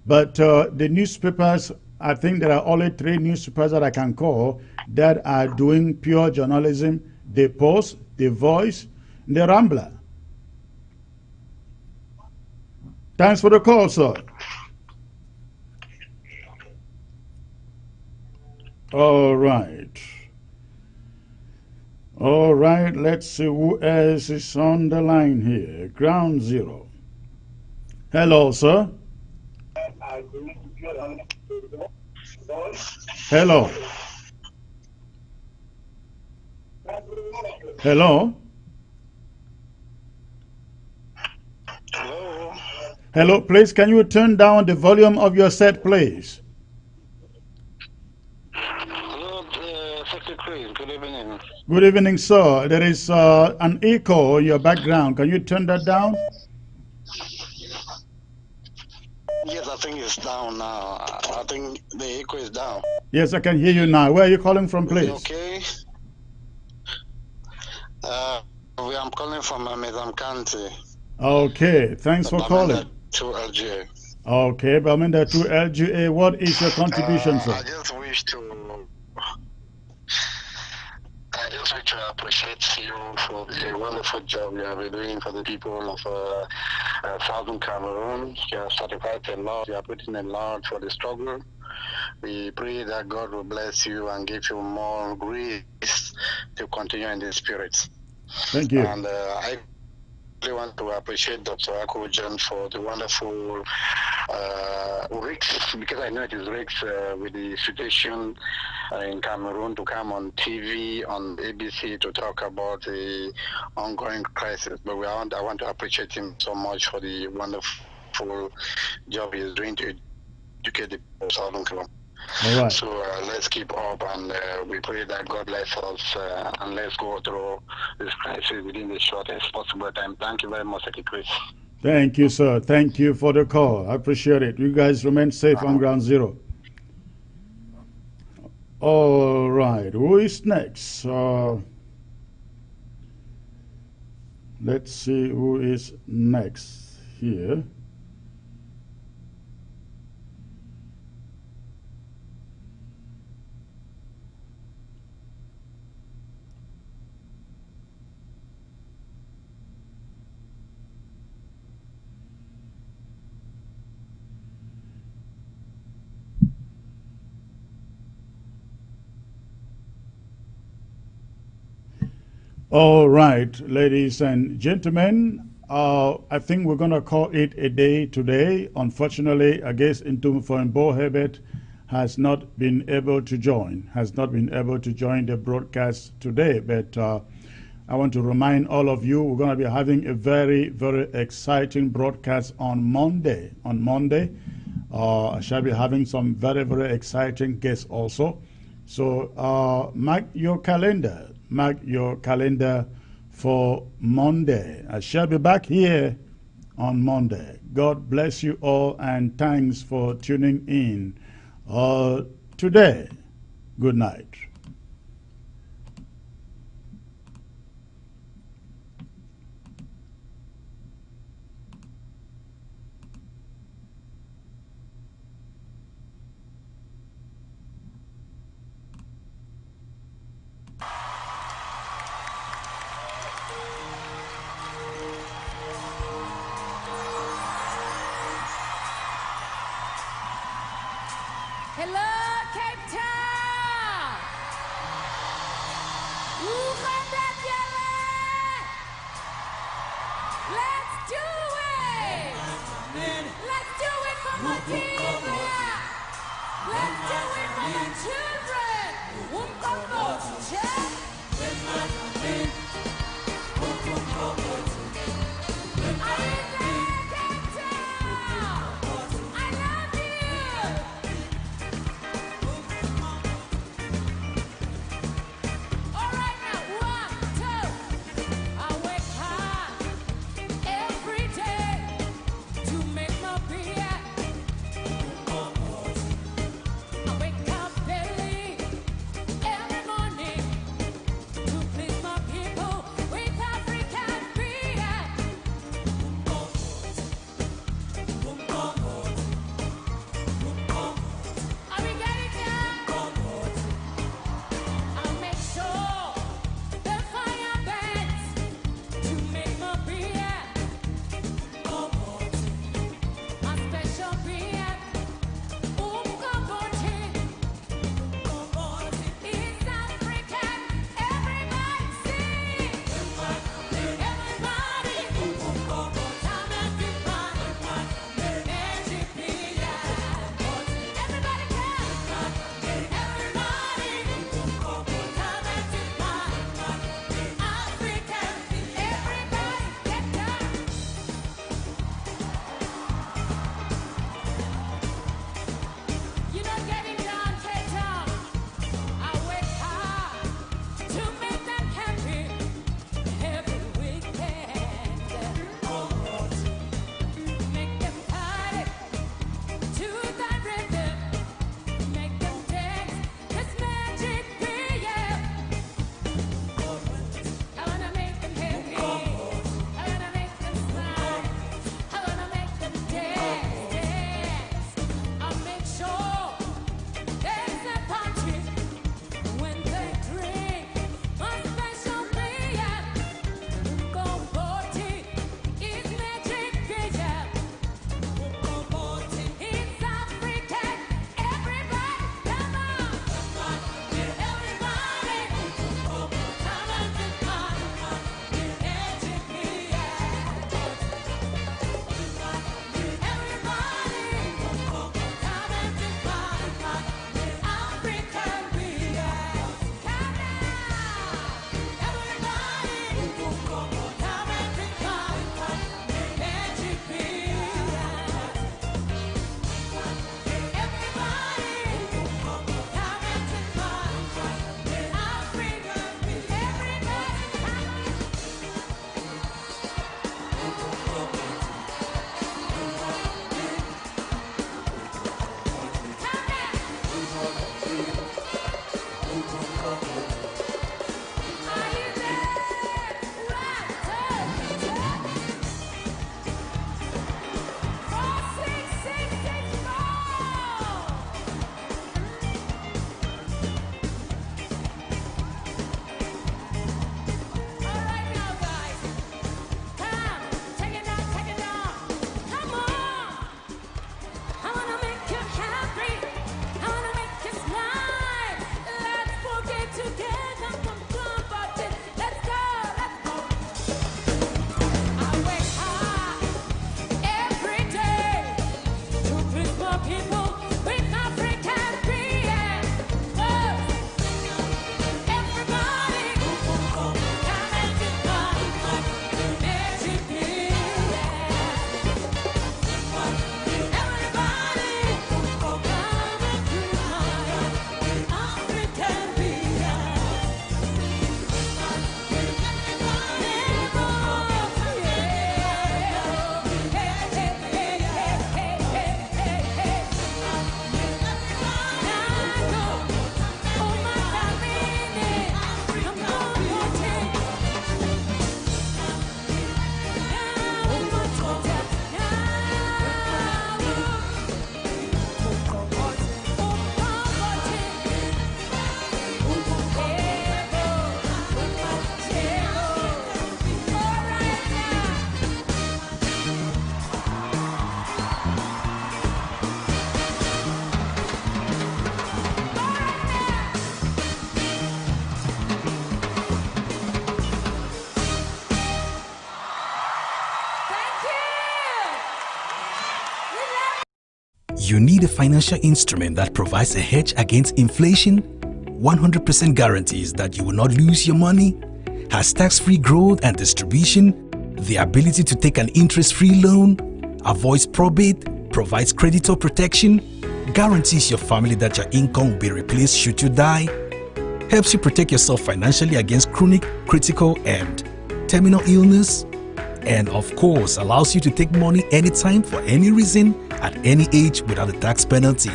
but the newspapers, I think there are only 3 newspapers that I can call that are doing pure journalism: the Post, the Voice, the Rambler. Thanks for the call, sir. All right, let's see who else is on the line here. Ground Zero. Hello, sir. Hello. Hello. Hello, please, can you turn down the volume of your set, please? Hello, Secretary. Good evening. Good evening, sir. There is an echo in your background. Can you turn that down? Yes, I think it's down now. I think the echo is down. Yes, I can hear you now. Where are you calling from, please? Okay. I'm calling from Medam County. Okay, thanks for calling. To LGA. Okay, Baminda to LGA. What is your contribution, sir? I just wish to to appreciate you for the wonderful job you have been doing for the people of Southern Cameroon. You have sacrificed a lot. You are putting a lot for the struggle. We pray that God will bless you and give you more grace to continue in the spirit. Thank you. And I really want to appreciate Dr. Akojan for the wonderful risks, because I know it is risks with the situation in Cameroon, to come on TV, on ABC, to talk about the ongoing crisis. But I want to appreciate him so much for the wonderful job he is doing to educate the people of Southern Cameroon. All right. So let's keep up, and we pray that God bless us, and let's go through this crisis within the shortest possible time. Thank you very much, Secretary Chris. Thank you, sir. Thank you for the call. I appreciate it. You guys remain safe on ground zero. All right. Who is next? Let's see who is next here. All right, ladies and gentlemen, I think we're going to call it a day today. Unfortunately, I guess Bo Herbert has not been able to join, the broadcast today. But I want to remind all of you, we're going to be having a very, very exciting broadcast on Monday. I shall be having some very, very exciting guests also. So mark your calendar for Monday. I shall be back here on Monday. God bless you all, and thanks for tuning in today. Good night. Hello, Cape Town. Let's do it. Let's do it for Nigeria. Let's do it for the children. Every morning to please my people. You need a financial instrument that provides a hedge against inflation, 100% guarantees that you will not lose your money, has tax-free growth and distribution, the ability to take an interest-free loan, avoids probate, provides creditor protection, guarantees your family that your income will be replaced should you die, helps you protect yourself financially against chronic, critical, and terminal illness, and of course allows you to take money anytime for any reason at any age without a tax penalty.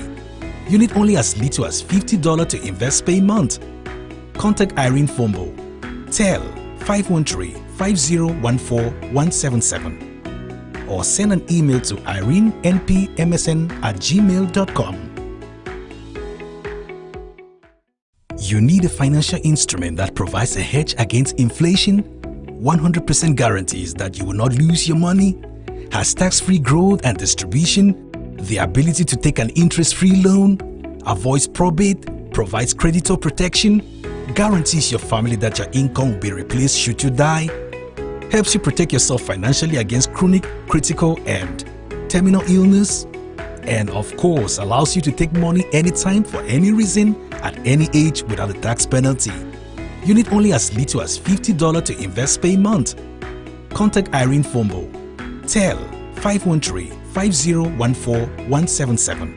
You need only as little as $50 to invest per month. Contact Irene Fombo, tel 513-5014-177, or send an email to irenenpmsn@gmail.com. You need a financial instrument that provides a hedge against inflation, 100% guarantees that you will not lose your money, has tax-free growth and distribution, the ability to take an interest-free loan, avoids probate, provides creditor protection, guarantees your family that your income will be replaced should you die, helps you protect yourself financially against chronic, critical, and terminal illness, and of course allows you to take money anytime for any reason at any age without a tax penalty. You need only as little as $50 to invest per month. Contact Irene Fombo, tel 513-5014-177,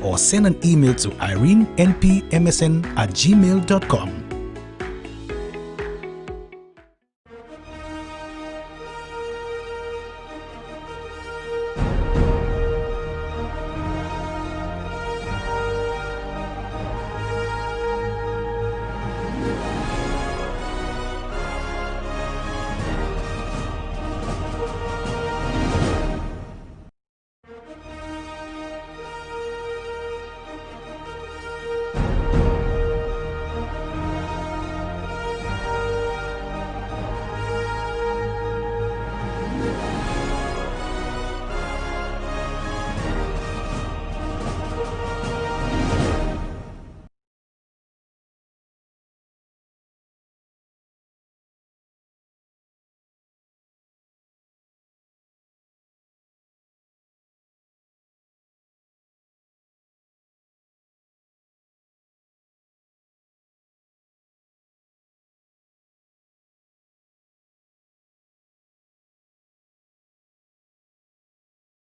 or send an email to irenenpmsn@gmail.com.